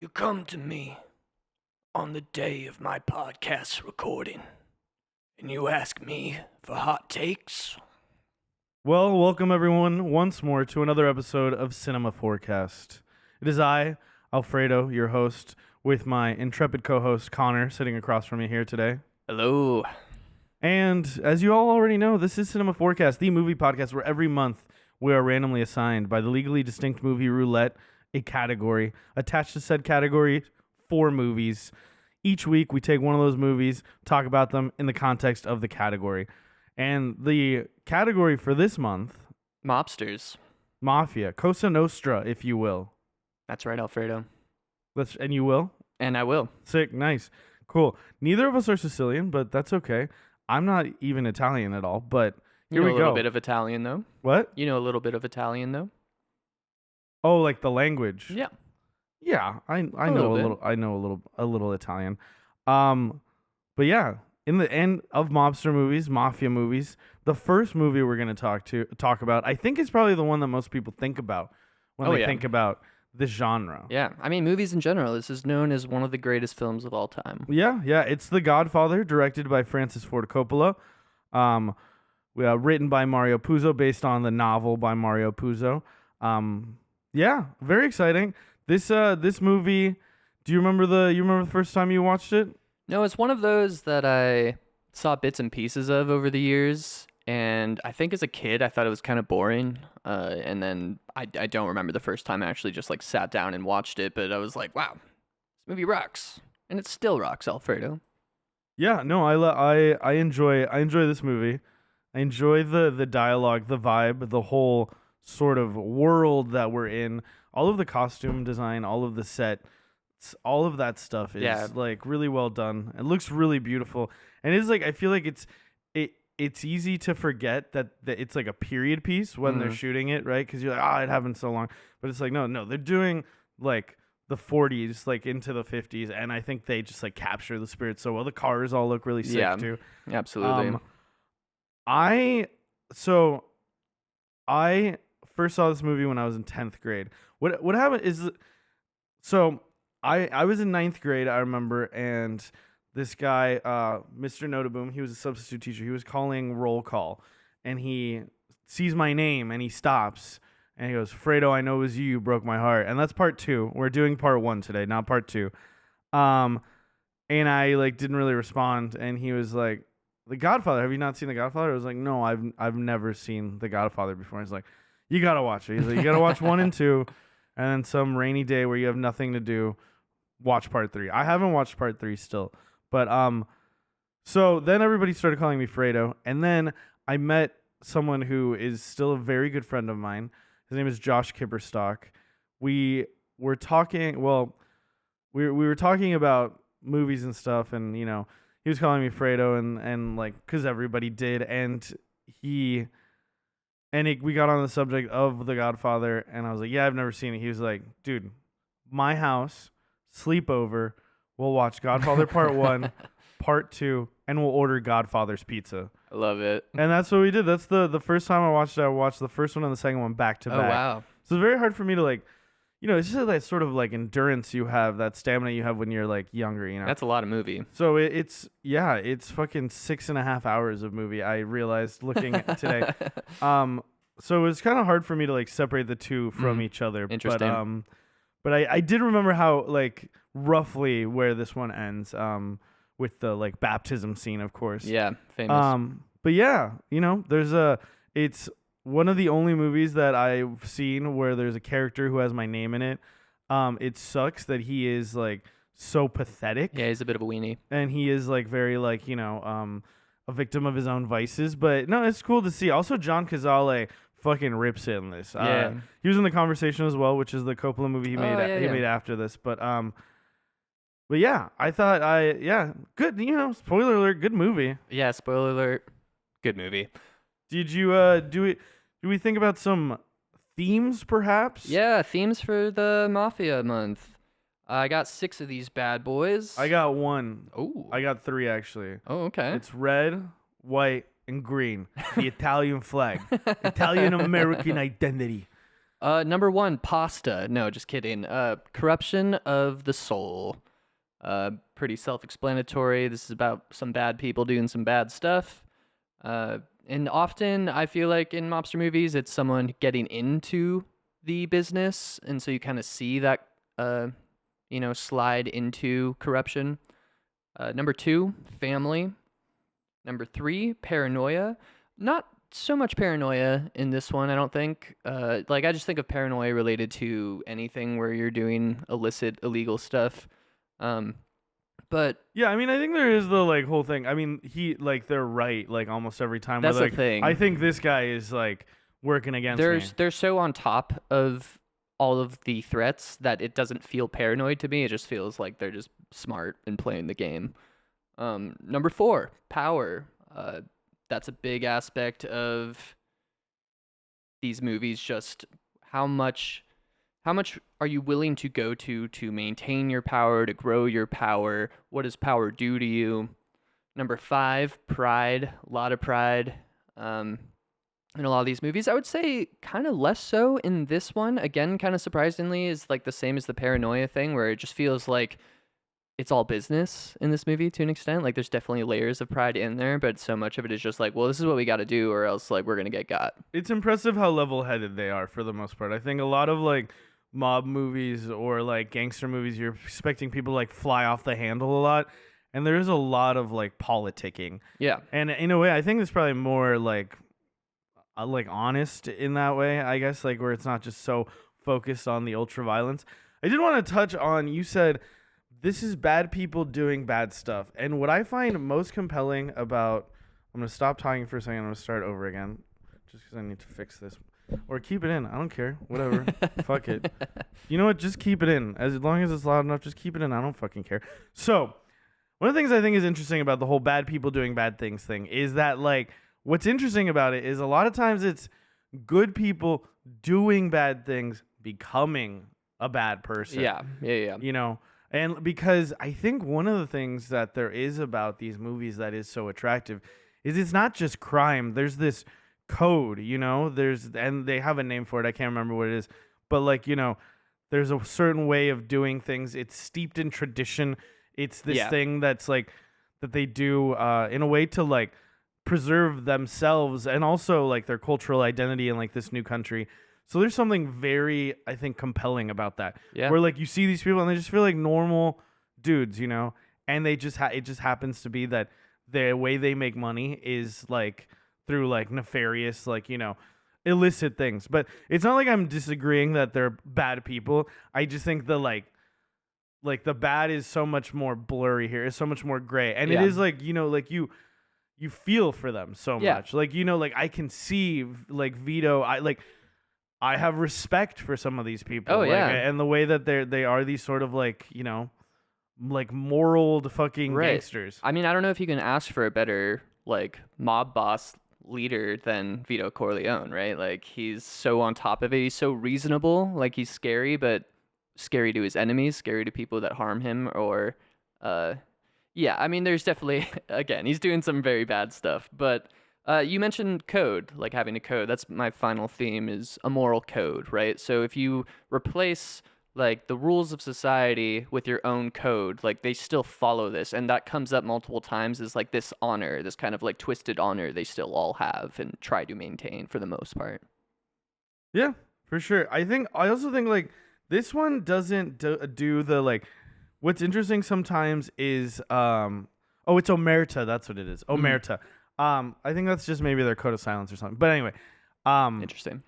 You come to me on the day of my podcast recording, and you ask me for hot takes? Well, welcome everyone once more to another episode of Cinema Forecast. It is I, Alfredo, your host, with my intrepid co-host Connor sitting across from me here today. Hello. And as you all already know, this is Cinema Forecast, the movie podcast where every month we are randomly assigned by the legally distinct movie roulette a category. Attached to said category, 4 movies. Each week we take one of those movies, talk about them in the context of the category. And the category for this month, Mobsters. Mafia, Cosa Nostra, if you will. That's right, Alfredo. And you will? And I will. Sick, nice, cool. Neither of us are Sicilian, but that's okay. I'm not even Italian at all, but here we go. You know a little bit of Italian, though. What? You know a little bit of Italian, though. Oh, like the language. Yeah. Yeah, I know little a bit. little. I know a little Italian. But yeah, in the end of mobster movies, mafia movies, the first movie we're gonna talk about, I think is probably the one that most people think about when they think about this genre. Yeah. I mean, movies in general. This is known as one of the greatest films of all time. Yeah, it's The Godfather, directed by Francis Ford Coppola. Written by Mario Puzo, based on the novel by Mario Puzo. Yeah, very exciting. This movie. Do you remember the first time you watched it? No, it's one of those that I saw bits and pieces of over the years. And I think as a kid, I thought it was kind of boring. And then I don't remember the first time I actually just like sat down and watched it. But I was like, wow, this movie rocks. And it still rocks, Alfredo. Yeah, no, I enjoy this movie. I enjoy the dialogue, the vibe, the whole sort of world that we're in. All of the costume design, all of the set, all of that stuff is like really well done. It looks really beautiful. And it's like I feel like it's easy to forget that it's like a period piece when they're shooting it, right? Because you're like, it happened so long. But it's like, no, they're doing like the 40s, like into the 50s, and I think they just like capture the spirit so well. The cars all look really sick too. Absolutely. I first saw this movie when I was in 10th grade. What happened is, so I was in 9th grade, I remember, and this guy, Mr. Notaboom, he was a substitute teacher. He was calling roll call, and he sees my name, and he stops, and he goes, "Fredo, I know it was you. You broke my heart." And that's part 2. We're doing part 1 today, not part 2. And I like didn't really respond, and he was like, "The Godfather, have you not seen The Godfather?" I was like, "No, I've never seen The Godfather before." He's like, "You gotta watch it." He's like, "You gotta watch 1 and 2, and then some rainy day where you have nothing to do, watch part 3." I haven't watched part 3 still, but so then everybody started calling me Fredo, and then I met someone who is still a very good friend of mine. His name is Josh Kipperstock. We were talking. Well, we were talking about movies and stuff, and he was calling me Fredo, and like, because everybody did, and we got on the subject of The Godfather, and I was like, "Yeah, I've never seen it." He was like, "Dude, my house, sleepover, we'll watch Godfather Part 1, Part 2, and we'll order Godfather's pizza." I love it. And that's what we did. That's the first time I watched it. I watched the first one and the second one back to back. Oh, wow. So it's very hard for me to like, it's just that sort of like endurance you have, that stamina you have when you're like younger, That's a lot of movie. So it's fucking 6.5 hours of movie. I realized looking today. So it was kind of hard for me to like separate the two from each other. Interesting. But I did remember how like roughly where this one ends. With the like baptism scene, of course. Yeah, famous. But yeah, it's one of the only movies that I've seen where there's a character who has my name in it. It sucks that he is like so pathetic. Yeah, he's a bit of a weenie. And he is like very like, a victim of his own vices. But no, it's cool to see. Also, John Cazale fucking rips it in this. Yeah. He was in The Conversation as well, which is the Coppola movie he made. Yeah. He made after this, But yeah, I thought good, spoiler alert, good movie. Yeah, spoiler alert, good movie. Did you do we think about some themes perhaps? Yeah, themes for the Mafia month. I got 6 of these bad boys. I got 1. Oh. I got 3 actually. Oh, okay. It's red, white, and green. The Italian flag. Italian American identity. Number one, pasta. No, just kidding. Corruption of the soul. Pretty self-explanatory. This is about some bad people doing some bad stuff. And often I feel like in mobster movies, it's someone getting into the business, and so you kind of see that, slide into corruption. Number two, family. Number three, paranoia. Not so much paranoia in this one, I don't think. I just think of paranoia related to anything where you're doing illicit, illegal stuff. But Yeah, I mean, I think there is the like whole thing. I mean, they're right like almost every time. that's Where, the like, thing. I think this guy is like working against me. They're so on top of all of the threats that it doesn't feel paranoid to me. It just feels like they're just smart and playing the game. Number four, power. That's a big aspect of these movies. Just how much are you willing to go to maintain your power, to grow your power? What does power do to you? Number five, pride. A lot of pride. In a lot of these movies, I would say kind of less so in this one. Again, kind of surprisingly, is like the same as the paranoia thing, where it just feels like it's all business in this movie to an extent. Like there's definitely layers of pride in there, but so much of it is just like, well, this is what we got to do, or else like we're gonna get got. It's impressive how level-headed they are for the most part. I think a lot of like mob movies or like gangster movies, you're expecting people to like fly off the handle a lot, and there is a lot of like politicking. Yeah, And in a way, I think it's probably more like honest in that way, I guess, like where it's not just so focused on the ultra violence. I did want to touch on, you said this is bad people doing bad stuff. And what I find most compelling about, I'm going to stop talking for a second. I'm going to start over again just because I need to fix this. Or keep it in. I don't care. Whatever. Fuck it. You know what? Just keep it in. As long as it's loud enough, just keep it in. I don't fucking care. So, one of the things I think is interesting about the whole bad people doing bad things thing is that, like, what's interesting about it is a lot of times it's good people doing bad things becoming a bad person. yeah. You know? And because I think one of the things that there is about these movies that is so attractive is it's not just crime. There's this code, you know? And they have a name for it. I can't remember what it is. But like, you know, there's a certain way of doing things. It's steeped in tradition. It's this thing that's like that they do in a way to like preserve themselves and also like their cultural identity in like this new country. So there's something very, I think, compelling about that. Yeah. Where like you see these people and they just feel like normal dudes, you know, and they just it just happens to be that the way they make money is like through like nefarious, like, you know, illicit things. But it's not like I'm disagreeing that they're bad people. I just think the like the bad is so much more blurry here. It's so much more gray. And it is like, you know, like you feel for them so much. Like, you know, like I can see like Vito, I have respect for some of these people. Oh, like, yeah. And the way that they are these sort of like, you know, like moral fucking gangsters. I mean, I don't know if you can ask for a better like mob boss leader than Vito Corleone, right? Like he's so on top of it. He's so reasonable. Like he's scary, but scary to his enemies, scary to people that harm him, or yeah, I mean, there's definitely, again, he's doing some very bad stuff, but you mentioned code, like having a code. That's my final theme, is a moral code, right? So if you replace like the rules of society with your own code, like they still follow this, and that comes up multiple times, is like this honor, this kind of like twisted honor they still all have and try to maintain for the most part. Yeah, for sure. I also think like this one doesn't do the like. What's interesting sometimes is it's omerta. That's what it is. Omerta. I think that's just maybe their code of silence or something. But anyway, Interesting.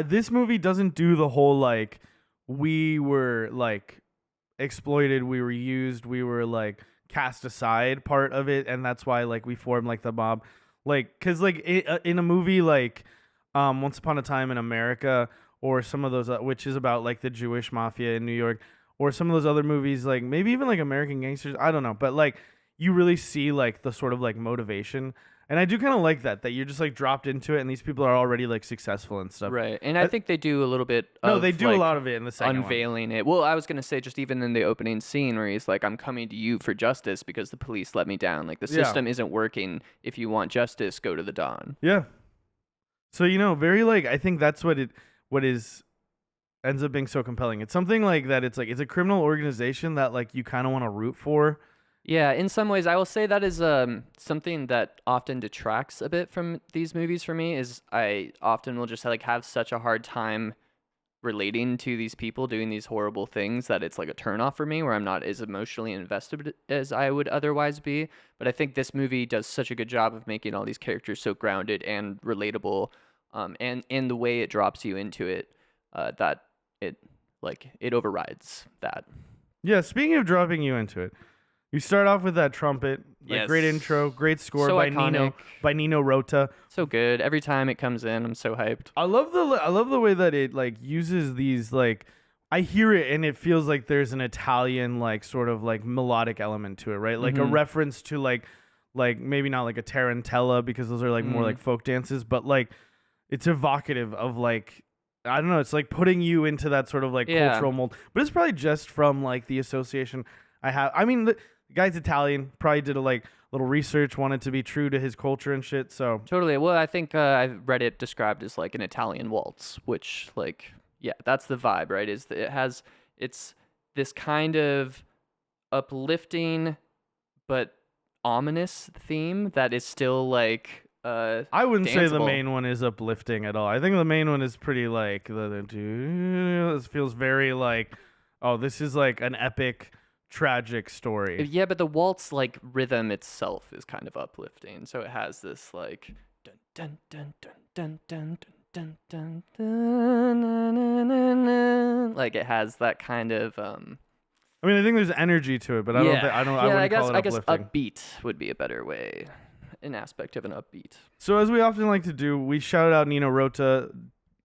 This movie doesn't do the whole like we were like exploited, we were used, we were like cast aside part of it, and that's why like we formed like the mob, like because like in a movie like Once Upon a Time in America, or some of those which is about like the Jewish mafia in New York, or some of those other movies like maybe even like American Gangsters, I don't know, but like you really see like the sort of like motivation. And I do kind of like that you're just like dropped into it, and these people are already like successful and stuff. Right. And I think they do a little bit of, no, they do like, a lot of it in the second unveiling it. Well, I was going to say, just even in the opening scene where he's like, I'm coming to you for justice because the police let me down. Like the system isn't working. If you want justice, go to the Don. Yeah. So very like I think that's what is ends up being so compelling. It's something like that. It's like it's a criminal organization that like you kind of want to root for. Yeah, in some ways, I will say that is something that often detracts a bit from these movies for me. Is I often will just like have such a hard time relating to these people doing these horrible things that it's like a turnoff for me, where I'm not as emotionally invested as I would otherwise be. But I think this movie does such a good job of making all these characters so grounded and relatable, and in the way it drops you into it, that it overrides that. Yeah. Speaking of dropping you into it, you start off with that trumpet. Like Yes. great intro, great score So by iconic. Nino Rota. So good. Every time it comes in, I'm so hyped. I love the way that it like uses these like I hear it and it feels like there's an Italian like sort of like melodic element to it, right? Like a reference to like maybe not like a tarantella because those are like more like folk dances, but like it's evocative of like I don't know, it's like putting you into that sort of like cultural mold. But it's probably just from like the association I have. I mean, the guy's Italian, probably did a like little research, wanted to be true to his culture and shit. So Totally. Well, I think I've read it described as like an Italian waltz, which like yeah, that's the vibe, right? Is that it's this kind of uplifting but ominous theme that is still like I wouldn't say the danceable. main one is uplifting at all. I think the main one is pretty like this feels very like oh, this is like an epic tragic story. Yeah, but the waltz like rhythm itself is kind of uplifting. So it has this like dun dun dun dun dun dun dun dun dun dun, dun, dun. Like it has that kind of I mean, I think there's energy to it, but I don't think I yeah, I wouldn't guess call it I guess uplifting. upbeat would be a better way, an aspect of an upbeat. So as we often like to do, we shout out Nino Rota,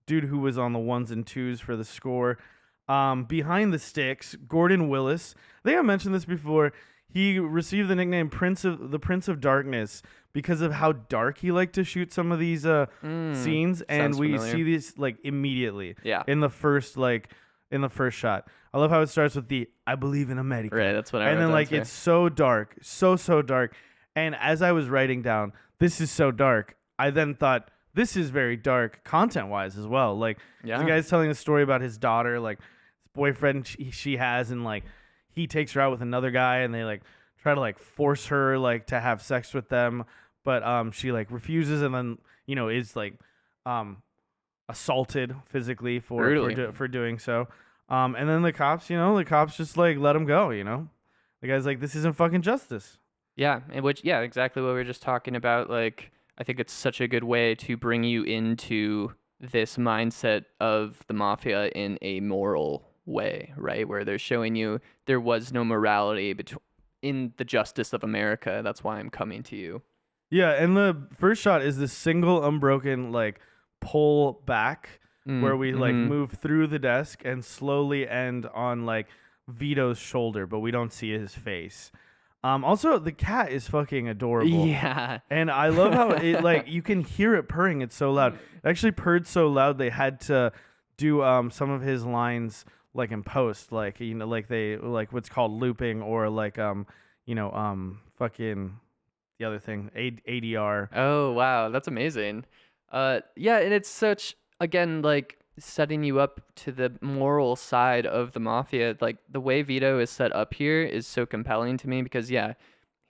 dude who was on the ones and twos for the score. Behind the sticks, Gordon Willis. I think I mentioned this before. He received the nickname Prince of Darkness because of how dark he liked to shoot some of these scenes, and sounds we familiar. see this like immediately. Yeah. In the first shot. I love how it starts with the "I believe in America." Right, that's what I and wrote then down like too. it's so dark, so dark. And as I was writing down, this is so dark, I then thought this is very dark content wise as well. Like Yeah. the guy's telling a story about his daughter, like his boyfriend she has, and like he takes her out with another guy, and they like try to like force her like to have sex with them, but she like refuses, and then is like assaulted physically Brutally. for doing so. And then the cops just like let him go. The guy's like, this isn't fucking justice. Yeah, and which yeah, exactly what we were just talking about. Like, I think it's such a good way to bring you into this mindset of the mafia in a moral way, right? Where they're showing you there was no morality in the justice of America. That's why I'm coming to you. Yeah, and the first shot is this single unbroken like pull back where we like move through the desk and slowly end on like Vito's shoulder, but we don't see his face. Also, the cat is fucking adorable. Yeah. And I love how it like you can hear it purring. It's so loud. It actually purred so loud they had to do some of his lines like in post, like like they like what's called looping or like fucking the other thing ADR. Oh, wow. That's amazing. Yeah, and it's such, again, like setting you up to the moral side of the mafia. Like the way Vito is set up here is so compelling to me because, yeah,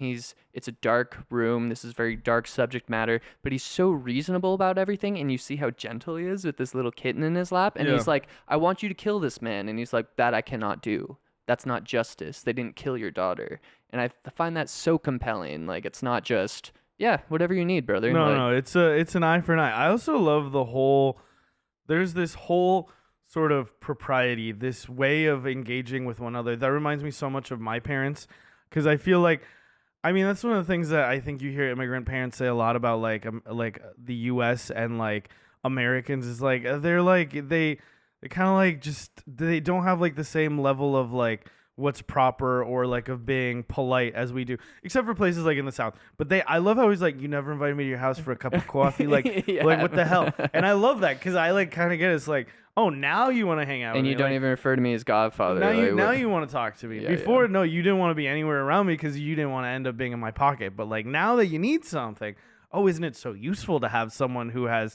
it's a dark room. This is very dark subject matter, but he's so reasonable about everything. And you see how gentle he is with this little kitten in his lap. And he's like, I want you to kill this man. And he's like, that I cannot do. That's not justice. They didn't kill your daughter. And I find that so compelling. Like, it's not just, yeah, whatever you need, brother. No, it's an eye for an eye. I also love there's this whole sort of propriety, this way of engaging with one another that reminds me so much of my parents, because I feel like, I mean, that's one of the things that I think you hear immigrant parents say a lot about, like the U.S. and like Americans is like they're like they kind of like just they don't have like the same level of like what's proper or like of being polite as we do, except for places like in the South. But I love how he's like, you never invited me to your house for a cup of coffee, like Yeah. like what the hell? And I love that because I like kind of get it. It's like, oh, now you want to hang out And with you me. don't Like, even refer to me as Godfather. now like, you want to talk to me. Yeah, Before, yeah. no, you didn't want to be anywhere around me because you didn't want to end up being in my pocket. But like now that you need something, oh, isn't it so useful to have someone who has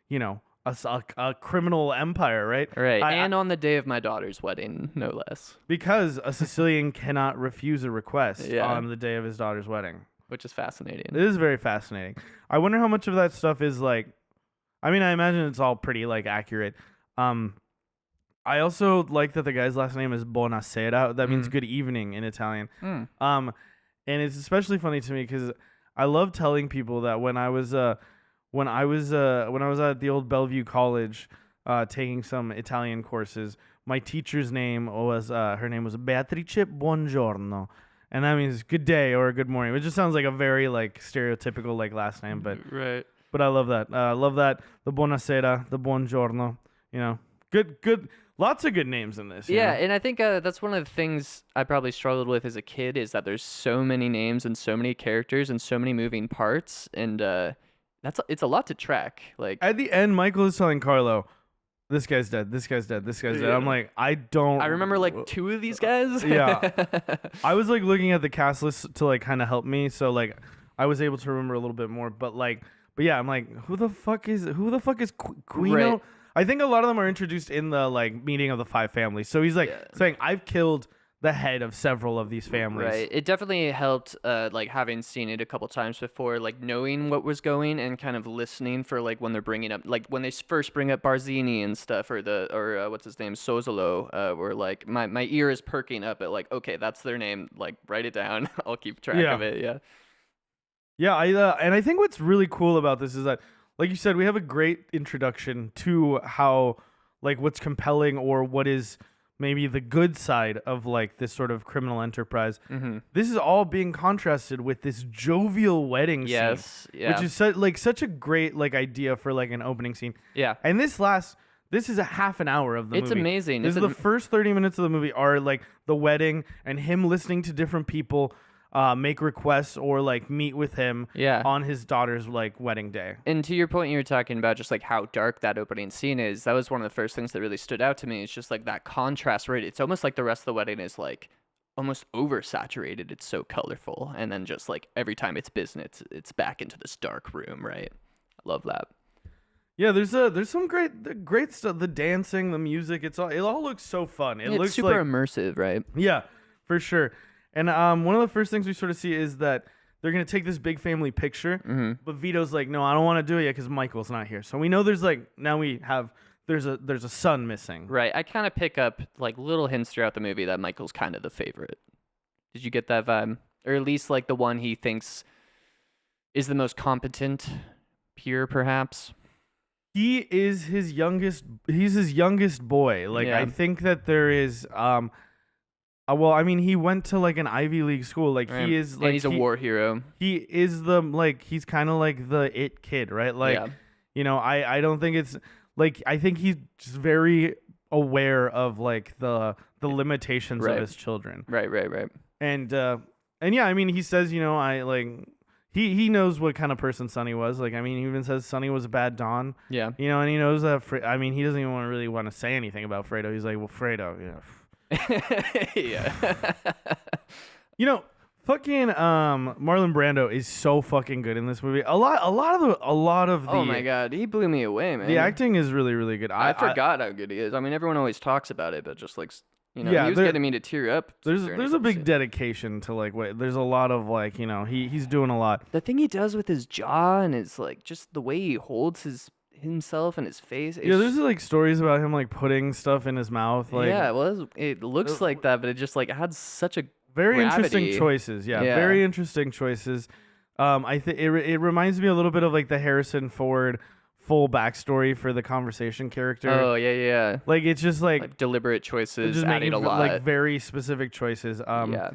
you know, a criminal empire, right? Right. I, And on the day of my daughter's wedding, no less. because a Sicilian cannot refuse a request Yeah. on the day of his daughter's wedding. Which is fascinating. It is very fascinating. I wonder how much of that stuff is like, I mean, I imagine it's all pretty like accurate. I also like that the guy's last name is Buonasera. That means good evening in Italian. Mm. And it's especially funny to me because I love telling people that when I was at the old Bellevue College, taking some Italian courses, my teacher's name was her name was Beatrice Buongiorno, and that means good day or good morning. It just sounds like a very like stereotypical like last name, but Right. But I love that. Love that. The Buonasera, the Buongiorno. You know, good. Lots of good names in this. Yeah, and I think that's one of the things I probably struggled with as a kid is that there's so many names and so many characters and so many moving parts, and it's a lot to track. Like At the end, Michael is telling Carlo, "This guy's dead. This guy's dead. This guy's dead." I'm like, I don't. I remember like two of these guys. Yeah. I was like looking at the cast list to like kind of help me, so like I was able to remember a little bit more. But yeah, I'm like, who the fuck is Quino? Right. I think a lot of them are introduced in the like meeting of the five families. So he's like saying, I've killed the head of several of these families. Right. It definitely helped, like having seen it a couple times before, like knowing what was going and kind of listening for like when they're bringing up, like when they first bring up Barzini and stuff, or what's his name, Sosolo, where like my ear is perking up at like, okay, that's their name. Like write it down. I'll keep track of it. Yeah. Yeah. And I think what's really cool about this is that, like you said, we have a great introduction to how, like, what's compelling or what is maybe the good side of like this sort of criminal enterprise. Mm-hmm. This is all being contrasted with this jovial wedding scene, Yeah. which is such a great like idea for like an opening scene. Yeah. And this is a half an hour of the movie. It's amazing. This is the first 30 minutes of the movie are like the wedding and him listening to different people make requests or like meet with him on his daughter's like wedding day. And to your point, you were talking about just like how dark that opening scene is. That was one of the first things that really stood out to me. It's just like that contrast, right? It's almost like the rest of the wedding is like almost oversaturated. It's so colorful, and then just like every time it's business, it's back into this dark room, right? I love that. Yeah, there's some great stuff. The dancing, the music, it all looks so fun. It looks super immersive, right? Yeah, for sure. And one of the first things we sort of see is that they're going to take this big family picture, but Vito's like, no, I don't want to do it yet because Michael's not here. So we know there's a son missing. Right. I kind of pick up like little hints throughout the movie that Michael's kind of the favorite. Did you get that vibe? Or at least like the one he thinks is the most competent, pure perhaps? He's his youngest boy. Like, I think that there is, well, I mean, he went to like an Ivy League school. Like he is like, and he's a war hero. He is he's kind of like the it kid, right? Like, you know, I don't think it's like, I think he's just very aware of like the limitations of his children. Right. And yeah, I mean, he says, you know, he knows what kind of person Sonny was. Like, I mean, he even says Sonny was a bad Don. Yeah. You know, and he knows that, I mean, he doesn't even really want to say anything about Fredo. He's like, well, Fredo, yeah. Yeah. You know, fucking Marlon Brando is so fucking good in this movie. A lot of the Oh my god, he blew me away, man. The acting is really, really good. I forgot how good he is. I mean, everyone always talks about it, but just like, you know, yeah, he was getting me to tear up. There's a big dedication to like there's a lot of like, you know, he's doing a lot. The thing he does with his jaw and his like just the way he holds himself and his face. Yeah, there's like stories about him like putting stuff in his mouth. Like, yeah, well, it looks like that, but it just like had such a very gravity. Interesting choices. Yeah, very interesting choices. I think it reminds me a little bit of like the Harrison Ford full backstory for the conversation character. Oh yeah. Like it's just like deliberate choices, just adding a lot, like very specific choices. Yeah.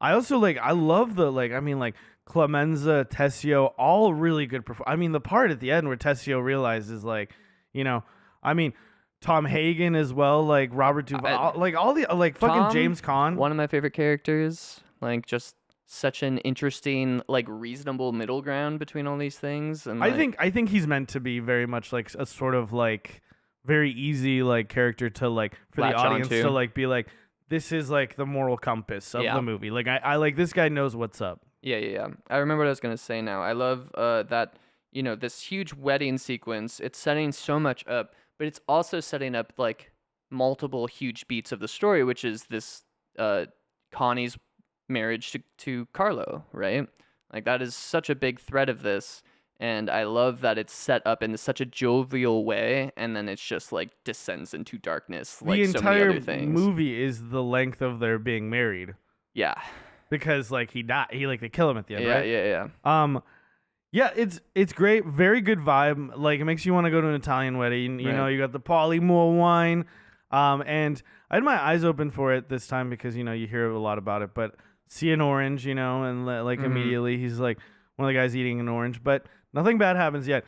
I also I love the I mean like Clemenza, Tessio, all really good. I mean the part at the end where Tessio realizes like, you know, I mean Tom Hagen as well, like Robert Duvall, like all the like fucking Tom, James Caan. One of my favorite characters, like just such an interesting, like reasonable middle ground between all these things. And I think he's meant to be very much like a sort of like very easy like character to like for the audience to like be like, this is like the moral compass of the movie. Like I like this guy knows what's up. Yeah. I remember what I was gonna say now. I love that this huge wedding sequence. It's setting so much up, but it's also setting up like multiple huge beats of the story, which is this Connie's marriage to Carlo, right? Like that is such a big thread of this. And I love that it's set up in such a jovial way, and then it's just like descends into darkness like The so many entire other things. movie is the length of their being married Yeah. because like he died, they kill him at the end, Yeah, right? yeah. Yeah, it's great, very good vibe. Like it makes you want to go to an Italian wedding. You know, Right. you got the Polymore wine, and I had my eyes open for it this time because you hear a lot about it. But see an orange, and like immediately he's like one of the guys eating an orange, but nothing bad happens yet.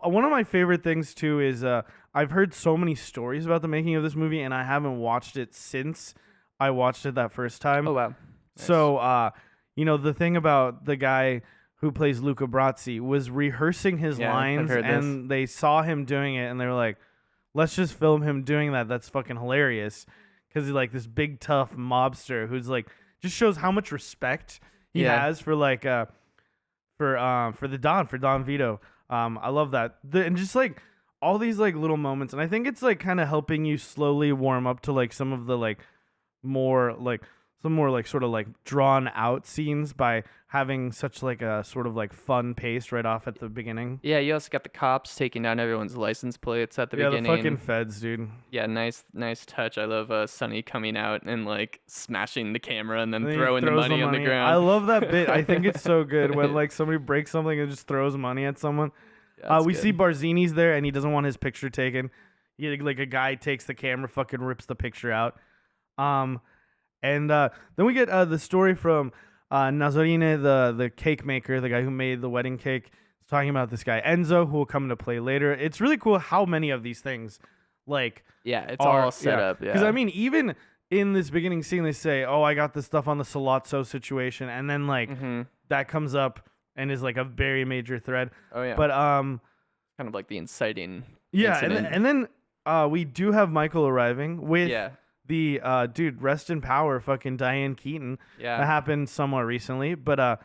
One of my favorite things too is I've heard so many stories about the making of this movie, and I haven't watched it since I watched it that first time. Oh wow. Nice. So the thing about the guy who plays Luca Brasi was rehearsing his lines, and they saw him doing it, and they were like, let's just film him doing that. That's fucking hilarious. Because he's like this big, tough mobster who's like, just shows how much respect he has for like, for Don Vito. I love that. And just like all these like little moments. And I think it's like kind of helping you slowly warm up to like some of the like more like, some more like sort of like drawn out scenes by having such like a sort of like fun pace right off at the beginning. Yeah, you also got the cops taking down everyone's license plates at the beginning. Yeah, the fucking feds, dude. Yeah, nice touch. I love Sonny coming out and like smashing the camera and then And throwing the money on the ground. I love that bit. I think it's so good when like somebody breaks something and just throws money at someone. Yeah, we see Barzini's there and he doesn't want his picture taken. Like a guy takes the camera, fucking rips the picture out. And then we get the story from Nazarene, the cake maker, the guy who made the wedding cake. He's talking about this guy Enzo, who will come into play later. It's really cool how many of these things, like, it's all set up. Yeah, because I mean, even in this beginning scene, they say, "Oh, I got this stuff on the Salazzo situation," and then like that comes up and is like a very major thread. Oh yeah, but kind of like the inciting. Yeah, incident. and then we do have Michael arriving with. Yeah. The dude, rest in power, fucking Diane Keaton. Yeah, that happened somewhat recently, but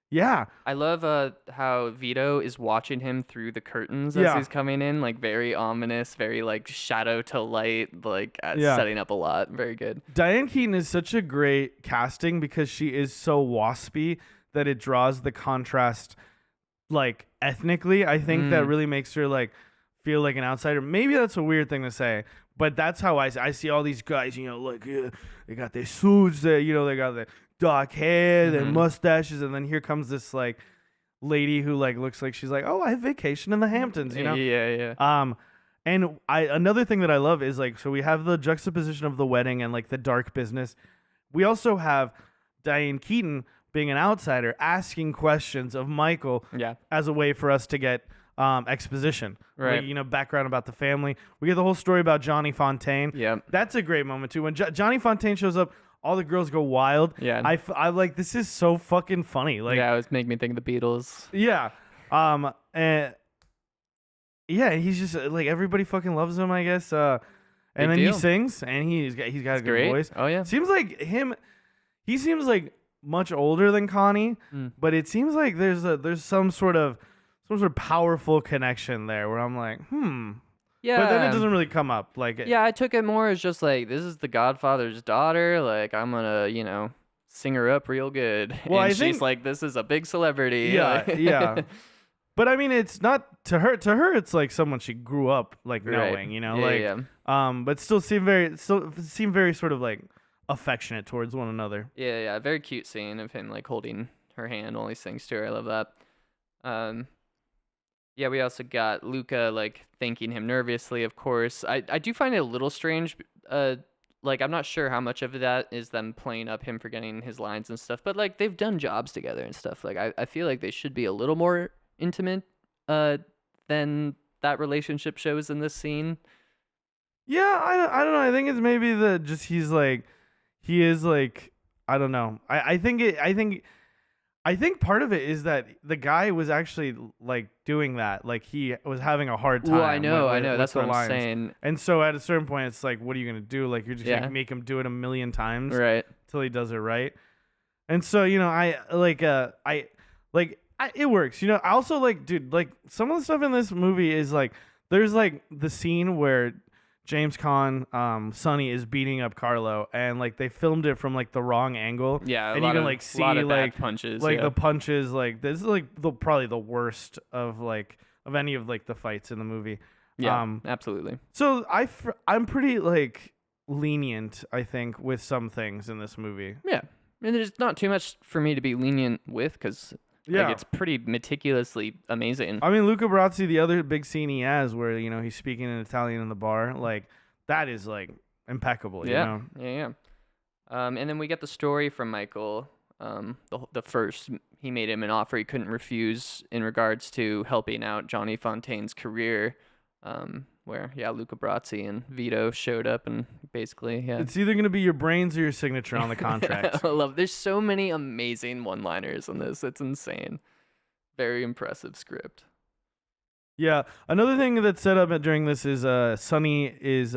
yeah. I love how Vito is watching him through the curtains as he's coming in, like very ominous, very like shadow to light, like setting up a lot. Very good. Diane Keaton is such a great casting because she is so waspy that it draws the contrast, like ethnically. I think that really makes her like feel like an outsider. Maybe that's a weird thing to say. But that's how I see all these guys, like they got their suits, they got the dark hair, their mustaches, and then here comes this like lady who like looks like she's like, oh, I have vacation in the Hamptons, Yeah. And another thing that I love is like, so we have the juxtaposition of the wedding and like the dark business. We also have Diane Keaton being an outsider asking questions of Michael as a way for us to get exposition, right? Like, background about the family. We get the whole story about Johnny Fontaine. Yeah, that's a great moment too. When Johnny Fontaine shows up, all the girls go wild. Yeah, I like, this is so fucking funny. Like, yeah, it was making me think of the Beatles. Yeah, and yeah, he's just like, everybody fucking loves him, I guess. And then he sings, and he's got a good voice. Oh yeah, seems like him. He seems like much older than Connie, but it seems like there's some sort of powerful connection there where I'm like, yeah. But then it doesn't really come up. Like, yeah, I took it more as just like, this is the Godfather's daughter. Like, I'm gonna, sing her up real good. Well, and I think she's like, this is a big celebrity. Yeah, yeah. But I mean, it's not to her. To her, it's like someone she grew up like knowing. But still seem very sort of like affectionate towards one another. Yeah. Very cute scene of him like holding her hand while he sings to her. I love that. Yeah, we also got Luca like thanking him nervously, of course. I do find it a little strange. Like, I'm not sure how much of that is them playing up him forgetting his lines and stuff, but like they've done jobs together and stuff. Like, I feel like they should be a little more intimate than that relationship shows in this scene. Yeah, I don't know. I think it's maybe he is like, I don't know. I think part of it is that the guy was actually like doing that. Like, he was having a hard time. Well, I know. That's what I'm saying. And so at a certain point, it's like, what are you going to do? Like, you're just going to make him do it a million times. Right. Until he does it right. And so, it works. You know, I also like, dude, like some of the stuff in this movie is like, there's like the scene where James Caan, Sonny is beating up Carlo, and like they filmed it from like the wrong angle, Yeah, and you can like see of like bad punches. like Yeah, the punches. Like this is like probably the worst of like of any of like the fights in the movie. yeah, absolutely. So I'm pretty like lenient, I think, with some things in this movie. Yeah, and there's not too much for me to be lenient with because Yeah. like it's pretty meticulously amazing. I mean, Luca Brasi, the other big scene he has where, you know, he's speaking in Italian in the bar, like, that is, like, impeccable, you know? Yeah. And then we get the story from Michael. The first, he made him an offer he couldn't refuse in regards to helping out Johnny Fontaine's career. Where Luca Brasi and Vito showed up and basically It's either going to be your brains or your signature on the contract. I love. There's so many amazing one-liners in this. It's insane. Very impressive script. Yeah. Another thing that's set up during this is Sonny is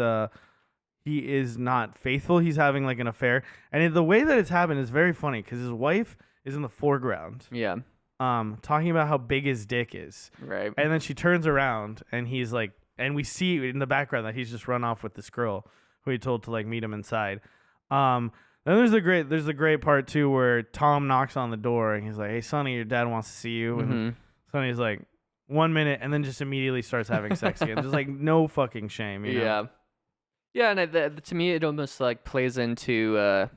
he is not faithful. He's having like an affair, and the way that it's happened is very funny because his wife is in the foreground. Yeah. Talking about how big his dick is. Right. And then she turns around and he's like, and we see in the background that he's just run off with this girl who he told to like meet him inside. Then there's a great part too where Tom knocks on the door and he's like, "Hey Sonny, your dad wants to see you." And Sonny's like, 1 minute, and then just immediately starts having sex again. Just like no fucking shame, you know? Yeah, and to me it almost like plays into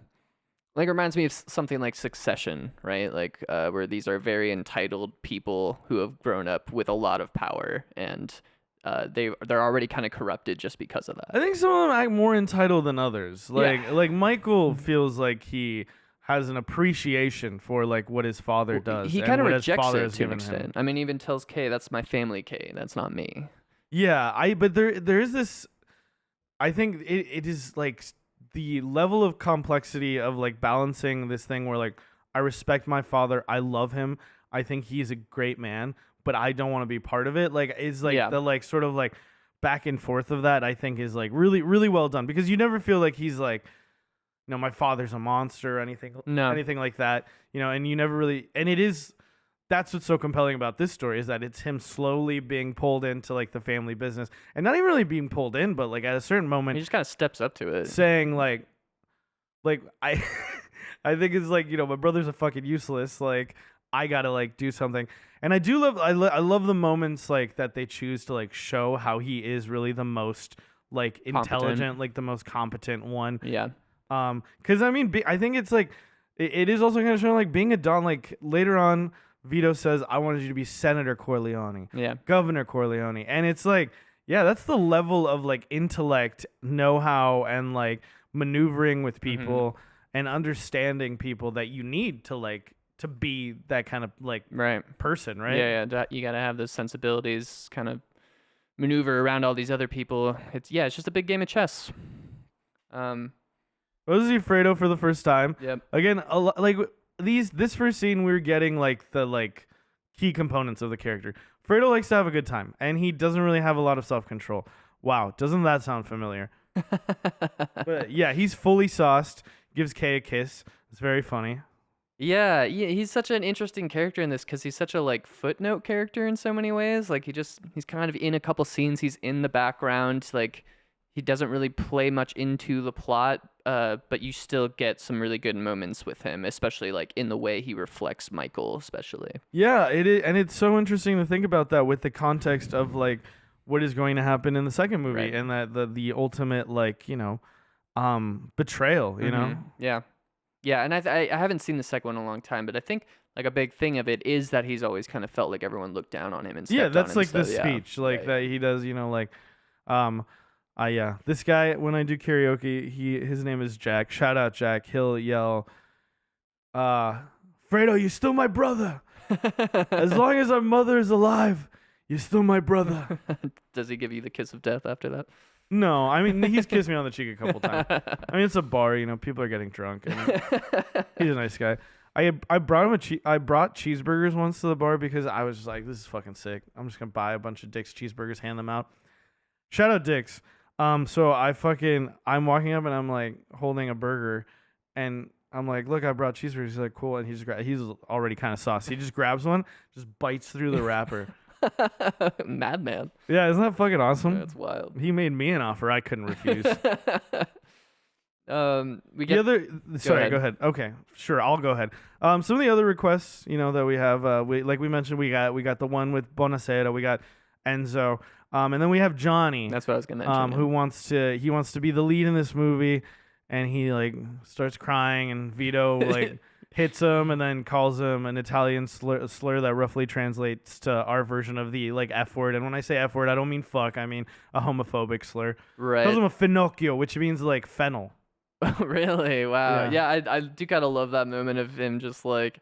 like reminds me of something like Succession, right? Like where these are very entitled people who have grown up with a lot of power and they're already kind of corrupted just because of that. I think some of them act more entitled than others. Like Michael feels like he has an appreciation for like what his father does. He and kind of what his rejects father it has to an given him. extent. I mean, even tells Kay, "That's my family, Kay. That's not me." Yeah, but there is this. I think it is like the level of complexity of like balancing this thing where like I respect my father, I love him, I think he's a great man, but I don't want to be part of it. Like it's like the like sort of like back and forth of that I think is like really really well done because you never feel like he's like, you know, my father's a monster or anything like that, you know, and you never really, and it is, that's what's so compelling about this story is that it's him slowly being pulled into like the family business and not even really being pulled in, but like at a certain moment he just kind of steps up to it, saying like I I think it's like, you know, my brother's a fucking useless, like I gotta like do something. And I do love I love the moments like that they choose to like show how he is really the most like intelligent, like the most competent one. Yeah. Because I mean, I think it's like it is also kind of showing like being a Don. Like later on, Vito says, "I wanted you to be Senator Corleone, Governor Corleone," and it's like, yeah, that's the level of like intellect, know-how, and like maneuvering with people and understanding people that you need to like to be that kind of like person, right? Yeah. You gotta have those sensibilities, kind of maneuver around all these other people. It's just a big game of chess. What was Fredo for the first time? Yep. Again, like this first scene, we were getting like the like key components of the character. Fredo likes to have a good time, and he doesn't really have a lot of self-control. Wow, doesn't that sound familiar? But yeah, he's fully sauced. Gives Kay a kiss. It's very funny. Yeah, he's such an interesting character in this because he's such a like footnote character in so many ways. Like he's kind of in a couple scenes. He's in the background. Like he doesn't really play much into the plot, but you still get some really good moments with him, especially like in the way he reflects Michael, especially. Yeah, it is, and it's so interesting to think about that with the context of like what is going to happen in the second movie, and that the ultimate like, you know, betrayal, you know. Yeah, and I haven't seen the second one in a long time, but I think like a big thing of it is that he's always kind of felt like everyone looked down on him and stepped that's on him, like the speech like that he does, you know, like this guy, when I do karaoke, his name is Jack. Shout out Jack. He'll yell, "Fredo, you're still my brother. As long as our mother is alive, you're still my brother." Does he give you the kiss of death after that? No, I mean, he's kissed me on the cheek a couple times. I mean, it's a bar, you know, people are getting drunk. And he's a nice guy. I brought him I brought cheeseburgers once to the bar because I was just like, this is fucking sick. I'm just gonna buy a bunch of Dick's cheeseburgers, hand them out. Shout out Dick's. So I'm walking up and I'm like holding a burger, and I'm like, look, I brought cheeseburgers. He's like, cool. And he's already kind of saucy. He just grabs one, just bites through the wrapper. Madman. Yeah, isn't that fucking awesome? That's wild. He made me an offer I couldn't refuse. We get Sorry, go ahead. Okay, sure, I'll go ahead. Some of the other requests, that we have, like we mentioned, we got the one with Bonacera, we got Enzo, and then we have Johnny. That's what I was gonna mention. Who wants to be the lead in this movie, and he like starts crying, and Vito like hits him, and then calls him an Italian slur that roughly translates to our version of the like F word. And when I say F word, I don't mean fuck, I mean a homophobic slur. Right. Calls him a finocchio, which means like fennel. Really? Wow. Yeah. Yeah, I do kind of love that moment of him just like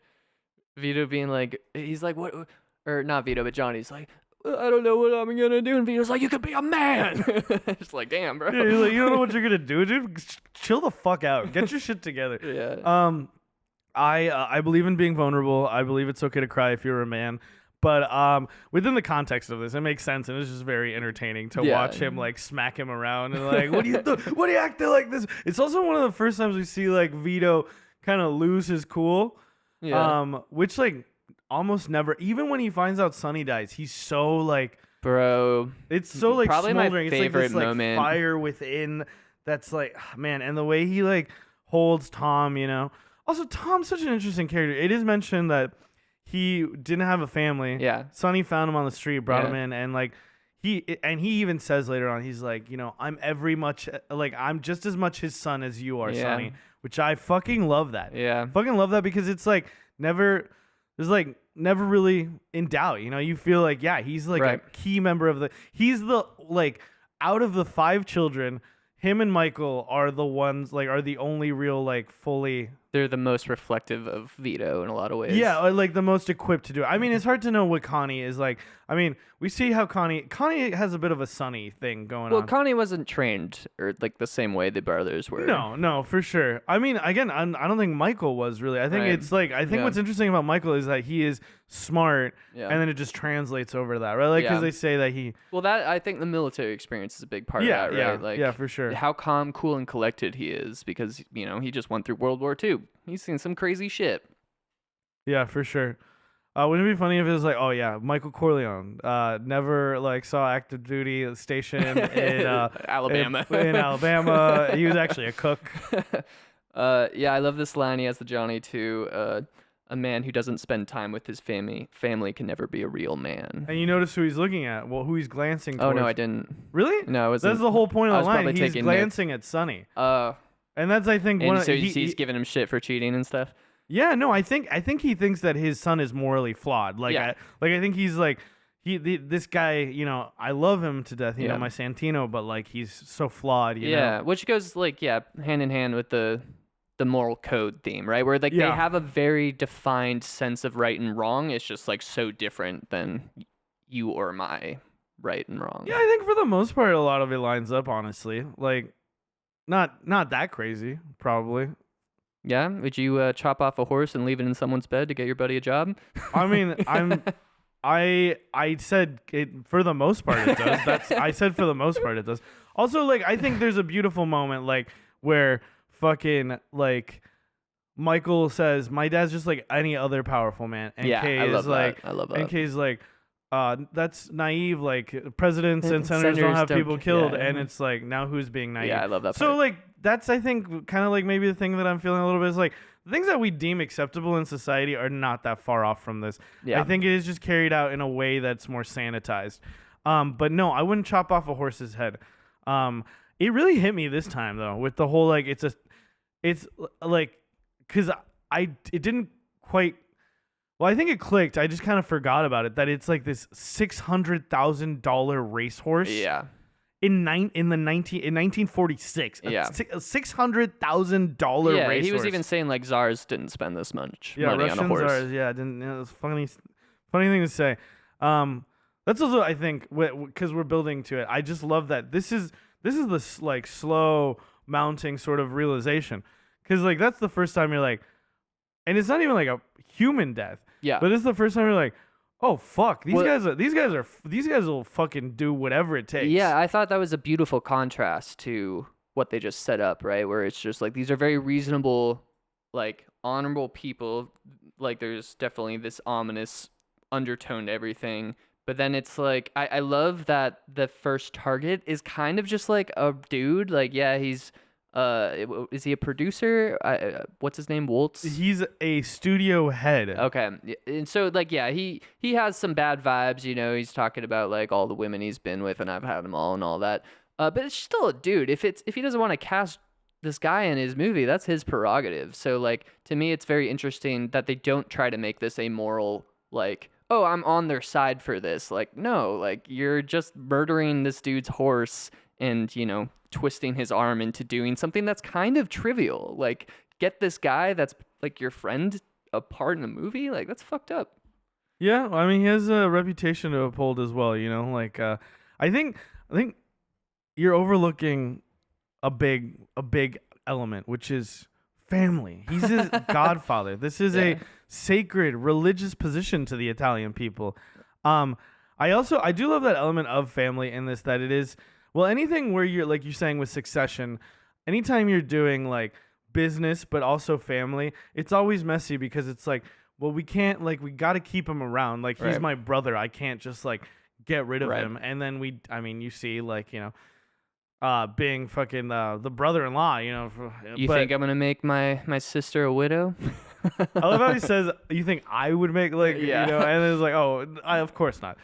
Vito being like, he's like, what? Or not Vito, but Johnny's like, I don't know what I'm gonna do. And Vito's like, you could be a man. It's like, damn, bro. Yeah, he's like, you don't know what you're gonna do, dude. Chill the fuck out. Get your shit together. Yeah. I believe in being vulnerable. I believe it's okay to cry if you're a man. But within the context of this, it makes sense, and it's just very entertaining to watch him like smack him around and like, what are you acting like this? It's also one of the first times we see like Vito kind of lose his cool. Yeah. Which like almost never. Even when he finds out Sonny dies, he's so like, Bro. it's so like probably my smoldering. favorite it's like this moment. like fire within. That's like, man, and the way he like holds Tom. Also, Tom's such an interesting character. It is mentioned that he didn't have a family. Yeah. Sonny found him on the street, brought him in, and like he even says later on, he's like, I'm just as much his son as you are, Sonny, which I fucking love that. Yeah. Fucking love that because it's like never really in doubt. You feel like, yeah, he's like a key member he's the like out of the 5 children, him and Michael are the ones like are the only real like fully. They're the most reflective of Vito in a lot of ways. Yeah, or like the most equipped to do it. I mean, it's hard to know what Connie is like. I mean, we see how Connie has a bit of a Sonny thing going on. Well, Connie wasn't trained or like the same way the brothers were. No, for sure. I mean, again, I don't think Michael was really. I think it's like what's interesting about Michael is that he is smart, and then it just translates over to that, right? Like because they say that he. Well, that I think the military experience is a big part of that, right? Yeah, like, yeah, for sure. How calm, cool, and collected he is because he just went through World War II. He's seen some crazy shit. Yeah, for sure. Wouldn't it be funny if it was like, oh yeah, Michael Corleone, never like saw active duty station in Alabama. In Alabama, he was actually a cook. Yeah, I love this line. He has the Johnny too. A man who doesn't spend time with his family can never be a real man. And you notice who he's looking at? Well, who he's glancing towards. Oh no, I didn't. Really? No, it wasn't. That's the whole point of the line. He's taking glancing at Sonny. And that's I think one. So he's giving him shit for cheating and stuff. Yeah, no, I think he thinks that his son is morally flawed. Like, I think he's like this guy. I love him to death. My Santino, but like he's so flawed. You know? Which goes like hand in hand with the moral code theme, right? Where like they have a very defined sense of right and wrong. It's just like so different than you or my right and wrong. Yeah, I think for the most part, a lot of it lines up. Honestly, like. Not that crazy, probably. Yeah? Would you chop off a horse and leave it in someone's bed to get your buddy a job? I mean, I said it for the most part it does. I said for the most part it does. Also, like I think there's a beautiful moment like where fucking like Michael says, "My dad's just like any other powerful man," and Kay I is like, that. I love that. And Kay's like. That's naive. Like presidents and senators don't have people killed, and it's like now who's being naive? Yeah, I love that. So like that's I think kind of like maybe the thing that I'm feeling a little bit is like the things that we deem acceptable in society are not that far off from this. Yeah. I think it is just carried out in a way that's more sanitized. But no, I wouldn't chop off a horse's head. It really hit me this time though with the whole like it's like because it didn't quite. Well, I think it clicked. I just kind of forgot about it. That it's like this $600,000 racehorse. Yeah. In 1946. Yeah. A $600,000 yeah, racehorse. he was even saying like czars didn't spend this much money Russian on a horse. Czars, didn't. It's funny thing to say. That's also I think because we're building to it. I just love that this is this like slow mounting sort of realization because like that's the first time you're like, and it's not even like a human death. Yeah. But this is the first time you're like, oh fuck, these guys will fucking do whatever it takes. Yeah, I thought that was a beautiful contrast to what they just set up, right? Where it's just like these are very reasonable like honorable people. Like there's definitely this ominous undertone to everything. But then it's like I love that the first target is kind of just like a dude. Like yeah, he's is he a producer? What's his name? Waltz. He's a studio head. Okay, and so like yeah, he has some bad vibes. You know, he's talking about like all the women he's been with, and I've had them all and all that. But it's still a dude. If he doesn't want to cast this guy in his movie, that's his prerogative. So like to me, it's very interesting that they don't try to make this a moral like, oh, I'm on their side for this. Like no, like you're just murdering this dude's horse and you know twisting his arm into doing something that's kind of trivial. Like get this guy that's like your friend a part in the movie. Like that's fucked up. Yeah, I mean he has a reputation to uphold as well. You know, like I think you're overlooking a big element, which is family. He's his godfather. This is a sacred religious position to the Italian people. I do love that element of family in this, that it is, well, anything where you're like you're saying with Succession, anytime you're doing like business but also family, it's always messy because it's like, well, we can't, like, we got to keep him around. Like he's my brother. I can't just like get rid of him. And then you see like, you know, being fucking the brother-in-law, you know. You think I'm gonna make my sister a widow? I love how he says, "You think I would make like you know?" And it's like, "Oh, of course not."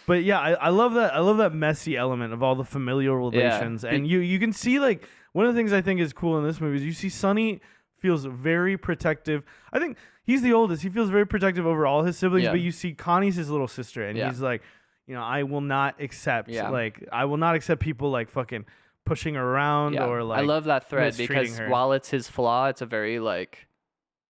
But yeah, I love that. I love that messy element of all the familial relations, and you can see like one of the things I think is cool in this movie is you see Sonny feels very protective. I think he's the oldest. He feels very protective over all his siblings, but you see Connie's his little sister, and he's like, you know, I will not accept people like fucking pushing her around or like. I love that thread because her. While it's his flaw, it's a very like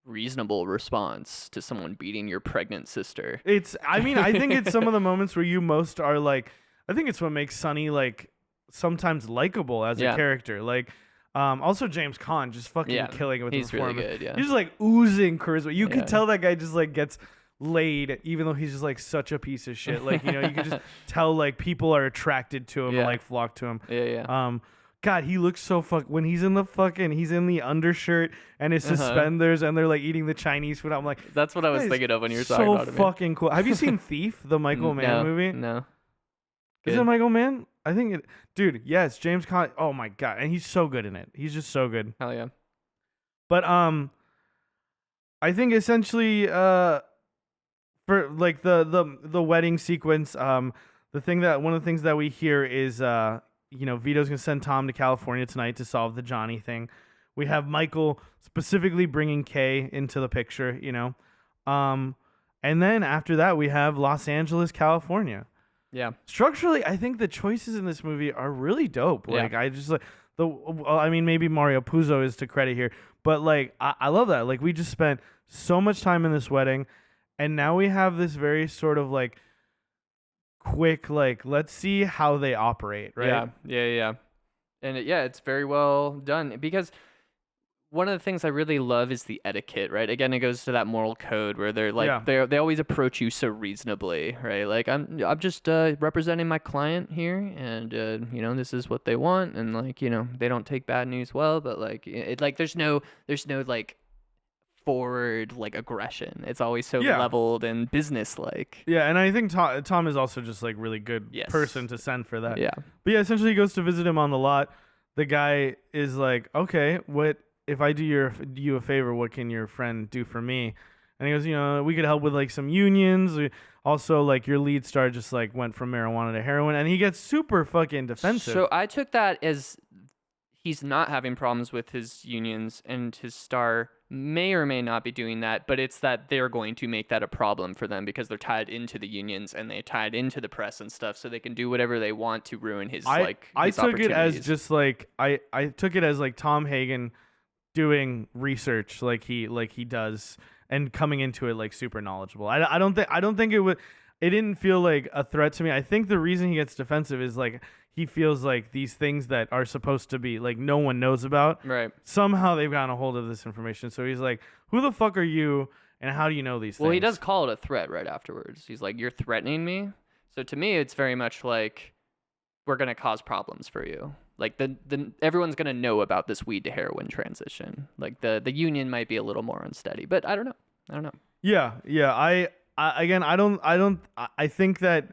reasonable response to someone beating your pregnant sister. I think it's some of the moments where you most are like, I think it's what makes Sonny like sometimes likable as a character. Like, also James Caan just fucking killing it with the performance. Really good, He's just like oozing charisma. You could tell that guy just like gets laid, even though he's just like such a piece of shit. Like, you know, you can just tell like people are attracted to him and like flock to him. God, he looks so when he's in the undershirt and his suspenders and they're like eating the Chinese food. I'm like, that's what I was thinking of when you were talking about it. So fucking cool. Have you seen Thief, the Michael Mann movie? No. Is it Michael Mann? I think it. Dude, yes, James Caan. Oh my god, and he's so good in it. He's just so good. Hell yeah. But I think essentially for like the wedding sequence, one of the things that we hear is you know, Vito's gonna send Tom to California tonight to solve the Johnny thing. We have Michael specifically bringing Kay into the picture, you know, and then after that we have Los Angeles, California. Yeah. Structurally, I think the choices in this movie are really dope. Like I just like I mean, maybe Mario Puzo is to credit here, but like I love that. Like we just spent so much time in this wedding, and now we have this very sort of like quick, like, let's see how they operate, right? Yeah. And it's very well done because one of the things I really love is the etiquette, right? Again, it goes to that moral code where they're like they always approach you so reasonably, right? Like I'm just representing my client here, and you know, this is what they want, and like, you know, they don't take bad news well, but like there's no like forward like aggression. It's always so leveled and business like. Yeah, and I think Tom is also just like really good person to send for that. Yeah. But yeah, essentially he goes to visit him on the lot. The guy is like, okay, what if I do you a favor, what can your friend do for me? And he goes, you know, we could help with like some unions. Also, like your lead star just like went from marijuana to heroin, and he gets super fucking defensive. So I took that as he's not having problems with his unions, and his star may or may not be doing that, but it's that they're going to make that a problem for them because they're tied into the unions and they tied into the press and stuff, so they can do whatever they want to ruin his I took it as just like I took it as like Tom Hagen doing research like he does and coming into it like super knowledgeable. I don't think it didn't feel like a threat to me. I think the reason he gets defensive is like he feels like these things that are supposed to be like no one knows about. Right. Somehow they've gotten a hold of this information. So he's like, who the fuck are you and how do you know these things? Well, he does call it a threat right afterwards. He's like, you're threatening me? So to me, it's very much like, we're going to cause problems for you. like the everyone's gonna know about this weed to heroin transition. Like the union might be a little more unsteady, but I don't know. I don't know. Yeah, yeah. I again, I think that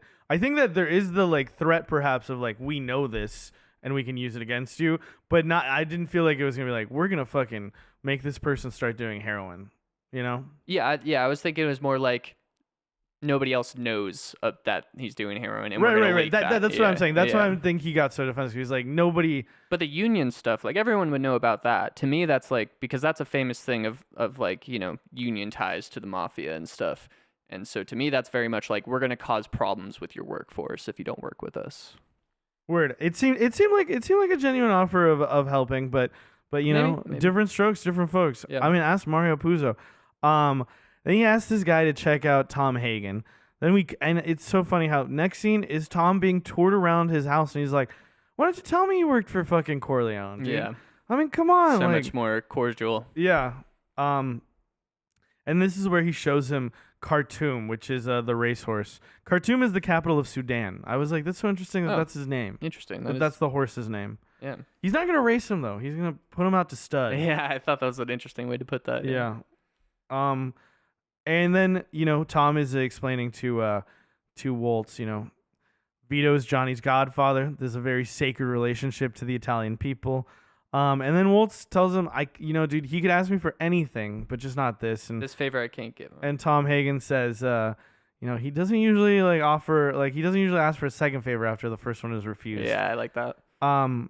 there is the like threat perhaps of like we know this and we can use it against you, but not. I didn't feel like it was gonna be like we're gonna fucking make this person start doing heroin. You know? Yeah, I was thinking it was more like nobody else knows that he's doing heroin, and Right, we're right, gonna right. leak That's what I'm saying. That's why I think he got so defensive. He was like nobody. But the union stuff, like everyone would know about that. To me, that's like because that's a famous thing of like union ties to the mafia and stuff. And so to me, that's very much like we're gonna cause problems with your workforce if you don't work with us. Word. It seemed like a genuine offer of helping, but Maybe. different strokes, different folks. Yeah. I mean, ask Mario Puzo. Then he asked this guy to check out Tom Hagen. And it's so funny how next scene is Tom being toured around his house, and he's like, "Why don't you tell me you worked for fucking Corleone, dude? Yeah. I mean, come on, So like, much more cordial. yeah." And this is where he shows him Khartoum, which is the racehorse. Khartoum is the capital of Sudan. I was like, that's so interesting that that's his name. Interesting. That's the horse's name. Yeah. He's not gonna race him though. He's gonna put him out to stud. Yeah, I thought that was an interesting way to put that. Yeah. And then Tom is explaining to Waltz, Vito's Johnny's godfather. There's a very sacred relationship to the Italian people. And then Waltz tells him, dude, he could ask me for anything, but just not this. And This favor I can't give him. and Tom Hagen says, he doesn't usually he doesn't usually ask for a second favor after the first one is refused. Yeah, I like that. And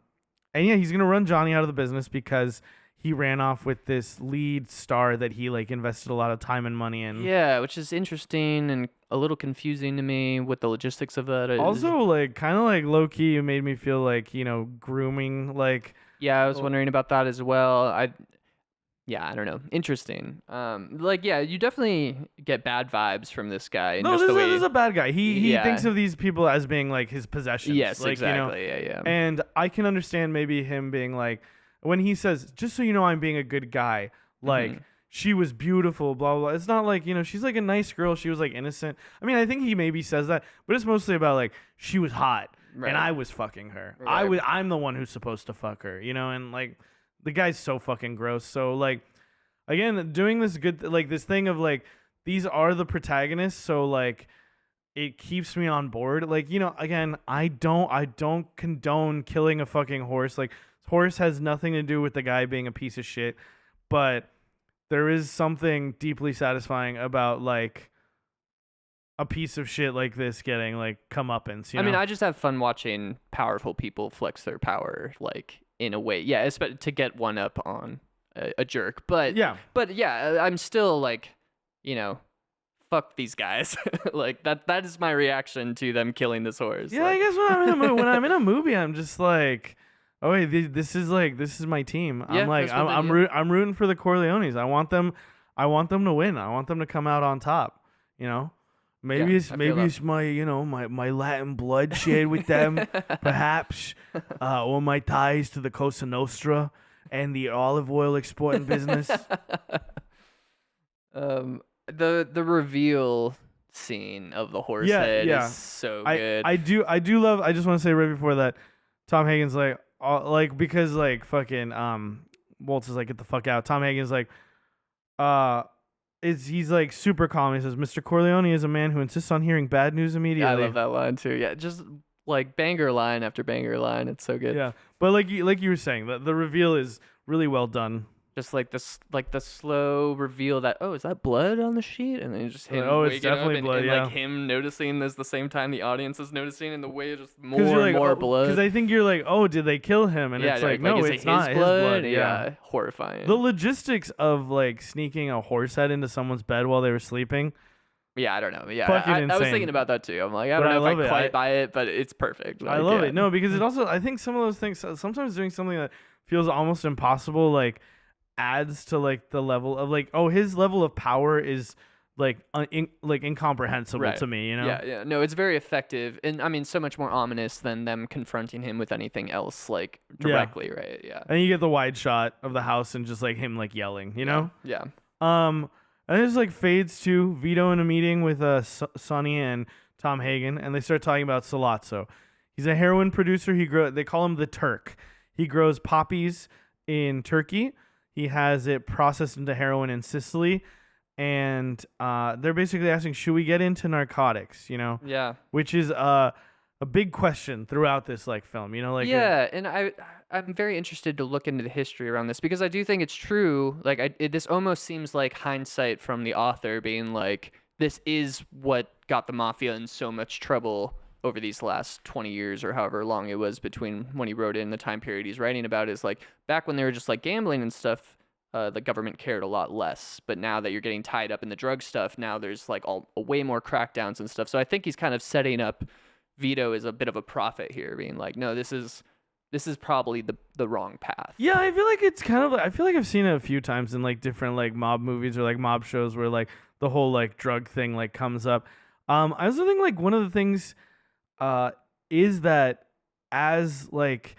yeah, he's gonna run Johnny out of the business because he ran off with this lead star that he invested a lot of time and money in. Yeah, which is interesting and a little confusing to me what the logistics of that is. Also, kind of low key, it made me feel like grooming. Yeah, I was wondering about that as well. I don't know. Interesting. You definitely get bad vibes from this guy. No, this is a bad guy. He thinks of these people as being his possessions. Yes, exactly. Yeah. And I can understand maybe him being when he says, "Just so you know, I'm being a good guy." She was beautiful, blah, blah, blah. It's not she's a nice girl. She was innocent. I mean, I think he maybe says that, but it's mostly about she was hot and I was fucking her. Right. I'm the one who's supposed to fuck her, and the guy's so fucking gross. So again, doing this good, this thing of these are the protagonists. So it keeps me on board. Again, I don't condone killing a fucking horse. Horse has nothing to do with the guy being a piece of shit, but there is something deeply satisfying about a piece of shit like this getting comeuppance. I mean, I just have fun watching powerful people flex their power, in a way. Yeah, especially to get one up on a jerk. But yeah, I'm still fuck these guys. That is my reaction to them killing this horse. Yeah, I guess when I'm in a movie, I'm just oh wait, this is my team. Yeah, I'm rooting for the Corleones. I want them to win. I want them to come out on top. Maybe it's my my Latin blood shared with them, perhaps, or my ties to the Cosa Nostra and the olive oil exporting business. The reveal scene of the horse head is so good. I do love. I just want to say right before that, Tom Hagen's because fucking Waltz is get the fuck out. Tom Hagen's he's super calm. He says, "Mr. Corleone is a man who insists on hearing bad news immediately." I love that line too. Yeah, just banger line after banger line. It's so good. Yeah, but like you were saying, the reveal is really well done. Just the slow reveal that is that blood on the sheet, and then just him it's definitely blood. And him noticing this the same time the audience is noticing, and the way it's just more and more blood. Because I think you're did they kill him? And it's no, it's not his blood. Yeah, horrifying. The logistics of sneaking a horse head into someone's bed while they were sleeping. Yeah, I don't know. Yeah, I was thinking about that too. I'm I don't know if I quite buy it, but it's perfect. I love it. No, because it also I think some of those things sometimes doing something that feels almost impossible adds to the level of his level of power is incomprehensible to me, Yeah. No, it's very effective, and I mean so much more ominous than them confronting him with anything else directly, right? Yeah. And you get the wide shot of the house and just him yelling, know? Yeah. And it just fades to Vito in a meeting with Sonny and Tom Hagen, and they start talking about Salazzo. He's a heroin producer. They call him the Turk. He grows poppies in Turkey. He has it processed into heroin in Sicily, and they're basically asking, should we get into narcotics? Yeah. Which is a big question throughout this like film. Yeah, and I'm very interested to look into the history around this because I do think it's true. Like, this almost seems like hindsight from the author being like, this is what got the mafia in so much trouble over these last 20 years or however long it was between when he wrote it and the time period he's writing about. Is like back when they were just like gambling and stuff. The government cared a lot less, but now that you're getting tied up in the drug stuff, now there's like way more crackdowns and stuff. So I think he's kind of setting up Vito as a bit of a prophet here, being like, no, this is probably the wrong path. Yeah, I feel like it's kind of. I feel like I've seen it a few times in like different like mob movies or like mob shows where like the whole like drug thing like comes up. I also think like one of the things, is that as like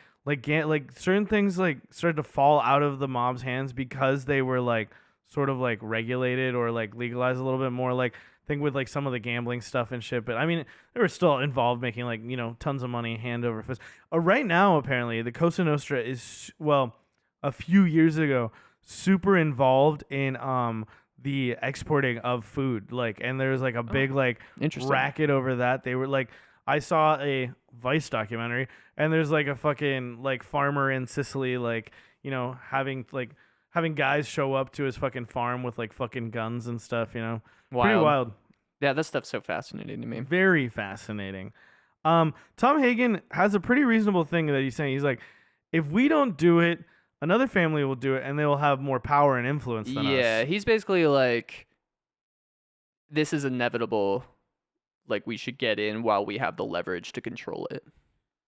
certain things like started to fall out of the mob's hands because they were like sort of like regulated or like legalized a little bit more. Like think with like some of the gambling stuff and shit. But I mean, they were still involved making like tons of money hand over fist. Right now, apparently, the Cosa Nostra is a few years ago super involved in the exporting of food. Like, and there's like a big like Interesting. racket over that. They were like, I saw a Vice documentary, and there's like a fucking like farmer in Sicily, like having guys show up to his fucking farm with like fucking guns and stuff. Pretty wild. Yeah, that stuff's so fascinating to me. Very fascinating. Tom Hagen has a pretty reasonable thing that he's saying. He's like, if we don't do it, another family will do it, and they will have more power and influence than us. Yeah, he's basically like, this is inevitable. Like, we should get in while we have the leverage to control it,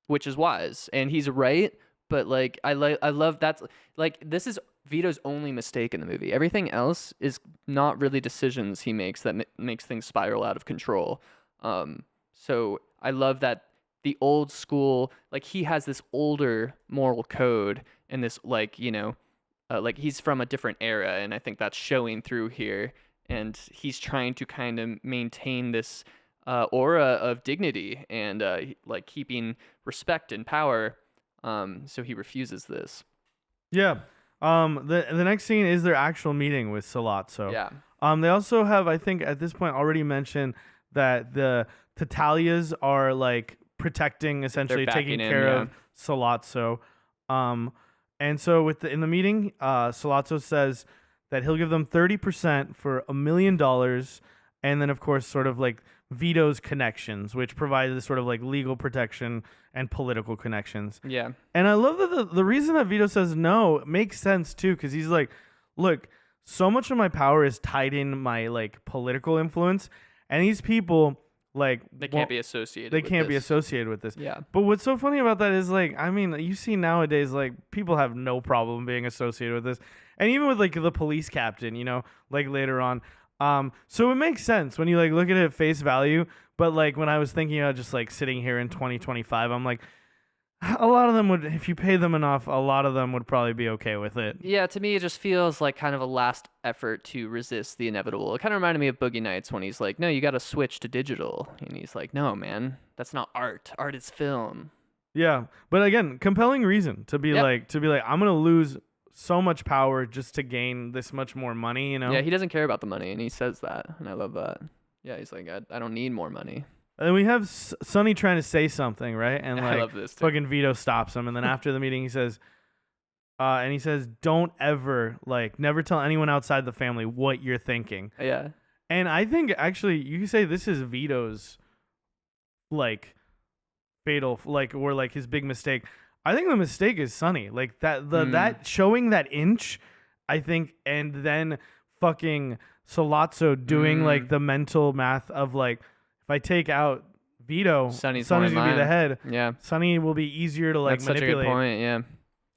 which is wise. And he's right, but like, I love that. Like, this is Vito's only mistake in the movie. Everything else is not really decisions he makes that makes things spiral out of control. So I love that the old school, like, he has this older moral code and this like like he's from a different era, and I think that's showing through here. And he's trying to kind of maintain this aura of dignity and like keeping respect and power. So he refuses this. Yeah. The next scene is their actual meeting with Sollozzo. Yeah. They also have, I think, at this point already mentioned that the Tattaglias are like protecting, essentially taking care of Sollozzo. And so in the meeting, Sollozzo says that he'll give them 30% for $1 million, and then of course sort of like Vito's connections, which provide this sort of like legal protection and political connections. Yeah. And I love that the reason that Vito says no makes sense too, because he's like, look, so much of my power is tied in my like political influence, and these people like they can't be associated. They can't be associated with this. Yeah. But what's so funny about that is like, I mean, you see nowadays like people have no problem being associated with this, and even with like the police captain, like later on. So it makes sense when you like look at it at face value, but like when I was thinking about just like sitting here in 2025, I'm like, a lot of them would, if you pay them enough, a lot of them would probably be okay with it. Yeah, to me it just feels like kind of a last effort to resist the inevitable. It kind of reminded me of Boogie Nights when he's like, no, you got to switch to digital. And he's like, no, man, that's not art. Art is film. Yeah. But again, compelling reason to be like, I'm going to lose so much power just to gain this much more money, Yeah, he doesn't care about the money, and he says that, and I love that. Yeah, he's like, I don't need more money. And then we have Sonny trying to say something, right? And like, I love this too. Fucking Vito stops him, and then after the meeting, he says, don't ever, like, never tell anyone outside the family what you're thinking. Yeah. And I think, actually, you can say this is Vito's, like, fatal, like, or, like, his big mistake. I think the mistake is Sonny. Like, that showing that inch, I think, and then fucking Sollozzo doing, like, the mental math of, like, if I take out Vito, Sonny's going to be the head. Yeah. Sonny will be easier to, like, That's manipulate. Such a good point, yeah.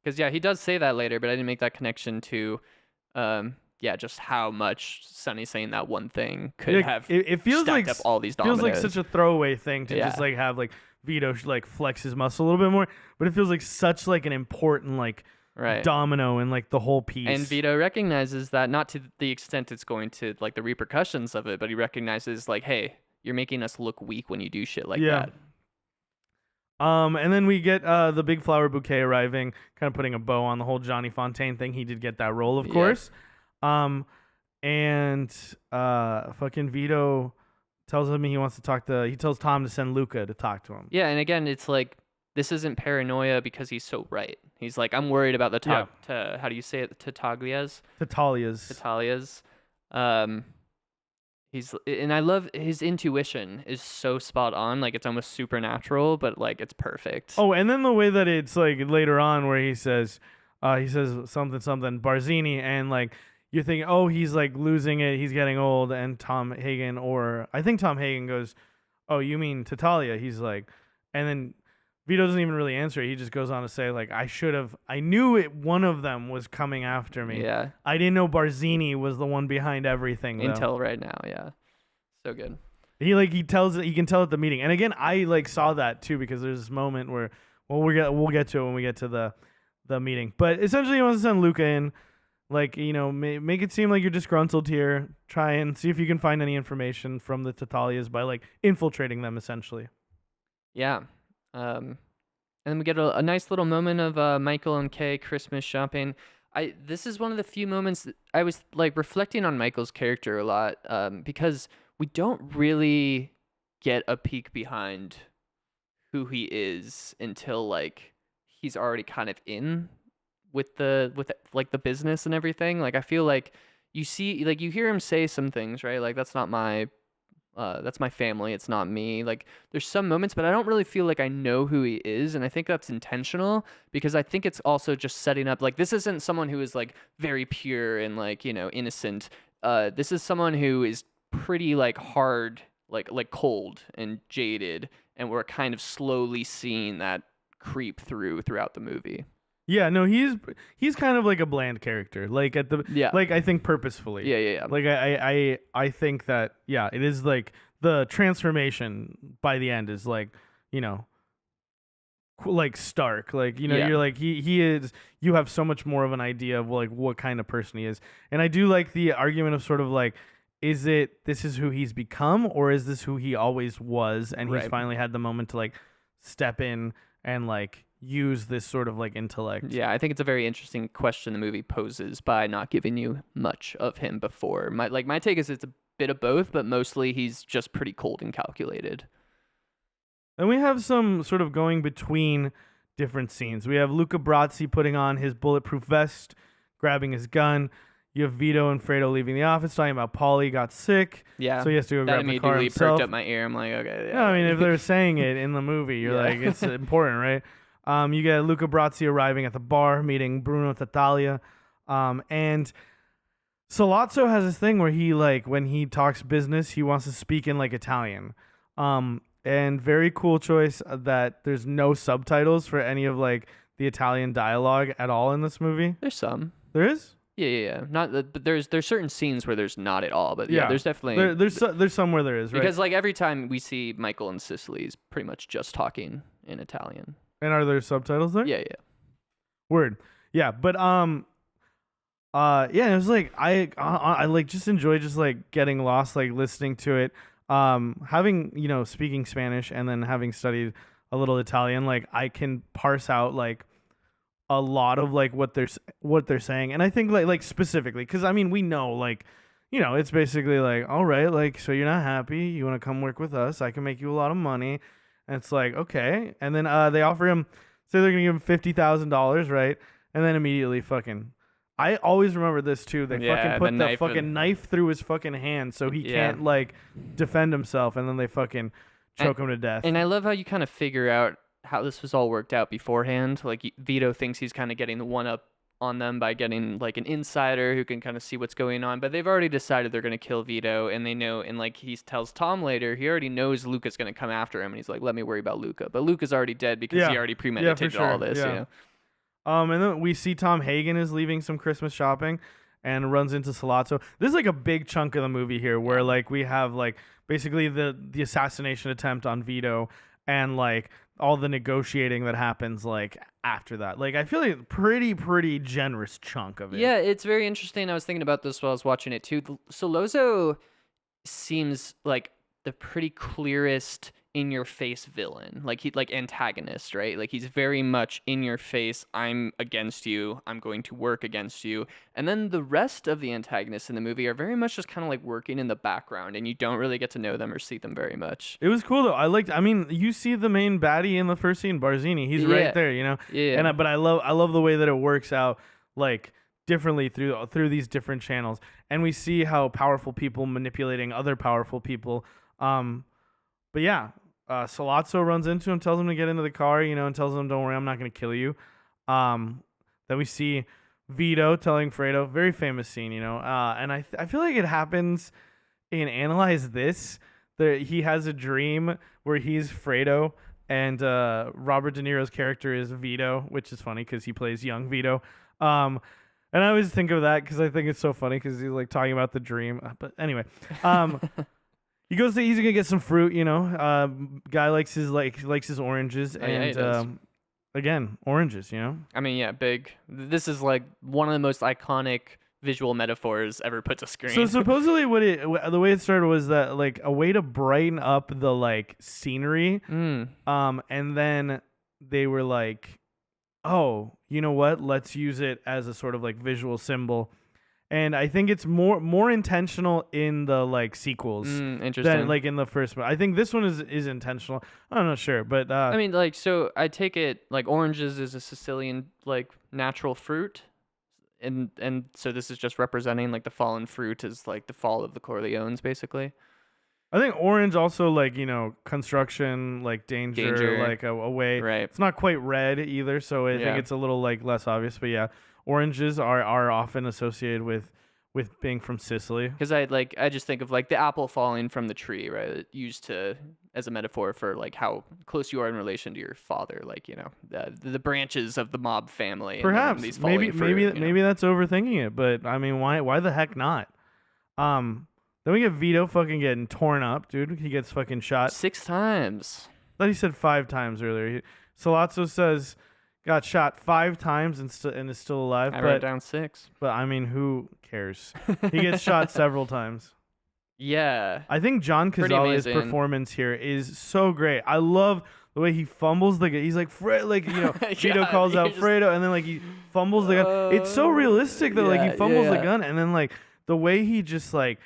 Because, yeah, he does say that later, but I didn't make that connection to, just how much Sonny saying that one thing could have it feels stacked like up all these dominoes. Feels like such a throwaway thing to just, like, have, like, Vito like flex his muscle a little bit more, but it feels like such like an important like domino in like the whole piece. And Vito recognizes that, not to the extent it's going to like the repercussions of it, but he recognizes like, hey, you're making us look weak when you do shit like that. And then we get the big flower bouquet arriving, kind of putting a bow on the whole Johnny Fontaine thing. He did get that role, of Yeah. course. Um, and fucking Vito tells him he wants to talk to. He tells Tom to send Luca to talk to him. Yeah, and again, it's like this isn't paranoia because he's so right. He's like, I'm worried about the how do you say it? Tataglias? To Talia's. Tatalias. Um, and I love his intuition is so spot on. Like it's almost supernatural, but like it's perfect. Oh, and then the way that it's like later on where he says something Barzini, and like you're thinking, oh, he's like losing it, he's getting old, and Tom Hagen, or I think Tom Hagen goes, oh, you mean Tatalia? He's like, and then Vito doesn't even really answer it. He just goes on to say like, I knew it. One of them was coming after me. Yeah. I didn't know Barzini was the one behind everything. Though. Until right now, yeah. So good. He can tell at the meeting. And again, I like saw that too because there's this moment where we'll get to it when we get to the meeting. But essentially he wants to send Luca in, like, you know, make it seem like you're disgruntled here. Try and see if you can find any information from the Tatalias by like infiltrating them essentially. Yeah. And then we get a nice little moment of Michael and Kay Christmas shopping. This is one of the few moments that I was like reflecting on Michael's character a lot, because we don't really get a peek behind who he is until like he's already kind of in with like the business and everything. Like I feel like you see, like you hear him say some things, right? Like that's my family, it's not me. Like there's some moments, but I don't really feel like I know who he is, and I think that's intentional because I think it's also just setting up like this isn't someone who is like very pure and like, you know, innocent. This is someone who is pretty like hard, like cold and jaded, and we're kind of slowly seeing that creep throughout the movie. Yeah, no, he's kind of like a bland character. Like at the like I think purposefully. Yeah. Like I think that it is like the transformation by the end is like, you know, like stark. Like, you know, you're like he is, you have so much more of an idea of like what kind of person he is. And I do like the argument of sort of like, is it this is who he's become, or is this who he always was, and he's finally had the moment to like step in and like use this sort of like intellect. Yeah, I think it's a very interesting question the movie poses by not giving you much of him before. My take is it's a bit of both, but mostly he's just pretty cold and calculated. And we have some sort of going between different scenes. We have Luca Brasi putting on his bulletproof vest, grabbing his gun. You have Vito and Fredo leaving the office, talking about Paulie got sick. Yeah. So he has to go grab the car himself. That immediately perked up my ear. I'm like, okay. Yeah, I mean, if they're saying it in the movie, you're like, it's important, right? You get Luca Brasi arriving at the bar, meeting Bruno Tattaglia. And Sollozzo has this thing where he, like, when he talks business, he wants to speak in, like, Italian. And very cool choice that there's no subtitles for any of, like, the Italian dialogue at all in this movie. There's some. There is? Yeah. But there's certain scenes where there's not at all. But yeah, there's definitely there's some where there is, right? Because like every time we see Michael and Sicily, he's pretty much just talking in Italian. And are there subtitles there? Yeah. Word. Yeah, but it was like I like just enjoy just like getting lost, like listening to it. Having, you know, speaking Spanish and then having studied a little Italian, like I can parse out like a lot of like what they're saying. And I think like specifically because I mean we know, like, you know, it's basically like, all right, like, so you're not happy, you want to come work with us, I can make you a lot of money. And it's like, okay. And then they offer him, say they're gonna give him $50,000, right? And then immediately fucking, I always remember this too, they fucking put the fucking knife through his fucking hand so he can't like defend himself, and then they fucking choke him to death. And I love how you kind of figure out how this was all worked out beforehand. Like Vito thinks he's kind of getting the one up on them by getting like an insider who can kind of see what's going on, but they've already decided they're going to kill Vito, and they know, and like he tells Tom later, he already knows Luca's going to come after him, and he's like, let me worry about Luca, but Luca's already dead because he already premeditated all this. You know? And then we see Tom Hagen is leaving some Christmas shopping and runs into Sollozzo. This is like a big chunk of the movie here where like we have like basically the assassination attempt on Vito and like all the negotiating that happens like after that. Like I feel like a pretty generous chunk of it. Yeah, it's very interesting. I was thinking about this while I was watching it too. Sollozzo seems like the pretty clearest in your face villain, like antagonist, right? Like he's very much in your face. I'm against you. I'm going to work against you. And then the rest of the antagonists in the movie are very much just kind of like working in the background, and you don't really get to know them or see them very much. It was cool though. I mean, you see the main baddie in the first scene, Barzini. He's Yeah. right there, you know. Yeah. And but I love the way that it works out like differently through these different channels, and we see how powerful people manipulating other powerful people. But yeah, Sollozzo runs into him, tells him to get into the car, you know, and tells him, "Don't worry, I'm not going to kill you." Then we see Vito telling Fredo, very famous scene, you know, and I feel like it happens in Analyze This. He has a dream where he's Fredo and Robert De Niro's character is Vito, which is funny because he plays young Vito. And I always think of that because I think it's so funny because he's like talking about the dream. But anyway, he's gonna get some fruit, you know. Guy likes his oranges, Oh, yeah, he and does. again, oranges, you know. I mean, yeah, big. This is like one of the most iconic visual metaphors ever put to screen. So supposedly, the way it started was that like a way to brighten up the like scenery, and then they were like, oh, you know what? Let's use it as a sort of like visual symbol. And I think it's more intentional in the like sequels Interesting. than like in the first one. I think this one is intentional. I'm not sure, but I mean, like, so I take it like oranges is a Sicilian like natural fruit, and so this is just representing like the fallen fruit is like the fall of the Corleones, basically. I think orange also like, you know, construction, like danger. Like a way. Right. It's not quite red either, so I think it's a little like less obvious. But yeah, oranges are often associated with being from Sicily. Because I just think of like the apple falling from the tree, right? Used to as a metaphor for like how close you are in relation to your father, like, you know, the branches of the mob family. Perhaps these falling fruit, you know? maybe that's overthinking it, but I mean, why the heck not? Then we get Vito fucking getting torn up, dude. He gets fucking shot 6 times. I thought he said 5 times earlier. Sollozzo says got shot 5 times and is still alive. I wrote down 6. But I mean, who cares? He gets shot several times. Yeah. I think John Pretty Cazale's amazing. performance here is so great. I love the way he fumbles the gun. He's like, like, you know, Vito God, calls out just- Fredo, and then like he fumbles the gun. It's so realistic that like he fumbles the gun, and then like the way he just like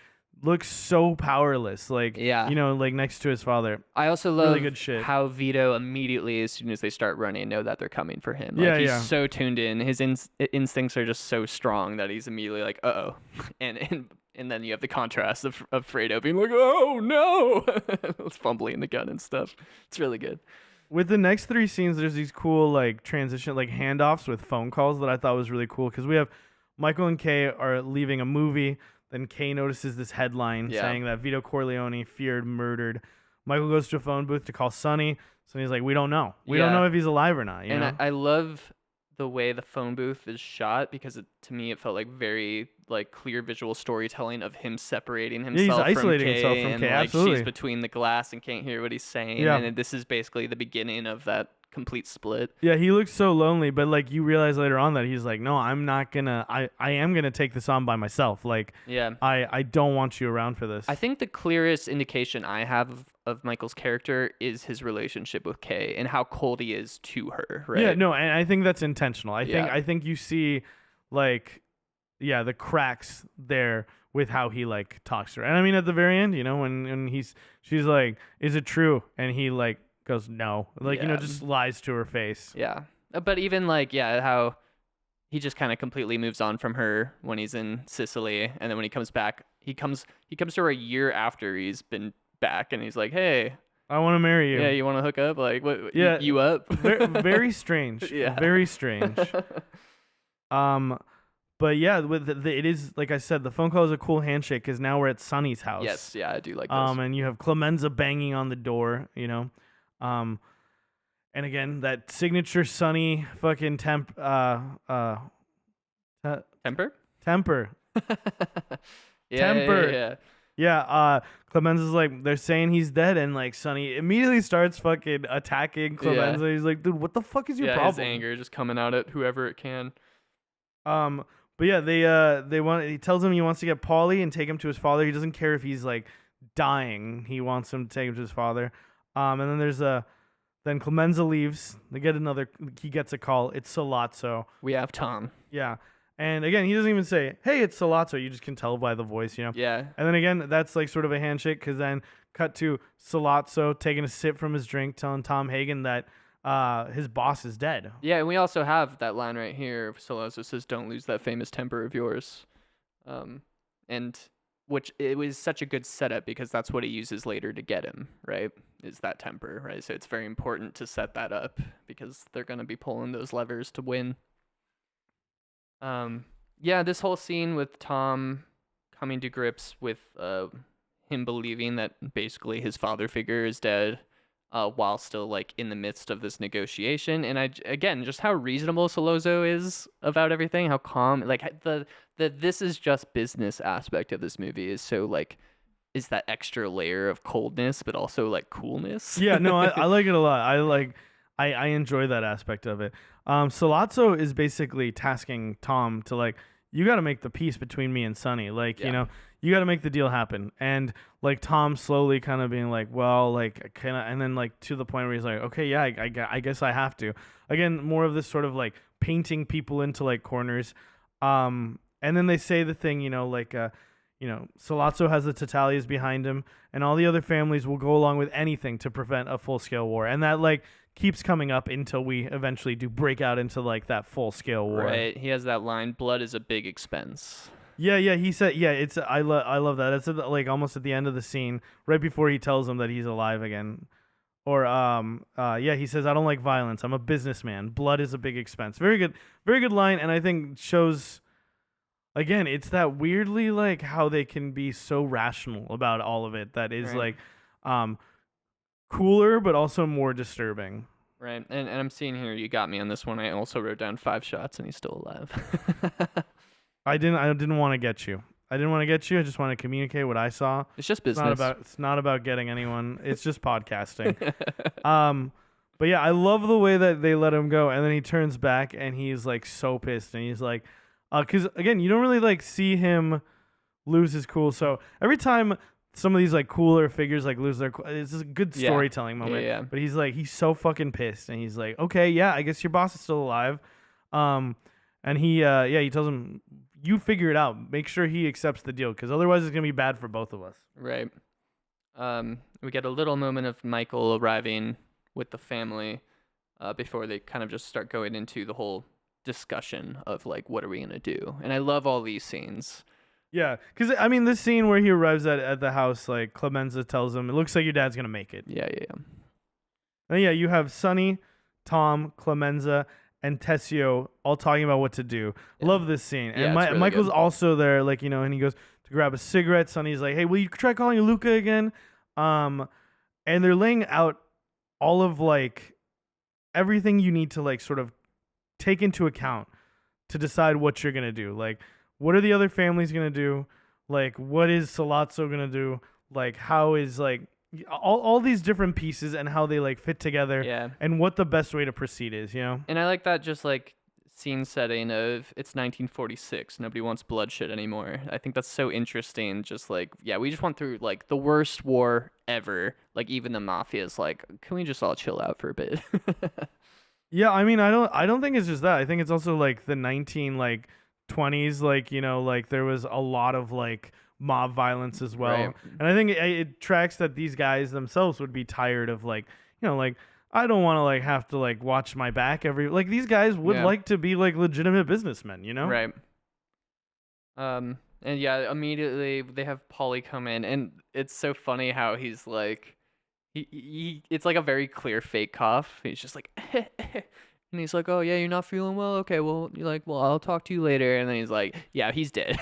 looks so powerless, like, Yeah. you know, like next to his father. I also love Really good shit. how Vito immediately, as soon as they start running, know that they're coming for him. Yeah, He's yeah. so tuned in. His instincts are just so strong that he's immediately like, uh-oh. And then you have the contrast of Fredo being like, oh, no. Fumbling the gun and stuff. It's really good. With the next 3 scenes, there's these cool like transition, like handoffs with phone calls that I thought was really cool because we have Michael and Kay are leaving a movie. Then Kay notices this headline saying that Vito Corleone feared murdered. Michael goes to a phone booth to call Sonny. Sonny's like, we don't know. We don't know if he's alive or not. You know? I love the way the phone booth is shot because to me it felt like very like clear visual storytelling of him separating himself isolating from Kay, himself from and Kay, like absolutely. she's between the glass and can't hear what he's saying. Yeah. And this is basically the beginning of that complete split. Yeah, he looks so lonely, but like you realize later on that he's like, no, I'm not gonna. I am gonna take this on by myself. Like, Yeah. I don't want you around for this. I think the clearest indication I have of Michael's character is his relationship with Kay and how cold he is to her, right? Yeah, no, and I think that's intentional. Yeah. I think you see, like, yeah, the cracks there with how he like talks to her. And I mean, at the very end, you know, when she's like, "Is it true?" and he like goes, "No," like, you know, Yeah. just lies to her face. Yeah. But even like, yeah, how he just kind of completely moves on from her when he's in Sicily, and then when he comes back, he comes to her a year after he's been back, and he's like, "Hey, I want to marry you. yeah, you want to hook up? Like, what? Yeah. You up?" Very strange. Yeah. Very strange. But yeah, with it is like I said, the phone call is a cool handshake because now we're at Sonny's house. Yes, yeah, I do like this. And you have Clemenza banging on the door, you know, and again that signature Sonny fucking Temper? temper. Yeah, Temper. yeah. Yeah, Clemenza's like, they're saying he's dead, and like Sonny immediately starts fucking attacking Clemenza. Yeah. He's like, dude, what the fuck is your Yeah, problem? his anger just coming out at whoever it can. But yeah, they want. He tells him he wants to get Paulie and take him to his father. He doesn't care if he's like dying. He wants him to take him to his father. And then then Clemenza leaves. He gets a call. It's Sollozzo. We have Tom. Yeah. And again, he doesn't even say, "Hey, it's Sollozzo." You just can tell by the voice, you know? Yeah. And then again, that's like sort of a handshake because then cut to Sollozzo taking a sip from his drink, telling Tom Hagen that his boss is dead. Yeah, and we also have that line right here. Sollozzo says, "Don't lose that famous temper of yours," and which it was such a good setup because that's what he uses later to get him, right? Is that temper, right? So it's very important to set that up because they're gonna be pulling those levers to win. Yeah, this whole scene with Tom coming to grips with him believing that basically his father figure is dead, while still like in the midst of this negotiation, and again just how reasonable Sollozzo is about everything, how calm, like the this is just business aspect of this movie is so like is that extra layer of coldness but also like coolness. Yeah, no, I like it a lot. I enjoy that aspect of it. Sollozzo is basically tasking Tom to like, you got to make the peace between me and Sonny. Like, you know, you got to make the deal happen. And like Tom slowly kind of being like, well, like kind of, and then like to the point where he's like, okay, yeah, I guess I have to. Again, more of this sort of like painting people into like corners. And then they say the thing, you know, like, Sollozzo has the Tatalias behind him, and all the other families will go along with anything to prevent a full-scale war. And that like keeps coming up until we eventually do break out into like that full-scale war. Right. He has that line, "Blood is a big expense." Yeah, he said, yeah, it's I love that. It's like almost at the end of the scene, right before he tells him that he's alive again. Or he says, "I don't like violence. I'm a businessman. Blood is a big expense." Very good line, and I think shows. Again, it's that weirdly like how they can be so rational about all of it that is right. like cooler but also more disturbing. Right. And I'm seeing here you got me on this one. I also wrote down 5 shots and he's still alive. I didn't want to get you. I just want to communicate what I saw. It's just business. It's not about getting anyone. It's just podcasting. But yeah, I love the way that they let him go, and then he turns back and he's like so pissed, and he's like, because again, you don't really like see him lose his cool. So every time some of these like cooler figures like lose their, it's just a good storytelling moment. Yeah. But he's so fucking pissed, and he's like, okay, yeah, I guess your boss is still alive. And he tells him, you figure it out. Make sure he accepts the deal, because otherwise it's gonna be bad for both of us. Right. We get a little moment of Michael arriving with the family before they kind of just start going into the whole discussion of like, what are we gonna do? And I love all these scenes. Yeah, because I mean, this scene where he arrives at the house, like Clemenza tells him, "It looks like your dad's gonna make it." Yeah. And yeah, you have Sonny, Tom, Clemenza, and Tessio all talking about what to do. Yeah. Love this scene. And Yeah, it's really Michael's good. also there, like, you know, and he goes to grab a cigarette. Sonny's like, "Hey, will you try calling Luca again?" And they're laying out all of like everything you need to like sort of take into account to decide what you're gonna do. Like, what are the other families gonna do? Like, what is Sollozzo gonna do? Like, how is like all these different pieces and how they like fit together. Yeah. And what the best way to proceed is, you know? And I like that just like scene setting of it's 1946. Nobody wants bloodshed anymore. I think that's so interesting. Just like, yeah, we just went through like the worst war ever. Like even the mafia is like, can we just all chill out for a bit? Yeah, I mean, I don't think it's just that. I think it's also like the 1920s, like, you know, like there was a lot of like mob violence as well. Right. And I think it tracks that these guys themselves would be tired of like, you know, like I don't want to like have to like watch my back every, like these guys would like to be like legitimate businessmen, you know? Right. And yeah, immediately they have Paulie come in, and it's so funny how he's like, he it's like a very clear fake cough. He's just like, and he's like, oh yeah, you're not feeling well. Okay, well, you're like, well, I'll talk to you later. And then he's like, yeah, he's dead.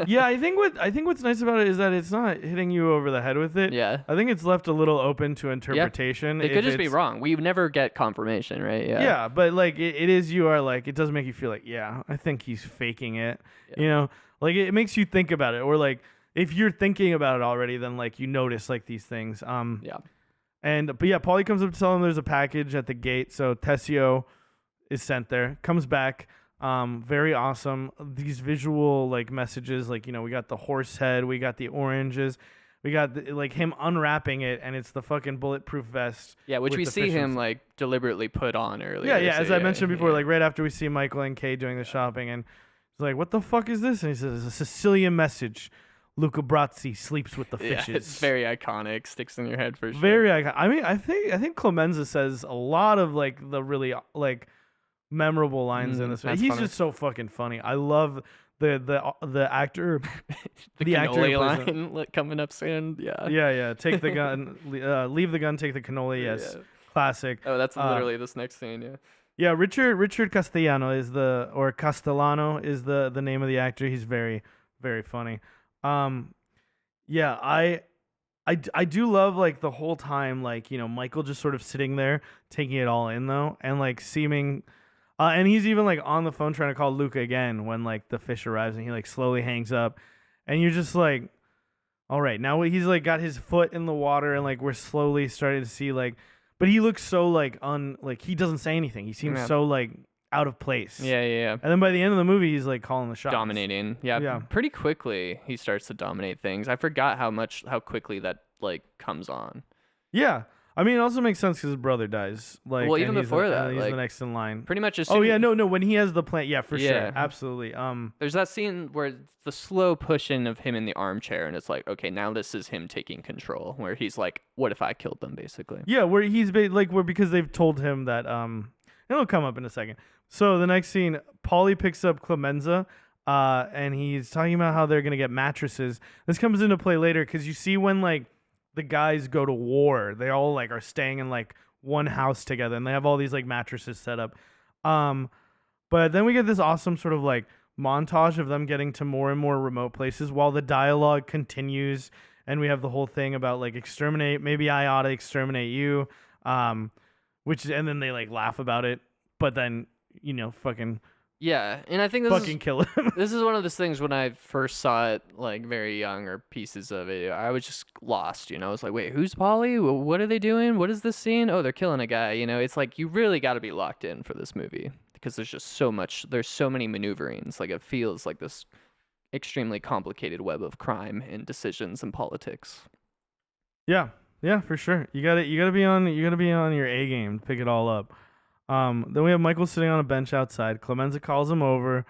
Yeah, I think what's nice about it is that it's not hitting you over the head with it. Yeah. I think it's left a little open to interpretation. It could just be wrong. We never get confirmation, right? Yeah. Yeah, but like it is, you are like, it does make you feel like, yeah, I think he's faking it. Yeah. You know, like it makes you think about it, or like if you're thinking about it already, then like you notice like these things. Yeah. But yeah, Paulie comes up to tell him there's a package at the gate, so Tessio is sent there, comes back. Very awesome. These visual like messages, like, you know, we got the horse head, we got the oranges. We got like him unwrapping it, and it's the fucking bulletproof vest. Yeah, which with we the see fish him inside. like deliberately put on earlier. Yeah, yeah. So As I mentioned before, yeah. like right after we see Michael and Kay doing the shopping, and he's like, "What the fuck is this?" And he says, "It's a Sicilian message. Luca Brazzi sleeps with the fishes." Yeah, it's very iconic. Sticks in your head for sure. Very iconic. I mean, I think Clemenza says a lot of like the really like memorable lines in this. That's He's funny. just so fucking funny. I love the actor. the actor who cannoli plays him. line like, coming up soon. Yeah. Yeah. Take the gun. Leave the gun. Take the cannoli. Yes, Yeah. classic. Oh, that's literally this next scene. Yeah. Yeah, Richard Castellano is Castellano is the name of the actor. He's very very funny. Yeah, I do love like the whole time like Michael just sort of sitting there taking it all in though and like seeming and he's even like on the phone trying to call Luca again when like the fish arrives and he like slowly hangs up and you're just like, all right, now he's like got his foot in the water and like we're slowly starting to see like, but he looks so like like he doesn't say anything. He seems so like out of place. Yeah. And then by the end of the movie, he's like calling the shots. Dominating. Yeah. Pretty quickly, he starts to dominate things. I forgot how quickly that like comes on. Yeah. I mean, it also makes sense because his brother dies. Like, well, even and he's before the, that, he's like, the next in line. Pretty much as Oh soon yeah, no, when he has the plan, yeah, for Yeah. sure, absolutely. There's that scene where it's the slow push in of him in the armchair, and it's like, okay, now this is him taking control. Where he's like, "What if I killed them?" Basically. Yeah, where he's where because they've told him that it'll come up in a second. So the next scene, Paulie picks up Clemenza, and he's talking about how they're gonna get mattresses. This comes into play later because you see when like the guys go to war, they all like are staying in like one house together, and they have all these like mattresses set up. But then we get this awesome sort of like montage of them getting to more and more remote places while the dialogue continues, and we have the whole thing about like exterminate. Maybe I ought to exterminate you, and then they like laugh about it, but then fucking. Yeah, and I think fucking kill him. This is one of those things when I first saw it, like very young or pieces of it, I was just lost. I was like, wait, who's Polly? What are they doing? What is this scene? Oh, they're killing a guy. It's like you really got to be locked in for this movie because there's just so much. There's so many maneuverings. Like it feels like this extremely complicated web of crime and decisions and politics. Yeah, for sure. You gotta be on your A game to pick it all up. Then we have Michael sitting on a bench outside. Clemenza calls him over,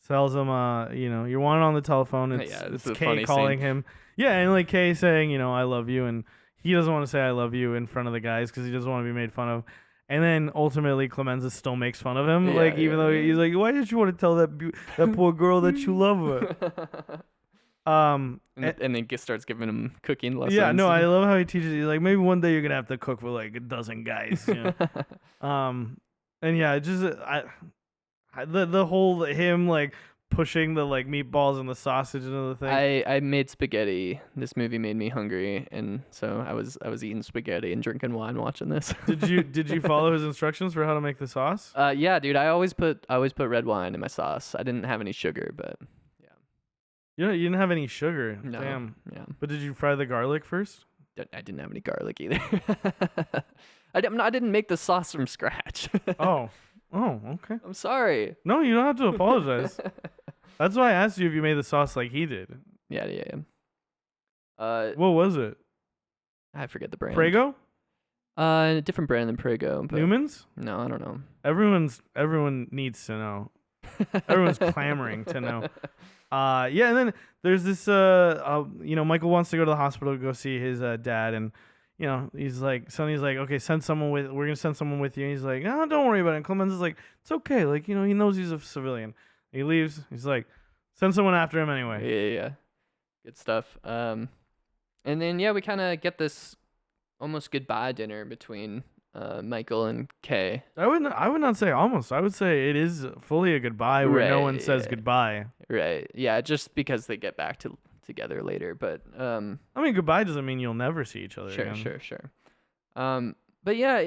tells him, you're wanted on the telephone. It's Kay calling him. Yeah, and like Kay saying, I love you, and he doesn't want to say I love you in front of the guys because he doesn't want to be made fun of. And then ultimately Clemenza still makes fun of him, even though he's like, why did you want to tell that poor girl that you love her? And then starts giving him cooking lessons. Yeah, no, I love how he teaches. He's like, maybe one day you're gonna have to cook for like a dozen guys. And yeah, just the whole him like pushing the like meatballs and the sausage into the thing. I made spaghetti. This movie made me hungry, and so I was eating spaghetti and drinking wine watching this. Did you follow his instructions for how to make the sauce? Yeah, dude. I always put red wine in my sauce. I didn't have any sugar, but. You didn't have any sugar. No. Damn. Yeah. But did you fry the garlic first? I didn't have any garlic either. I didn't make the sauce from scratch. Oh, okay. I'm sorry. No, you don't have to apologize. That's why I asked you if you made the sauce like he did. Yeah. What was it? I forget the brand. Prego? A different brand than Prego. But Newman's? No, I don't know. Everyone needs to know. Everyone's clamoring to know. Yeah, and then there's this Michael wants to go to the hospital to go see his dad, and he's like, Sonny's like, okay, we're gonna send someone with you. And he's like, oh, don't worry about it. And Clemenza's like, it's okay, like he knows he's a civilian. He leaves. He's like, send someone after him anyway. Yeah. Good stuff. And then we kind of get this almost goodbye dinner between Michael and Kay. I would not say almost. I would say it is fully a goodbye where no one says goodbye. Right. Yeah, just because they get back together later. But I mean, goodbye doesn't mean you'll never see each other again. Sure. But yeah,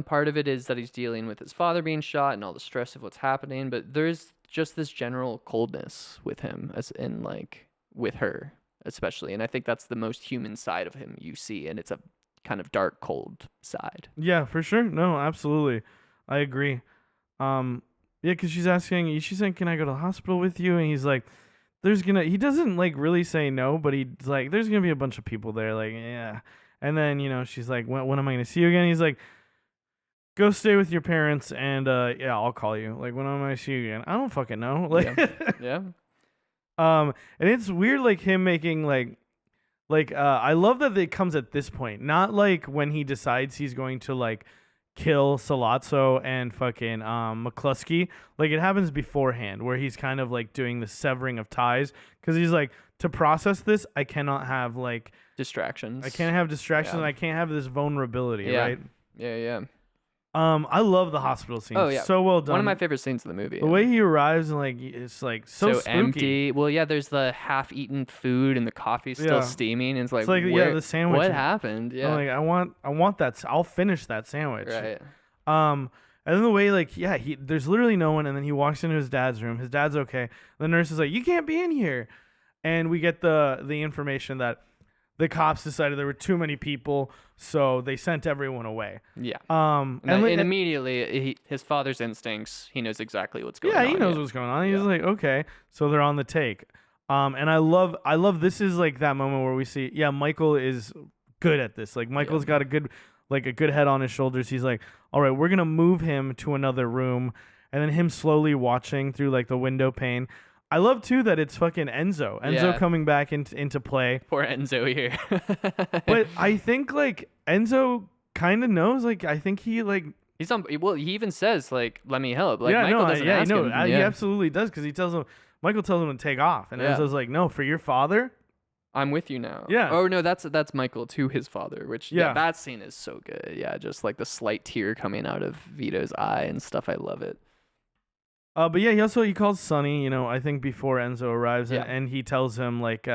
part of it is that he's dealing with his father being shot and all the stress of what's happening. But there's just this general coldness with him, as in like with her especially. And I think that's the most human side of him you see, and it's a kind of dark, cold side. Yeah, for sure. No, absolutely. I agree. Yeah, because she's saying, can I go to the hospital with you? And he's like, he doesn't like really say no, but he's like, there's gonna be a bunch of people there, like, yeah. And then, she's like, when am I gonna see you again? He's like, go stay with your parents, and yeah, I'll call you. Like, when am I gonna see you again? I don't fucking know. Like, Yeah. and it's weird, like him making I love that it comes at this point, not like when he decides he's going to like kill Salazzo and fucking McCluskey. Like, it happens beforehand where he's kind of like doing the severing of ties, because he's like, to process this, I cannot have like distractions. I can't have distractions. Yeah. I can't have this vulnerability, Yeah. right? Yeah. I love the hospital scene. Oh, yeah. So well done. One of my favorite scenes in the movie. The way he arrives and like it's like so spooky. Empty. Well, yeah, there's the half-eaten food and the coffee's still steaming, and it's like the sandwich. What happened? Yeah. I'm like, I want that. I'll finish that sandwich. Right. And then the way there's literally no one, and then he walks into his dad's room. His dad's okay. The nurse is like, you can't be in here, and we get the information that the cops decided there were too many people, so they sent everyone away. Yeah. And immediately, his father's instincts, he knows exactly what's going on. Yeah, he knows what's going on. He's like, okay, so they're on the take. And I love this is like that moment where we see, Michael is good at this. Like, Michael's got a good head on his shoulders. He's like, all right, we're gonna move him to another room, and then him slowly watching through like the window pane. I love too that it's fucking Enzo coming back into play. Poor Enzo here. But I think like Enzo kind of knows. Like, I think he like he's on. Well, he even says like, "Let me help." Like, Michael doesn't ask him. He absolutely does, because Michael tells him to take off, and Enzo's like, "No, for your father, I'm with you now." Yeah. Oh no, that's Michael to his father. Which that scene is so good. Yeah, just like the slight tear coming out of Vito's eye and stuff. I love it. But yeah, he calls Sonny, I think before Enzo arrives, and he tells him like,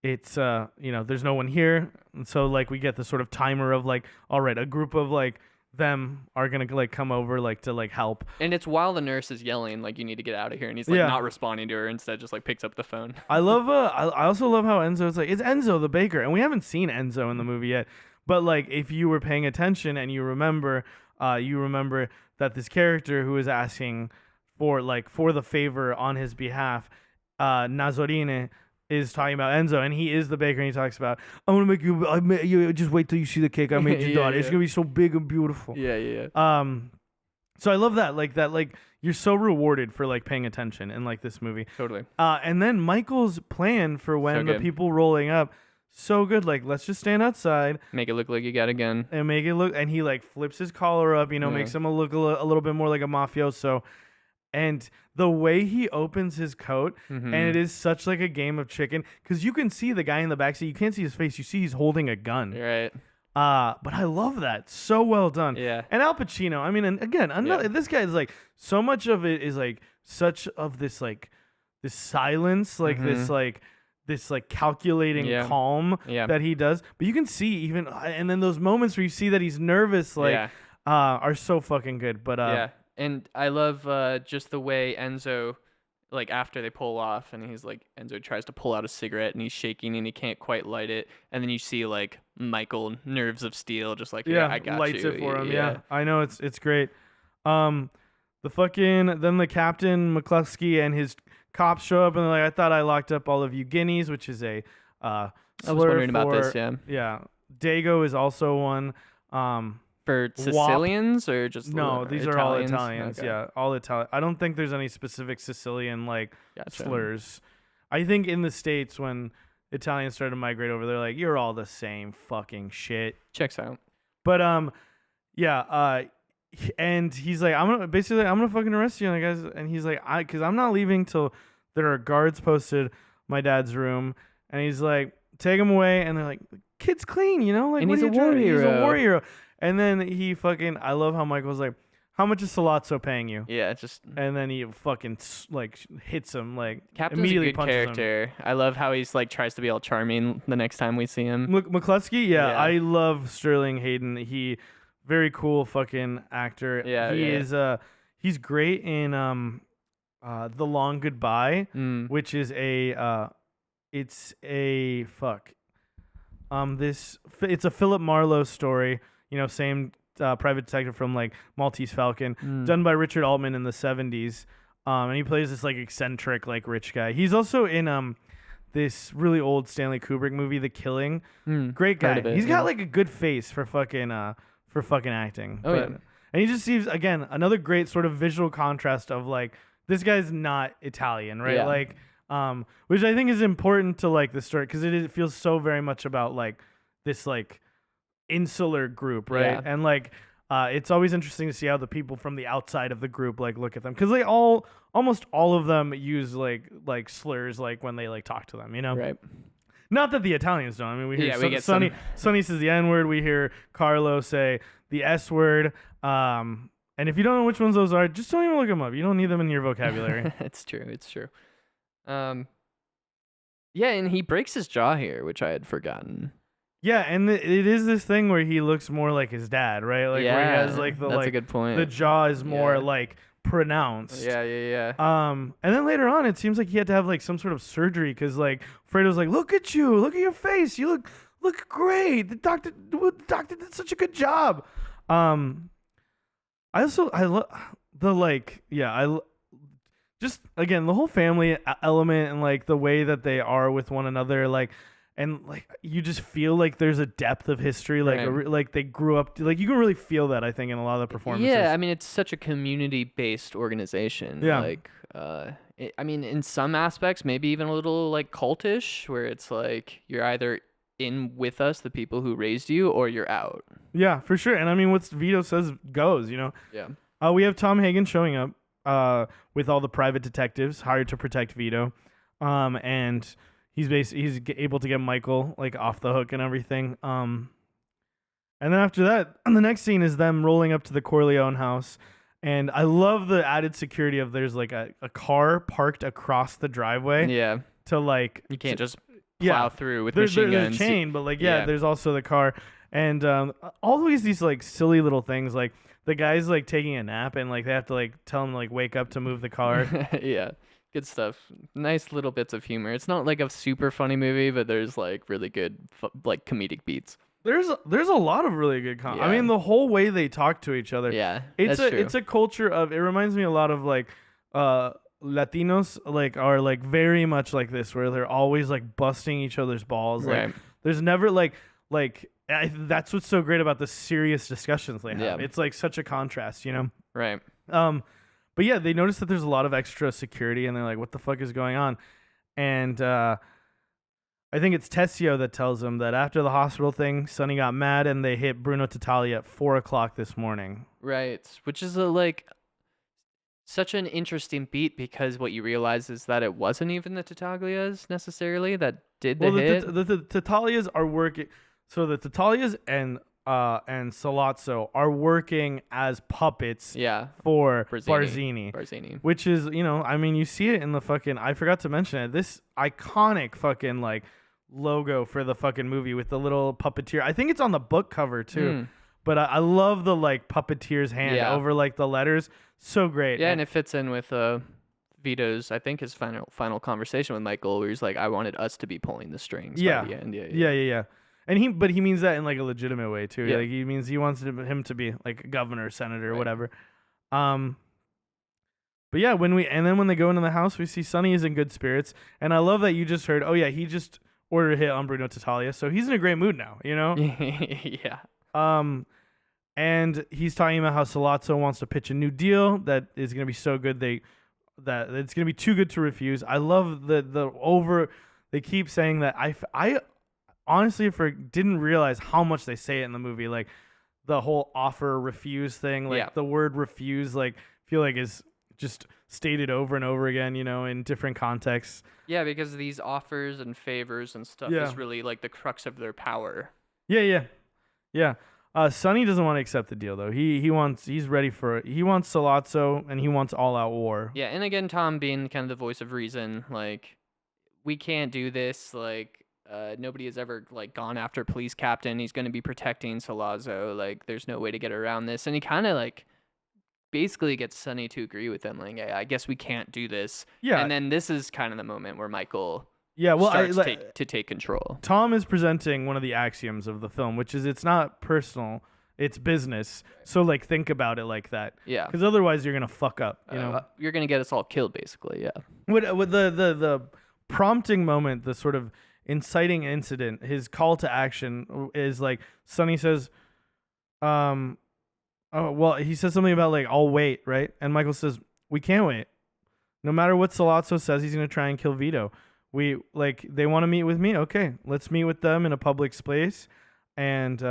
it's there's no one here, and so like we get the sort of timer of like, all right, a group of like them are gonna like come over like to like help, and it's while the nurse is yelling like, you need to get out of here, and he's like not responding to her, instead just like picks up the phone. I also love how Enzo's like, it's Enzo the baker, and we haven't seen Enzo in the movie yet, but like if you were paying attention and you remember that this character who is asking for the favor on his behalf, Nazorine is talking about Enzo, and he is the baker, and he talks about, I'm gonna make you just wait till you see the cake I made your daughter. It's gonna be so big and beautiful. Yeah. So I love that, you're so rewarded for like paying attention in like this movie. Totally. And then Michael's plan for when the people rolling up, so good. Like, let's just stand outside, make it look like you got a gun, and make it look, and he like flips his collar up, makes him look a little bit more like a mafioso. And the way he opens his coat, and it is such like a game of chicken, because you can see the guy in the backseat. You can't see his face. You see he's holding a gun. Right. But I love that. So well done. Yeah. And Al Pacino. I mean, and again, this guy is like, so much of it is like such of this like this silence, like this calculating calm that he does. But you can see even, and then those moments where you see that he's nervous, are so fucking good. But And I love just the way Enzo, like after they pull off, and he's like, Enzo tries to pull out a cigarette, and he's shaking, and he can't quite light it, and then you see like Michael, nerves of steel, just like, I got lights you. It for him. Yeah, I know, it's great. Then the Captain McCluskey and his cops show up, and they're like, I thought I locked up all of you guineas, which is a I was wondering about this. Yeah, Dago is also one. For Sicilians or just no? These Italians? are all Italians. Okay. Yeah, all Italian. I don't think there's any specific Sicilian Gotcha. slurs. I think in the States when Italians started to migrate over, they're like, you're all the same fucking shit. Checks out. But and he's like, I'm gonna fucking arrest you, guys. And he's like, because I'm not leaving till there are guards posted my dad's room. And he's like, take him away. And they're like, kid's clean, like, and what he's are you doing? He's a war hero. And then he fucking, I love how Michael's like, how much is Salazzo paying you? Yeah, it's just. And then he fucking hits him, Captain's immediately a good punches character. him. I love how he's tries to be all charming the next time we see him. McCluskey, yeah, I love Sterling Hayden. He very cool fucking actor. Yeah, he is he's great in The Long Goodbye, which is it's a Philip Marlowe story. Same private detective from like Maltese Falcon, done by Richard Altman in the 70s. And he plays this like eccentric like rich guy. He's also in this really old Stanley Kubrick movie, The Killing. Great guy. Heard of it, He's yeah. got like a good face for fucking acting. Oh, yeah. And he just seems, again, another great sort of visual contrast of like this guy's not Italian, right? Yeah. Like which I think is important to like the story because it feels so very much about like this like insular group, right? Yeah. And like it's always interesting to see how the people from the outside of the group like look at them because almost all of them use like slurs like when they like talk to them, you know? Right. Not that the Italians don't. I mean, we hear we get Sonny says the N word. We hear Carlo say the S word. And if you don't know which ones those are, just don't even look them up. You don't need them in your vocabulary. It's true. It's true. Yeah, and he breaks his jaw here, which I had forgotten. Yeah, and it is this thing where he looks more like his dad, right? Like where he has like the that's a good point. the jaw is more Yeah. like pronounced. Yeah. And then later on, it seems like he had to have like some sort of surgery because like Fredo's like, look at you, look at your face, you look great. The doctor did such a good job. I love the like just again the whole family element and like the way that they are with one another like. And like you just feel like there's a depth of history, like Right. like they grew up, like you can really feel that I think in a lot of the performances. Yeah, I mean it's such a community-based organization. Yeah. Like, I mean in some aspects maybe even a little like cultish, where it's like you're either in with us, the people who raised you, or you're out. Yeah, for sure. And I mean, what Vito says goes. You know. Yeah. We have Tom Hagen showing up, with all the private detectives hired to protect Vito, and he's able to get Michael like off the hook and everything. And then after that, the next scene is them rolling up to the Corleone house. And I love the added security of there's like a car parked across the driveway Yeah. to like You can't just yeah. plow through with there's machine a guns. chain, but like Yeah. there's also the car, and always these like silly little things like the guy's like taking a nap and like they have to like tell him to, like wake up to move the car. Yeah. Good stuff. Nice little bits of humor. It's not like a super funny movie, but there's like really good like comedic beats. There's a lot of really good I Yeah. mean the whole way they talk to each other. Yeah. It's that's true. it's a culture of it reminds me a lot of like Latinos like are like very much like this where they're always like busting each other's balls. Right. Like there's never that's what's so great about the serious discussions they have. Yeah. It's like such a contrast, you know? Right. But yeah, they notice that there's a lot of extra security, and they're like, "What the fuck is going on?" And I think it's Tessio that tells them that after the hospital thing, Sonny got mad, and they hit Bruno Tatalia at 4:00 this morning. Right. Which is such an interesting beat because what you realize is that it wasn't even the Tataglias necessarily that did the hit. The Tatalias are working. So the Tatalias and Salazzo are working as puppets Yeah. for Barzini. Barzini. Which is, you know, I mean, you see it in the fucking, I forgot to mention it, this iconic fucking, like, logo for the fucking movie with the little puppeteer. I think it's on the book cover, too. But I love the, like, puppeteer's hand over, like, the letters. So great. Yeah, and it fits in with Vito's, I think, his final conversation with Michael, where he's like, I wanted us to be pulling the strings by the end. Yeah. And he means that in like a legitimate way too. Yeah. Like he means he wants him to be like governor, senator, Right. whatever. But yeah, when they go into the house, we see Sonny is in good spirits, and I love that you just heard. Oh yeah, he just ordered a hit on Bruno Tatalia, so he's in a great mood now. You know. Yeah. And he's talking about how Salazzo wants to pitch a new deal that is gonna be so good that it's gonna be too good to refuse. I love they keep saying that I honestly didn't realize how much they say it in the movie, like the whole offer refuse thing, like the word refuse, like feel like is just stated over and over again, you know, in different contexts. Yeah, because these offers and favors and stuff is really like the crux of their power. Yeah. Sonny doesn't want to accept the deal though. He wants Salazzo and he wants all out war. Yeah, and again, Tom being kind of the voice of reason, like we can't do this, like nobody has ever like gone after a police captain. He's going to be protecting Salazzo. Like, there's no way to get around this. And he kind of like basically gets Sonny to agree with him. Like, hey, I guess we can't do this. Yeah. And then this is kind of the moment where Michael starts to take control. Tom is presenting one of the axioms of the film, which is it's not personal. It's business. So like think about it like that. Yeah. Because otherwise you're gonna fuck up. You know. You're gonna get us all killed, basically. Yeah. With the prompting moment, the sort of inciting incident, his call to action is like Sonny says, oh well, he says something about like I'll wait, right? And Michael says we can't wait. No matter what Sollozzo says, he's gonna try and kill Vito. We like they want to meet with me. Okay, let's meet with them in a public space, and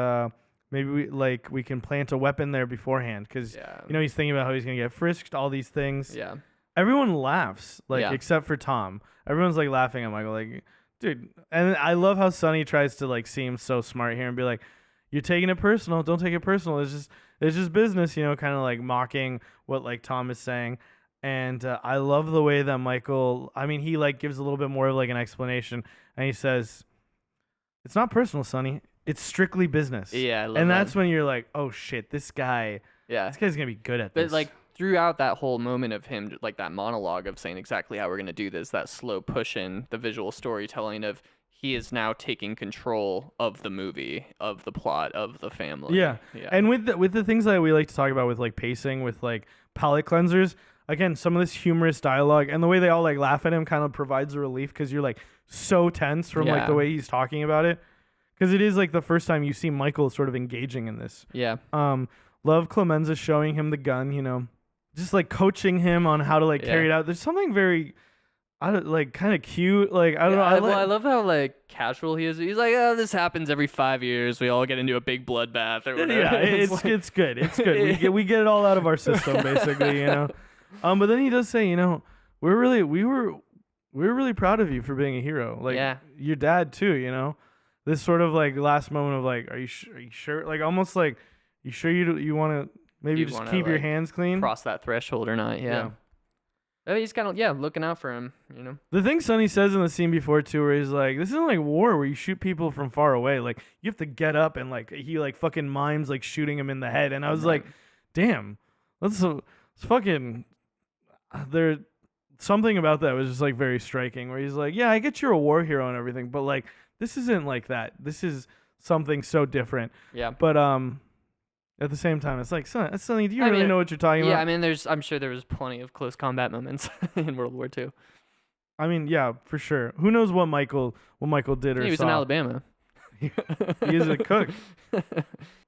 maybe we can plant a weapon there beforehand because he's thinking about how he's gonna get frisked, all these things. Yeah. Everyone laughs, except for Tom. Everyone's like laughing at Michael, like, dude. And I love how Sonny tries to like seem so smart here and be like, "You're taking it personal. Don't take it personal. It's just business," kind of like mocking what like Tom is saying. And I love the way that Michael. I mean, he like gives a little bit more of like an explanation, and he says, "It's not personal, Sonny. It's strictly business." Yeah, I love and that. that's when you're like, "Oh shit, this guy's gonna be good at this." But like throughout that whole moment of him, like that monologue of saying exactly how we're gonna do this, that slow push in, the visual storytelling of he is now taking control of the movie, of the plot, of the family. Yeah. And with the things that we like to talk about with like pacing, with like palate cleansers, again, some of this humorous dialogue and the way they all like laugh at him kind of provides a relief because you're like so tense from like the way he's talking about it. Because it is like the first time you see Michael sort of engaging in this. Yeah. Love Clemenza showing him the gun, just like coaching him on how to like carry it out. There's something very, kind of cute. Like I don't know. I love how like casual he is. He's like, oh, this happens every 5 years. We all get into a big bloodbath or whatever. Yeah, it's good. It's good. We get it all out of our system basically. But then he does say, we were really proud of you for being a hero. Like your dad too. This sort of like last moment of like, are you sure? Like almost like, you sure you want to maybe just keep your hands clean? Cross that threshold or not, yeah. I mean, he's kind of, looking out for him, The thing Sonny says in the scene before, too, where he's like, this isn't like war where you shoot people from far away. Like, you have to get up and, like, he, like, fucking mimes, like, shooting him in the head. And I was like, damn, it's fucking, there's something about that was just, like, very striking, where he's like, yeah, I get you're a war hero and everything, but, like, this isn't like that. This is something so different. Yeah. But, at the same time, it's like, Sonny, do you really know what you're talking about? Yeah, I mean, I'm sure there was plenty of close combat moments in World War II. I mean, yeah, for sure. Who knows what Michael did or he was saw. in Alabama. He is a cook.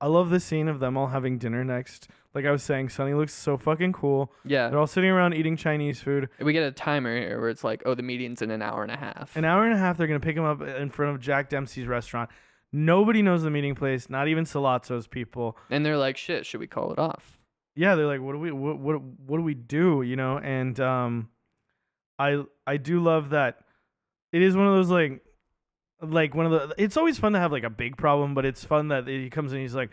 I love the scene of them all having dinner next. Like I was saying, Sonny looks so fucking cool. Yeah. They're all sitting around eating Chinese food. We get a timer here where it's like, oh, the meeting's in an hour and a half. An hour and a half, they're going to pick him up in front of Jack Dempsey's restaurant. Nobody knows the meeting place, not even Sollozzo's people. And they're like, shit, should we call it off? Yeah, they're like, what do we do? And I do love that it is one of those like one of the, it's always fun to have like a big problem, but it's fun that he comes in, he's like,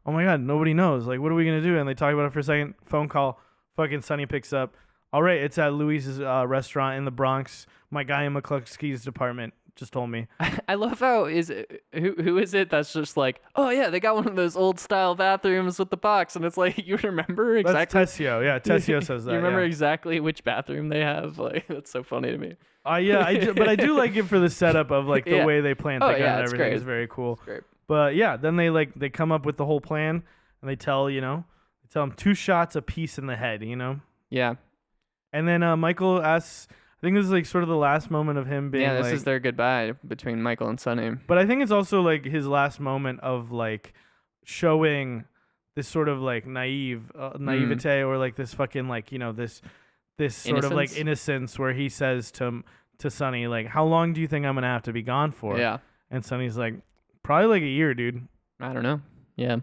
oh my God, nobody knows. Like, what are we going to do? And they talk about it for a second. Phone call. Fucking Sonny picks up. All right, it's at Louise's restaurant in the Bronx. My guy in McCluskey's department just told me. I love how who is it that's just like, oh yeah, they got one of those old style bathrooms with the box, and it's like, you remember exactly. That's Tessio. Yeah, Tessio says that. You remember exactly which bathroom they have? Like, that's so funny to me. But I do like it for the setup of like the way they plant the gun and everything great. is very cool. It's great. But yeah, then they come up with the whole plan and they tell him 2 shots apiece in the head. Yeah. And then Michael asks, I think this is like sort of the last moment of him being this is their goodbye between Michael and Sonny. But I think it's also like his last moment of like showing this sort of like naivete or like this fucking like, this sort of like innocence where he says to Sonny, like, how long do you think I'm going to have to be gone for? Yeah. And Sonny's like, probably like a year, dude. I don't know. Yeah.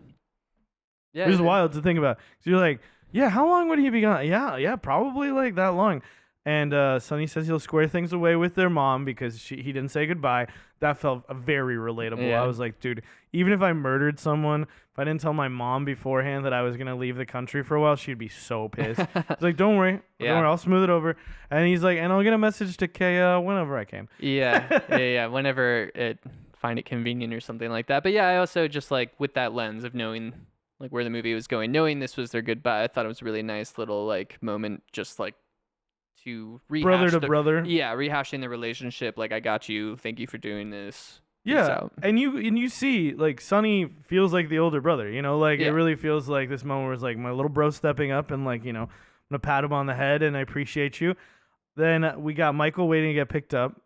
Yeah. It was wild to think about. So you're like, yeah, how long would he be gone? Yeah, probably like that long. And Sonny says he'll square things away with their mom because he didn't say goodbye. That felt very relatable. Yeah. I was like, dude, even if I murdered someone, if I didn't tell my mom beforehand that I was going to leave the country for a while, she'd be so pissed. It's like, don't worry. Don't worry. I'll smooth it over. And he's like, and I'll get a message to Kay whenever I can. Yeah. Whenever find it convenient or something like that. But yeah, I also just like with that lens of knowing like where the movie was going, knowing this was their goodbye, I thought it was a really nice little like moment just like to rehash brother to brother. Yeah, rehashing the relationship. Like, I got you. Thank you for doing this. Peace Yeah, out. and you see like Sonny feels like the older brother, like Yeah. it really feels like this moment where it's like my little bro stepping up and like I'm gonna pat him on the head and I appreciate you. Then we got Michael waiting to get picked up.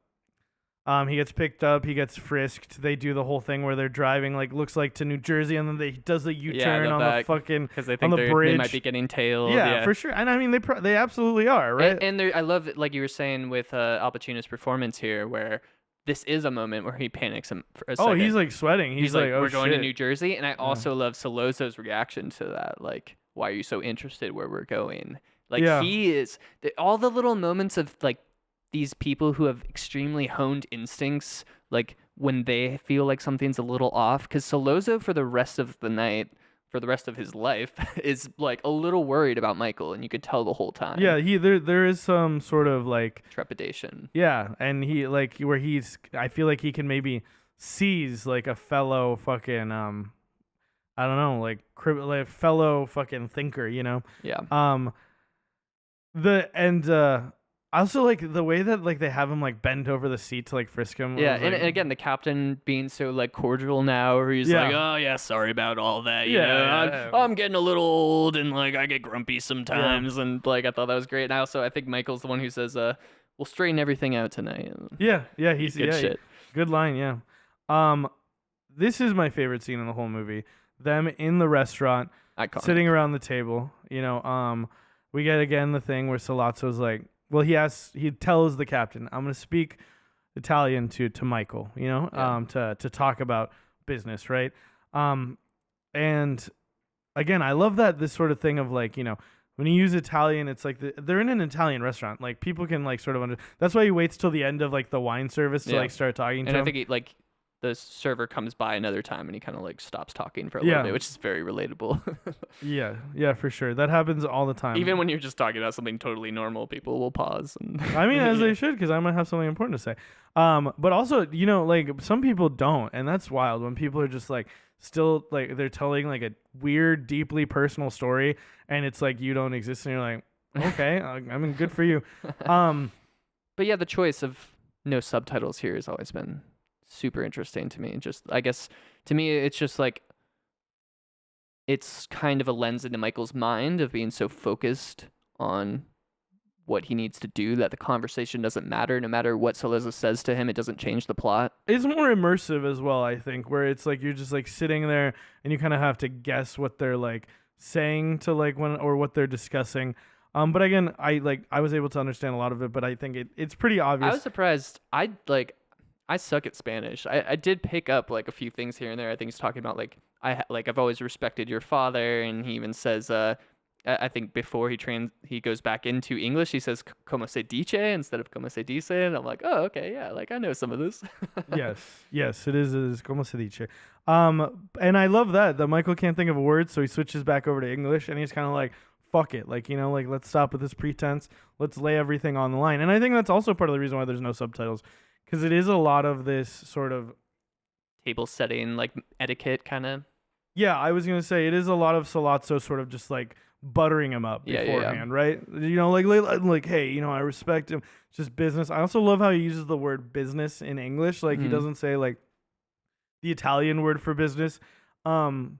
He gets picked up, he gets frisked. They do the whole thing where they're driving like looks like to New Jersey, and then they does the U-turn on the fucking because they on think the bridge. they might be getting tailed. Yeah, for sure. And I mean they absolutely are, right? And I love it, like you were saying with Al Pacino's performance here, where this is a moment where he panics for a second. Oh, he's like sweating. He's like, oh, we're going to shit. New Jersey. And I also love Solozo's reaction to that. Like, why are you so interested where we're going? Like, he is, all the little moments of like these people who have extremely honed instincts, like when they feel like something's a little off. Because Solozo, for the rest of the night, for the rest of his life, is like a little worried about Michael, and you could tell the whole time. Yeah, there is some sort of like trepidation. Yeah, and he like where I feel like he can maybe seize like a fellow fucking I don't know, like fellow fucking thinker, Yeah. I also like the way that like they have him like bent over the seat to like frisk him. Yeah, and again, the captain being so like cordial now, where he's like, "Oh yeah, sorry about all that. I'm getting a little old and like I get grumpy sometimes." And like I thought that was great. And I think Michael's the one who says, "We'll straighten everything out tonight." He's good shit. Good line, yeah. This is my favorite scene in the whole movie. Them in the restaurant, Iconic. sitting around the table. We get again the thing where Sollozzo's like, well, he tells the captain, I'm going to speak Italian to Michael, to talk about business, right? And again, I love that this sort of thing of like, when you use Italian, it's like they're in an Italian restaurant. Like people can like sort of that's why he waits till the end of like the wine service to like start talking to him. And I think like the server comes by another time and he kind of like stops talking for a little bit, which is very relatable. yeah, for sure. That happens all the time. Even when you're just talking about something totally normal, people will pause. And I mean, as they should, because I might have something important to say. But also, like some people don't, and that's wild when people are just like still like they're telling like a weird, deeply personal story, and it's like you don't exist, and you're like, okay, I mean, good for you. But yeah, the choice of no subtitles here has always been super interesting to me. Just, I guess, to me, it's just like, it's kind of a lens into Michael's mind of being so focused on what he needs to do that the conversation doesn't matter. No matter what Solozzo says to him, it doesn't change the plot. It's more immersive as well, I think, where it's like you're just like sitting there and you kind of have to guess what they're like saying to like or what they're discussing. But again, I was able to understand a lot of it, but I think it's pretty obvious. I was surprised. I suck at Spanish. I did pick up like a few things here and there. I think he's talking about like I've always respected your father, and he even says I think before he goes back into English, he says como se dice instead of como se dice, and I'm like, oh okay, yeah, like I know some of this. yes, it is como se dice. And I love that Michael can't think of a word, so he switches back over to English, and he's kind of like, fuck it, like like let's stop with this pretense, let's lay everything on the line. And I think that's also part of the reason why there's no subtitles. Because it is a lot of this sort of table setting, like etiquette kind of. Yeah, I was going to say, it is a lot of Sollozzo sort of just like buttering him up beforehand, right? Like, hey, I respect him. It's just business. I also love how he uses the word business in English. Like, he doesn't say like the Italian word for business. And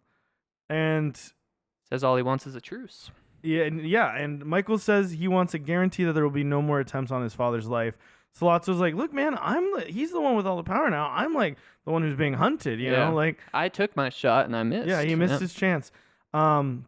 says all he wants is a truce. And Michael says he wants a guarantee that there will be no more attempts on his father's life. Sollozzo's like, look, man, he's the one with all the power now. I'm like the one who's being hunted, you know? Like, I took my shot and I missed. Yeah, he missed his chance. Then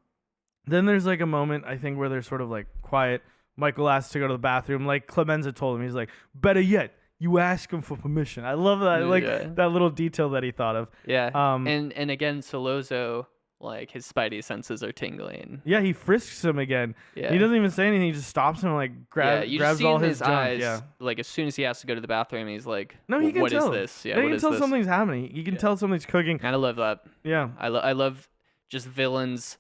there's like a moment, I think, where they're sort of like quiet. Michael asks to go to the bathroom. Like Clemenza told him, he's like, better yet, you ask him for permission. I love that, that little detail that he thought of. Yeah. And again, Sollozzo, like his spidey senses are tingling. Yeah, he frisks him again. Yeah. He doesn't even say anything. He just stops him and like grabs all his junk. Eyes, yeah. Like as soon as he has to go to the bathroom, he's like, "No, he can what tell. Is this? Yeah, he can tell something's happening. He can tell something's cooking." And I love that. Yeah, I love just villains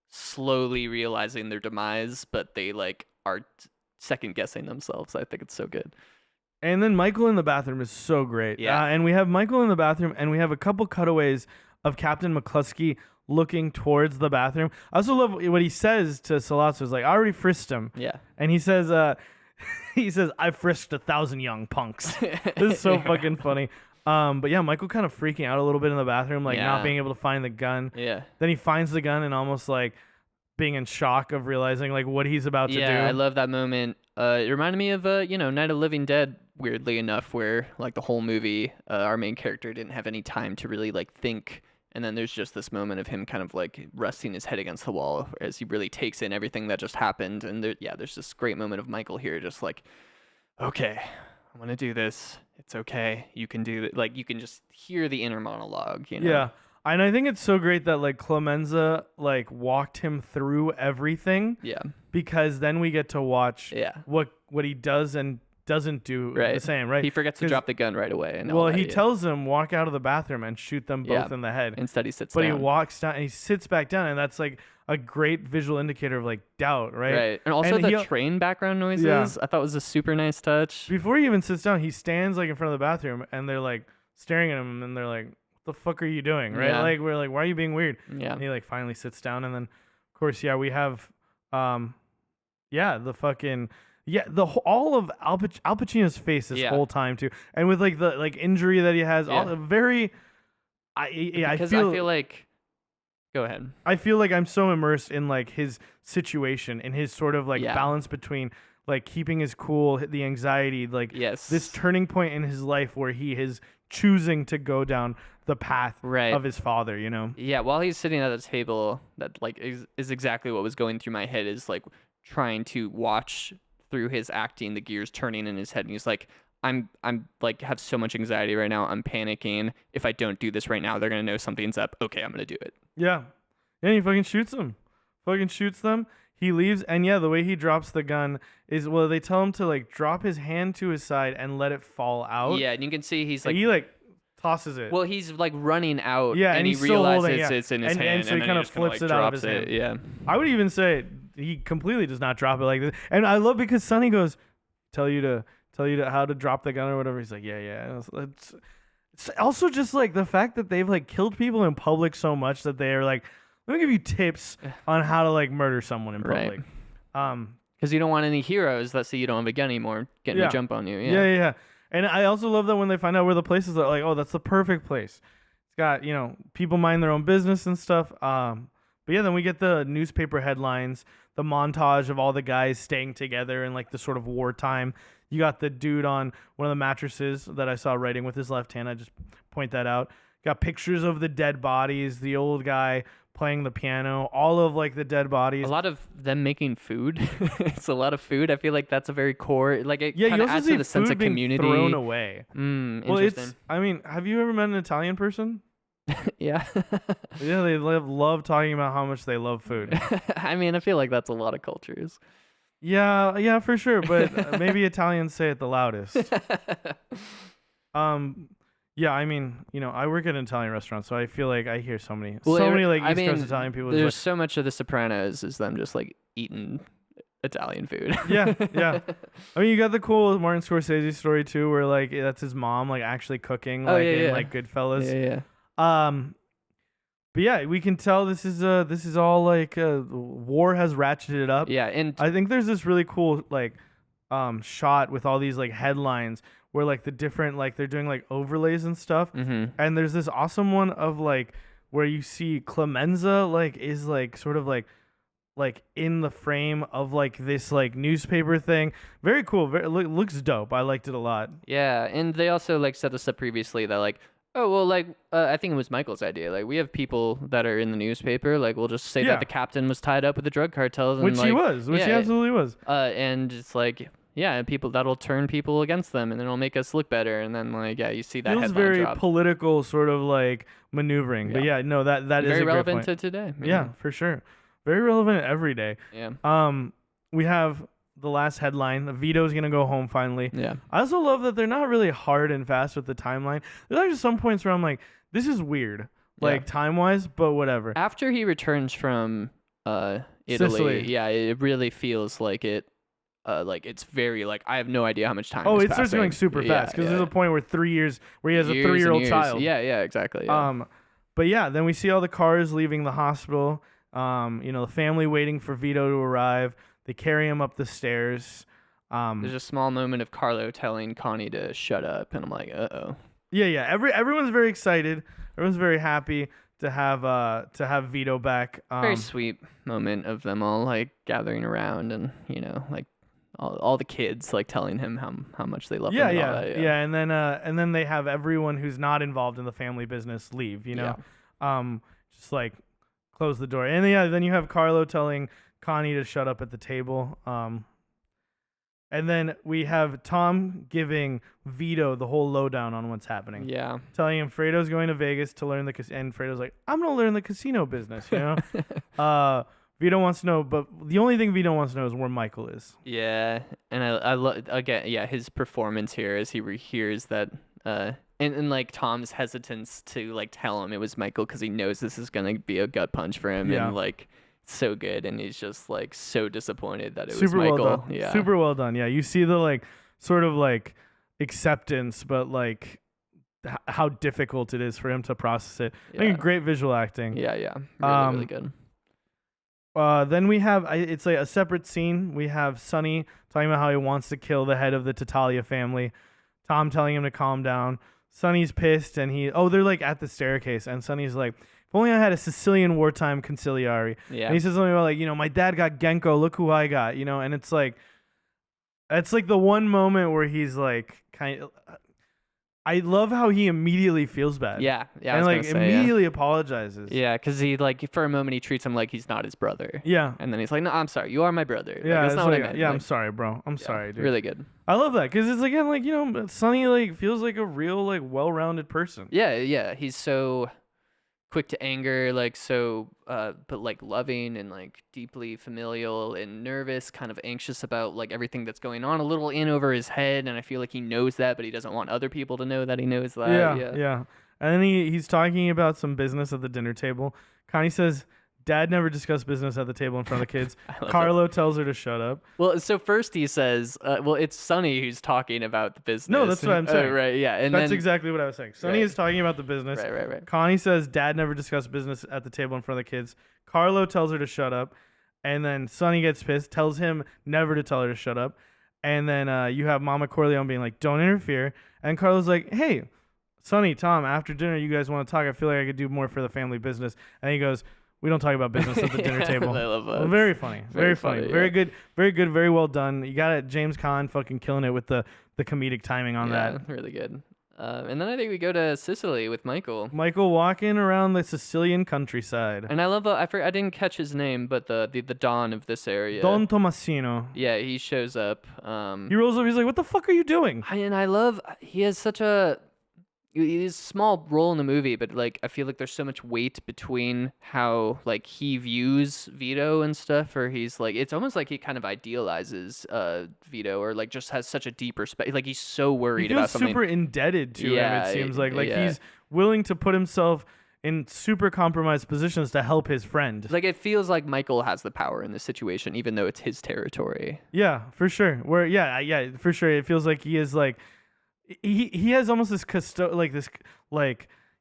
slowly realizing their demise, but they like are second guessing themselves. I think it's so good. And then Michael in the bathroom is so great. Yeah. And we have Michael in the bathroom, and we have a couple cutaways of Captain McCluskey looking towards the bathroom. I also love what he says to Sollozzo. Is like, I already frisked him. Yeah. And he says, I frisked 1,000 young punks. This is so fucking funny. But yeah, Michael kind of freaking out a little bit in the bathroom, like not Yeah. being able to find the gun. Yeah. Then he finds the gun and almost like being in shock of realizing like what he's about to Yeah, I do. love that moment. It reminded me of Night of the Living Dead, weirdly enough, where like the whole movie, our main character didn't have any time to really like think, and then there's just this moment of him kind of like resting his head against the wall as he really takes in everything that just happened. And there's this great moment of Michael here, just like, okay, I'm gonna do this. It's okay. You can do it. Like you can just hear the inner monologue. Yeah. And I think it's so great that like Clemenza like walked him through everything Yeah. because then we get to watch Yeah. what he does and doesn't do the same, right? He forgets to 'Cause- drop the gun right away. And Well, he tells him walk out of the bathroom and shoot them both Yeah. in the head. Instead, he sits But down. he walks down and he sits back down, and that's like a great visual indicator of like doubt, right? Right. And also And the train background noises, I thought was a super nice touch. Before he even sits down, he stands like in front of the bathroom, and they're like staring at him, and they're like, "What the fuck are you doing?" Right? Yeah. Like we're like, "Why are you being weird?" Yeah. And he like finally sits down, and then of course, yeah, we have, the fucking. Yeah, all of Al Pacino's face this Yeah. whole time too, and with like the like injury that he has, all Yeah. very. Because I I feel feel like. Go ahead. I feel like I'm so immersed in like his situation and his sort of like Yeah. balance between like keeping his cool, the anxiety, like Yes. this turning point in his life where he is choosing to go down the path Right. of his father, you know? Yeah, while he's sitting at the table, that like is exactly what was going through my head. Is like trying to watch through his acting, the gears turning in his head, and he's like, I'm like have so much anxiety right now. I'm panicking. If I don't do this right now, they're gonna know something's up. Okay, I'm gonna do it. Yeah. Yeah, he fucking shoots them. Fucking shoots them. He leaves, and yeah, the way he drops the gun is, well, they tell him to like drop his hand to his side and let it fall out. Yeah, and you can see he's And like, he like tosses it. well, he's like running out. Yeah, and he he's still realizes holding, yeah. it's in his And hand, so he then kinda just kinda, flips like, it out of drops his hand. Yeah. I would even say he completely does not drop it like this. And I love because Sonny goes, tell you to how to drop the gun or whatever. He's like, yeah. It's also just like the fact that they've like killed people in public so much that they are like, let me give you tips on how to like murder someone in public. Right. Because you don't want any heroes that say you don't have a gun anymore getting Yeah. a jump on you. Yeah. And I also love that when they find out where the place is, they're like, oh, that's the perfect place. It's got, people mind their own business and stuff. But yeah, then we get the newspaper headlines, the montage of all the guys staying together in like the sort of wartime. You got the dude on one of the mattresses that I saw writing with his left hand. I just point that out. Got pictures of the dead bodies, the old guy playing the piano, all of like the dead bodies. A lot of them making food. It's a lot of food. I feel like that's a very core. Like it Yeah, kind you of also adds see to the sense food of being community. thrown away. Well, Interesting. have you ever met an Italian person? Yeah. Yeah, they love talking about how much they love food. I mean, I feel like that's a lot of cultures. Yeah, for sure. But maybe Italians say it the loudest. Yeah, I mean, I work at an Italian restaurant, so I feel like I hear so many like East Coast Italian people. There's Just so much of The Sopranos is them just like eating Italian food. like, yeah. I mean, you got the cool Martin Scorsese story too, where like that's his mom like actually cooking, like in like Goodfellas. Yeah. But yeah, we can tell this is all like war has ratcheted it up. Yeah, and I think there's this really cool like shot with all these like headlines where like the different like they're doing like overlays and stuff. And there's this awesome one of like where you see Clemenza like is like sort of like in the frame of like this like newspaper thing. Very cool. Looks dope. I liked it a lot. yeah, and they also like set this up previously that like, oh well, like I think it was Michael's idea. Like we have people that are in the newspaper. Like we'll just say Yeah. that the captain was tied up with the drug cartels, and Which like, he was. Which he yeah, absolutely was. and it's like, yeah, people that'll turn people against them, and then it'll make us look better, and then like, yeah, you see that Feels headline very drop. political sort of like maneuvering. But yeah, no, that is Very a great relevant point. to today. Yeah, for sure. Very relevant every day. Yeah. We have the last headline. Vito's gonna go home finally. Yeah. I also love that they're not really hard and fast with the timeline. There's actually some points where I'm like, this is weird, like time wise, but whatever. After he returns from Italy, Sicily. yeah, it really feels like it. Like it's very like I have no idea how much time. Oh, is it starts passing. going super fast because there's a point where 3 years where he has Years a and 3-year-old years. child. Yeah, exactly. Yeah. But yeah, then we see all the cars leaving the hospital. The family waiting for Vito to arrive. They carry him up the stairs. There's a small moment of Carlo telling Connie to shut up, and I'm like, uh-oh. Yeah. Everyone's very excited. Everyone's very happy to have Vito back. Very sweet moment of them all like gathering around and like all the kids like telling him how much they love him and all that. Yeah. And then they have everyone who's not involved in the family business leave. Just like close the door. And then you have Carlo telling Connie to shut up at the table. And then we have Tom giving Vito the whole lowdown on what's happening. Yeah. Telling him Fredo's going to Vegas to learn and Fredo's like, I'm going to learn the casino business, Vito wants to know, but the only thing Vito wants to know is where Michael is. Yeah. And I love, again, his performance here as he hears that, and like Tom's hesitance to like tell him it was Michael because he knows this is going to be a gut punch for him. Yeah. And like, so good, and he's just like so disappointed that it was Super Michael. well done. Yeah, super well done. Yeah, you see the like sort of like acceptance, but like how difficult it is for him to process it. I think great visual acting. Yeah, really good. Then we have it's like a separate scene. We have Sonny talking about how he wants to kill the head of the Tattaglia family. Tom telling him to calm down. Sonny's pissed, and they're like at the staircase, and Sonny's like, if only I had a Sicilian wartime consigliere. Yeah. And he says something about like, my dad got Genko, look who I got, and it's like the one moment where he's like I love how he immediately feels bad. Yeah. And like immediately apologizes. Yeah, because he like for a moment he treats him like he's not his brother. Yeah. And then he's like, no, I'm sorry, you are my brother. Yeah, that's not what I meant. Yeah, like, I'm sorry, bro. I'm sorry, dude. Really good. I love that because it's again like Sonny like feels like a real like well-rounded person. Yeah. He's so quick to anger, like so, but like loving and like deeply familial and nervous, kind of anxious about like everything that's going on, a little in over his head, and I feel like he knows that, but he doesn't want other people to know that he knows that. Yeah. And then he's talking about some business at the dinner table. Connie says, Dad never discussed business at the table in front of the kids. Carlo tells her to shut up. Well, so first he says, it's Sonny who's talking about the business. No, that's what I'm saying. Right, yeah. And that's exactly what I was saying. Sonny is talking about the business. Right. Connie says, Dad never discussed business at the table in front of the kids. Carlo tells her to shut up. And then Sonny gets pissed, tells him never to tell her to shut up. And then you have Mama Corleone being like, don't interfere. And Carlo's like, hey, Sonny, Tom, after dinner, you guys want to talk? I feel like I could do more for the family business. And he goes, we don't talk about business at the dinner table. I love that. Very funny. Very funny. Yeah. Very good. Very good. Very well done. You got it. James Caan fucking killing it with the comedic timing on that. Really good. And then I think we go to Sicily with Michael. Michael walking around the Sicilian countryside. And I love I didn't catch his name, but the Don of this area. Don Tomasino. Yeah, he shows up. He rolls up. He's like, "What the fuck are you doing?" I love. He has such a. He's a small role in the movie, but like I feel like there's so much weight between how like he views Vito and stuff, or he's like it's almost like he kind of idealizes Vito, or like just has such a deep respect. Like he's so worried about something. He feels super indebted to him. It seems like yeah. He's willing to put himself in super compromised positions to help his friend. Like it feels like Michael has the power in this situation, even though it's his territory. Yeah, for sure. For sure. It feels like he is like. He has almost this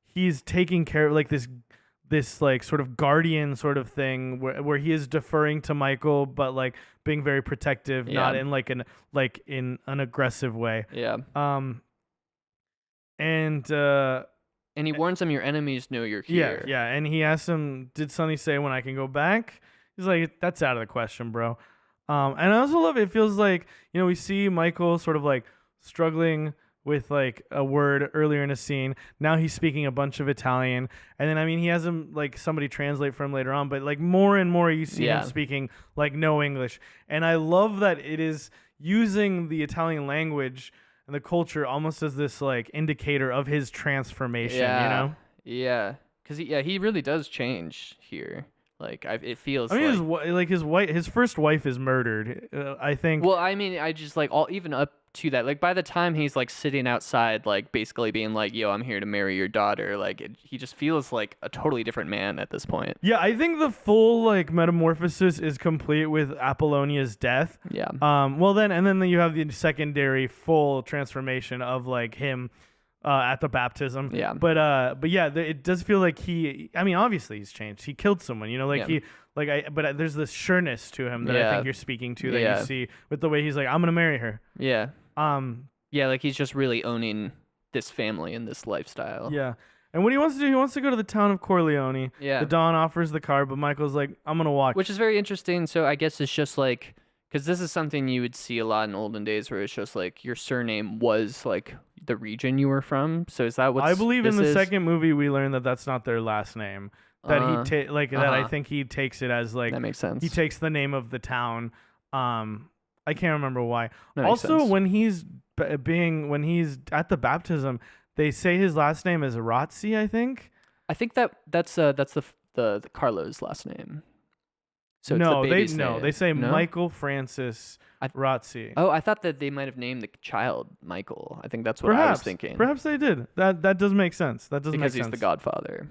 he's taking care of like this like sort of guardian sort of thing where he is deferring to Michael but like being very protective, not in in an aggressive way. Yeah. And he warns him, your enemies know you're here. Yeah. And he asks him, did Sonny say when I can go back? He's like, that's out of the question, bro. And I also love it feels like, we see Michael sort of like struggling with like a word earlier in a scene. Now he's speaking a bunch of Italian, and then he has him like somebody translate for him later on, but like more and more you see him speaking like no English. And I love that it is using the Italian language and the culture almost as this like indicator of his transformation. Yeah, because he really does change here. Like it feels. His first wife is murdered. I think. Well, I just like even up to that. Like by the time he's like sitting outside, like basically being like, "Yo, I'm here to marry your daughter." Like he just feels like a totally different man at this point. Yeah, I think the full like metamorphosis is complete with Apollonia's death. Yeah. Then you have the secondary full transformation of like him. At the baptism. Yeah. But it does feel like obviously he's changed. He killed someone, but there's this sureness to him that I think you're speaking to that you see with the way he's like, I'm going to marry her. Yeah. Like he's just really owning this family and this lifestyle. Yeah. And what he wants to do, he wants to go to the town of Corleone. Yeah. The Don offers the car, but Michael's like, I'm going to walk. Which is very interesting. So I guess it's just like, because this is something you would see a lot in olden days where it's just like your surname was like the region you were from. So is that what I believe in the second movie we learned that that's not their last name. That that I think he takes it as like that makes sense. He takes the name of the town. I can't remember why. That makes Also, sense. when he's at the baptism, they say his last name is Rotzi, I think. I think that's the Carlo's last name. So no, it's the baby's they name. they say No? Michael Francis Rotzi. Oh, I thought that they might have named the child Michael. I think that's what I was thinking. Perhaps they did. That does make sense. That does make sense. Because he's the Godfather.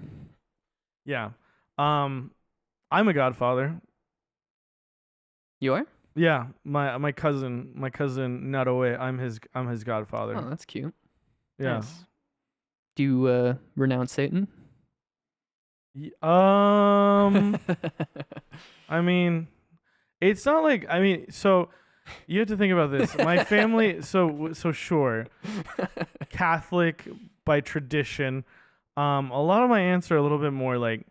Yeah. I'm a Godfather. You are? Yeah, my cousin Naroe, I'm his godfather. Oh, that's cute. Yeah. Nice. Do you renounce Satan? I mean, it's not like so you have to think about this. My family, so sure, Catholic by tradition. A lot of my aunts are a little bit more like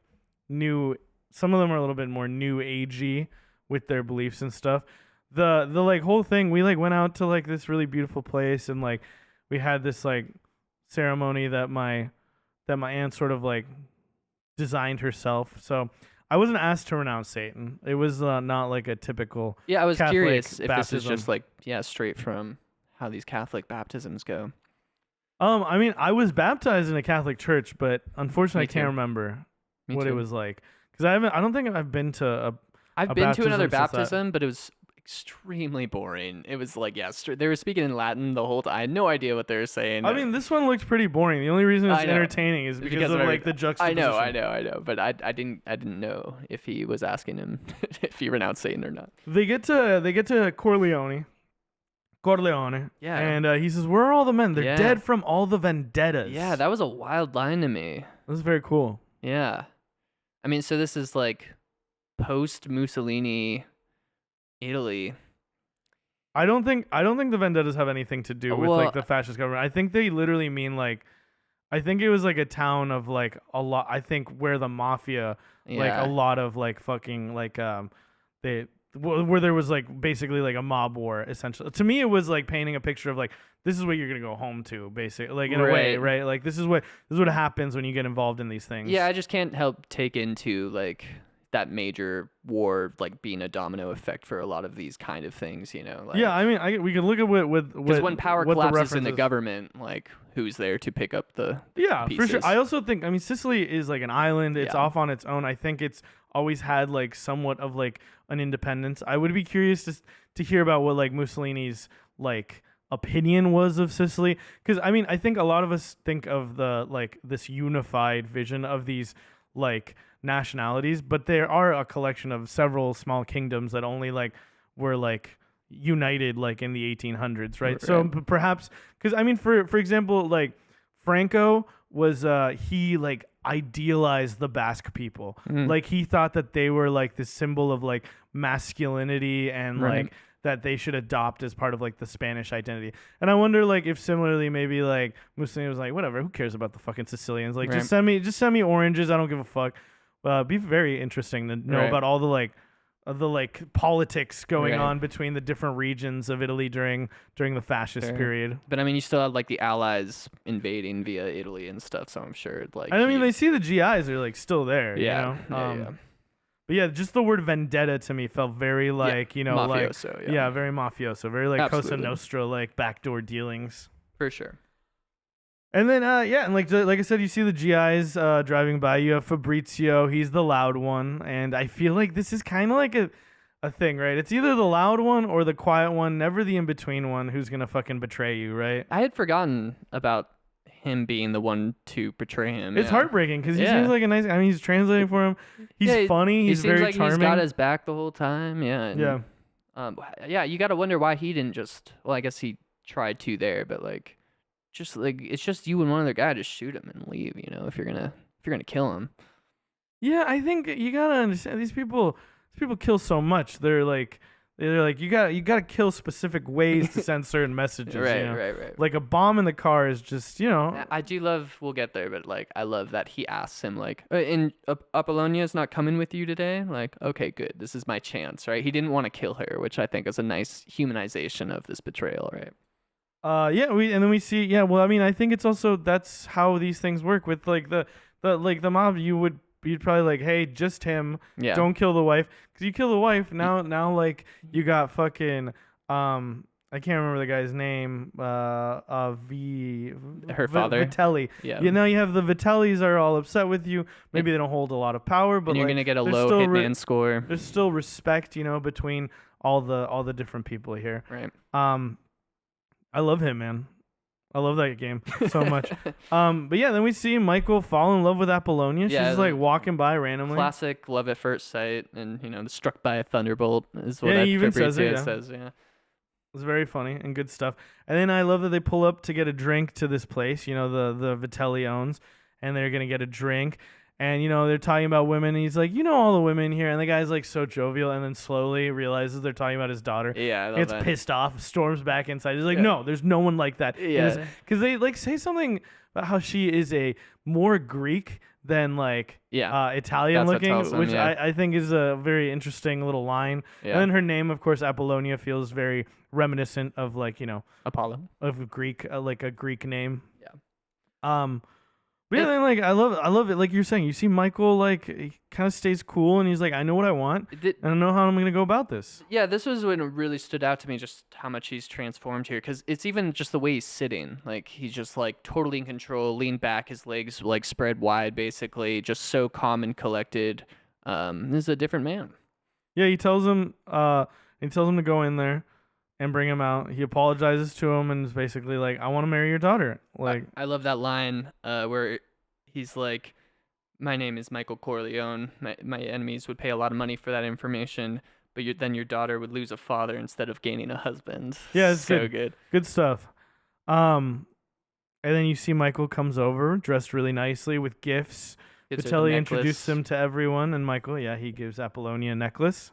new. Some of them are a little bit more new agey with their beliefs and stuff. The like whole thing, we like went out to like this really beautiful place and like we had this like ceremony that my aunt sort of like designed herself. So I wasn't asked to renounce Satan. It was not like a typical Yeah, I was Catholic curious if baptism. this is just like straight from how these Catholic baptisms go. I mean, I was baptized in a Catholic church, but unfortunately Me I can't too. remember Me what too. it was like because I don't think I've been to I've a been to another baptism since that. baptism, but it was extremely boring. It was like they were speaking in Latin the whole time. I had no idea what they were saying. I mean, this one looked pretty boring. The only reason it's I know. entertaining is because of like the juxtaposition. I know. But I didn't know if he was asking him if he renounced Satan or not. They get to Corleone. Yeah. And he says, "Where are all the men? They're Yeah. dead from all the vendettas." Yeah, that was a wild line to me. That was very cool. Yeah. I mean, so this is like post Mussolini Italy. I don't think the vendettas have anything to do with Well, like the fascist government. I think they literally mean like, I think it was like a town of like a lot. I think where the mafia, like Yeah. a lot of like fucking like where there was like basically like a mob war essentially. To me, it was like painting a picture of like this is what you're gonna go home to, basically, like in a way, Right. right? Like this is what happens when you get involved in these things. Yeah, I just can't help take into like that major war like being a domino effect for a lot of these kind of things, you know. Like, Yeah, I mean, we can look at what because when power what collapses in the references- government, like who's there to pick up the Yeah, for sure. pieces? I also think, I mean, Sicily is like an island. It's Yeah. off on its own. I think it's always had like somewhat of like an independence. I would be curious to hear about what like Mussolini's like opinion was of Sicily, because I mean, I think a lot of us think of the like this unified vision of these like nationalities, but there are a collection of several small kingdoms that only like were like united like in the 1800s, right? So Right. perhaps, because I mean, for example, like Franco was he like idealized the Basque people. Like he thought that they were like this symbol of like masculinity and Right. like that they should adopt as part of like the Spanish identity. And I wonder like if similarly maybe like Mussolini was like, whatever, who cares about the fucking Sicilians? Like Right. just send me oranges. I don't give a fuck. Be very interesting to know Right. about all the like politics going Right. on between the different regions of Italy during the fascist Fair. period. But I mean, you still had like the Allies invading via Italy and stuff, so I'm sure like I mean, they see the GIs are like still there. yeah, You know? yeah. But yeah, just the word vendetta to me felt very like you know mafioso, like yeah. very mafioso, very like Cosa Absolutely. Nostra, like backdoor dealings. For sure. And then yeah, and like I said, you see the GIs driving by. You have Fabrizio, he's the loud one, and I feel like this is kind of like a thing, right? It's either the loud one or the quiet one, never the in between one who's gonna fucking betray you, right? I had forgotten about him being the one to betray him. It's yeah. heartbreaking because he Yeah. seems like a nice. I mean, he's translating for him. He's Yeah, funny. He's he seems very like charming. he's got his back the whole time. Yeah. And, Yeah. Yeah. You got to wonder why he didn't just. Well, I guess he tried to there, but like, just like it's just you and one other guy. Just shoot him and leave. You know, if you're gonna kill him. Yeah, I think you gotta understand these people. These people kill so much. They're like They're like, you got to kill specific ways to send certain messages. Right, you know? right. Like a bomb in the car is just, I do love. We'll get there, but like, I love that he asks him like, "In Apollonia's not coming with you today." Like, okay, good. This is my chance, right? He didn't want to kill her, which I think is a nice humanization of this betrayal, right? yeah, and then we see, yeah, well, I mean, I think it's also, that's how these things work with like the mob. You'd probably like, hey, just him, Yeah. don't kill the wife, because you kill the wife, now like you got fucking I can't remember the guy's name, Her father. Vitelli. Yeah. You know, you have the Vitellis are all upset with you. Maybe they don't hold a lot of power, but And you're like, gonna get a there's low still hitman score. there's still respect, between all the different people here. Right. I love him, man. I love that game so much. But yeah, then we see Michael fall in love with Apollonia. She's Yeah, just like walking by randomly. Classic love at first sight, and struck by a thunderbolt is what Yeah, he even says it, Fabrizio yeah. says. Yeah. It's very funny and good stuff. And then I love that they pull up to get a drink to this place, the Vitelli owns, and they're gonna get a drink. And they're talking about women, and he's like, all the women here, and the guy's like so jovial, and then slowly realizes they're talking about his daughter. Yeah, I love Gets that. pissed off, storms back inside. He's like, Yeah. no, there's no one like that. Yeah. Because they like say something about how she is a more Greek than like Italian That's what looking, tells him, which yeah. I think is a very interesting little line. Yeah. And then her name, of course, Apollonia, feels very reminiscent of like Apollo. of Greek, like a Greek name. Yeah. But yeah, then like I love it. Like you're saying, you see Michael like he kind of stays cool, and he's like, I know what I want. I don't know how I'm gonna go about this. Yeah, this was when it really stood out to me, just how much he's transformed here. Because it's even just the way he's sitting. Like he's just like totally in control, leaned back, his legs like spread wide, basically, just so calm and collected. This is a different man. Yeah, he tells him to go in there and bring him out. He apologizes to him and is basically like, I want to marry your daughter. Like, I love that line where he's like, my name is Michael Corleone. My enemies would pay a lot of money for that information, but then your daughter would lose a father instead of gaining a husband. Yeah, it's so good. Good stuff. And then you see Michael comes over, dressed really nicely with gifts. Vitelli introduces him to everyone, and Michael, he gives Apollonia a necklace.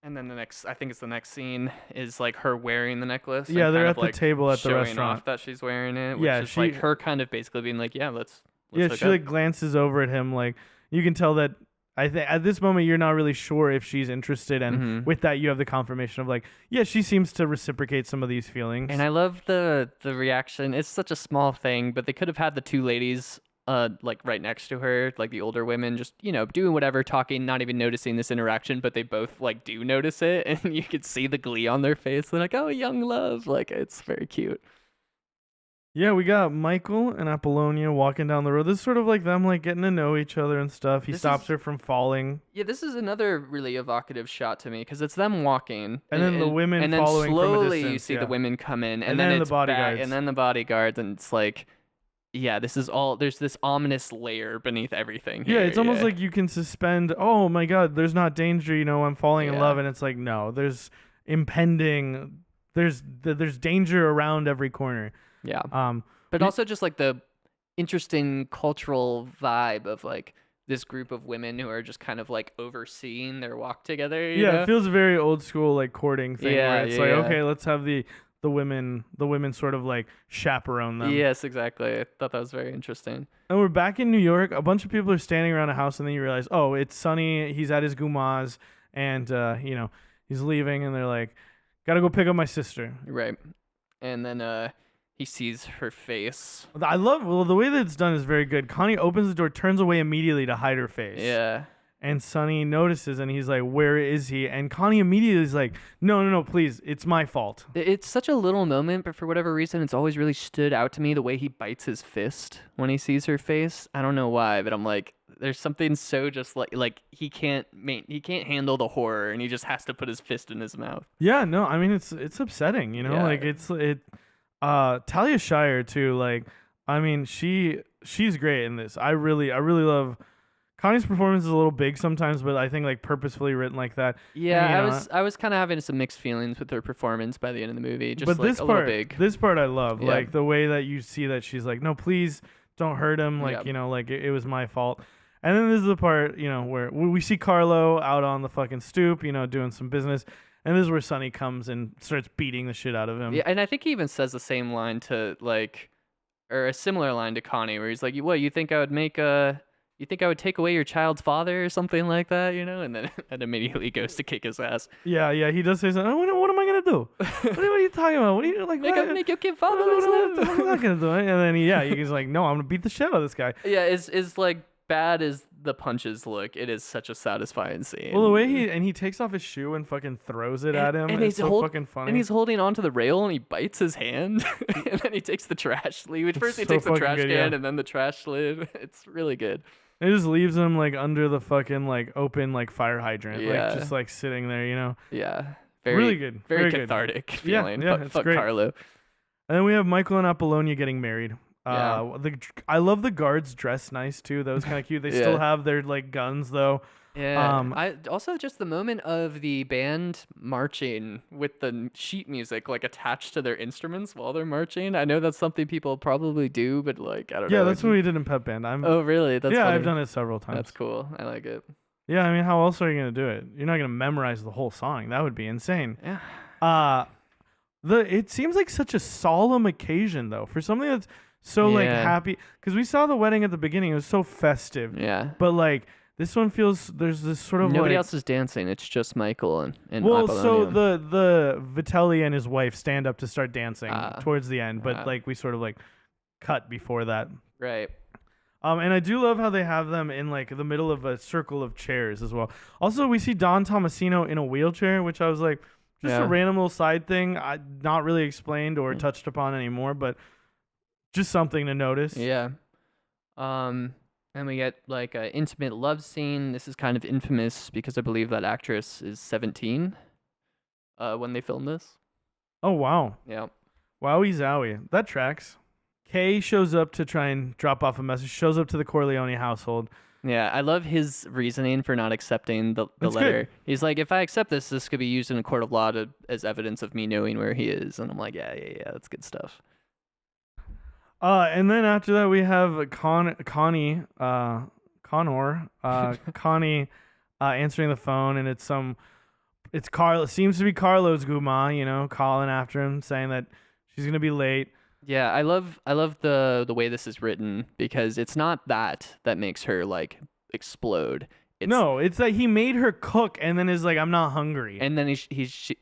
And then I think it's the next scene, is like her wearing the necklace. Yeah, and they're kind at of, the like, table at the showing restaurant. off that she's wearing it, which is like her kind of basically being like, let's hook she up. like glances over at him, like you can tell that. I think at this moment you're not really sure if she's interested, and with that you have the confirmation of like, she seems to reciprocate some of these feelings. And I love the reaction. It's such a small thing, but they could have had the two ladies like right next to her, like the older women, just doing whatever, talking, not even noticing this interaction, but they both like do notice it, and you could see the glee on their face. They're like, oh, young love. Like, it's very cute. Yeah, we got Michael and Apollonia walking down the road. This is sort of like them like getting to know each other and stuff. He stops her from falling. Yeah, this is another really evocative shot to me, because it's them walking, and then the women and then following slowly from a distance, you see the women come in, and then then the it's bodyguards. back, and then the bodyguards, and it's like, this is all, there's this ominous layer beneath everything here. Yeah, it's almost like you can suspend, oh my god, there's not danger, I'm falling in love, and it's like, no, there's impending, there's danger around every corner. Yeah. But also just like the interesting cultural vibe of like this group of women who are just kind of like overseeing their walk together. You know? It feels very old school, like courting thing, where it's okay, let's have the women sort of like chaperone them. Yes, exactly. I thought that was very interesting. And we're back in New York. A bunch of people are standing around a house, and then you realize, oh, it's Sonny. He's at his gumaz, and he's leaving, and they're like, gotta go pick up my sister. Right. And then he sees her face. I love the way that it's done is very good. Connie opens the door, turns away immediately to hide her face. Yeah. And Sonny notices, and he's like, where is he? And Connie immediately is like, no, please, it's my fault. It's such a little moment, but for whatever reason, it's always really stood out to me, the way he bites his fist when he sees her face. I don't know why, but I'm like, there's something so just like he can't handle the horror, and he just has to put his fist in his mouth. Yeah, no, I mean, it's upsetting, like Talia Shire too, like, I mean, she's great in this. I really love Connie's performance is a little big sometimes, but I think like purposefully written like that. Yeah, and, I was kind of having some mixed feelings with her performance by the end of the movie. Just but like this a part, little big. This part I love, like the way that you see that she's like, no, please don't hurt him. Like, like it was my fault. And then this is the part, where we see Carlo out on the fucking stoop, doing some business. And this is where Sonny comes and starts beating the shit out of him. Yeah, and I think he even says the same line to like, or a similar line to Connie, where he's like, "What, you think I would you think I would take away your child's father or something like that, you know?" And then and immediately goes to kick his ass. Yeah, he does say something. Oh, what am I gonna do? What are you talking about? What are you like? Make your kid father. I'm not gonna do it. And then he's like, no, I'm gonna beat the shit out of this guy. Yeah, is like bad as the punches look. It is such a satisfying scene. Well, the way he takes off his shoe and fucking throws it at him, and it's so fucking funny. And he's holding onto the rail and he bites his hand, and then he takes the trash lid. First he takes the trash can and then the trash lid. It's really good. It just leaves him like under the fucking like open like fire hydrant, like just like sitting there, Yeah, really good, very cathartic feeling. Yeah, it's fuck great. Carlo. And then we have Michael and Apollonia getting married. Yeah. I love the guards dress nice too. That was kind of cute. They still have their like guns though. Yeah. I also just the moment of the band marching with the sheet music like attached to their instruments while they're marching. I know that's something people probably do, but like I don't know. Yeah, that's what we did in Pep Band. Oh, really? That's funny. I've I've done it several times. That's cool. I like it. Yeah, I mean, how else are you gonna do it? You're not gonna memorize the whole song. That would be insane. Yeah. It seems like such a solemn occasion though for something that's so like happy, because we saw the wedding at the beginning. It was so festive. Yeah. But like this one feels there's this sort of nobody like, else is dancing. It's just Michael and well, Apollonia. so the Vitelli and his wife stand up to start dancing towards the end, but like we sort of like cut before that. Right. And I do love how they have them in like the middle of a circle of chairs as well. Also, we see Don Tomasino in a wheelchair, which I was like, just a random little side thing, not really explained or touched upon anymore, but just something to notice. Yeah. And we get like an intimate love scene. This is kind of infamous because I believe that actress is 17 when they filmed this. Oh, wow. Yeah. Wowie zowie. That tracks. Kay shows up to try and drop off a message, shows up to the Corleone household. Yeah, I love his reasoning for not accepting the letter. Good. He's like, if I accept this could be used in a court of law as evidence of me knowing where he is. And I'm like, yeah, that's good stuff. And then after that, we have Connie answering the phone, and it's Carlo. It seems to be Carlo's Guma, calling after him, saying that she's gonna be late. Yeah, I love the way this is written, because it's not that makes her like explode. It's that he made her cook and then is like, I'm not hungry. And then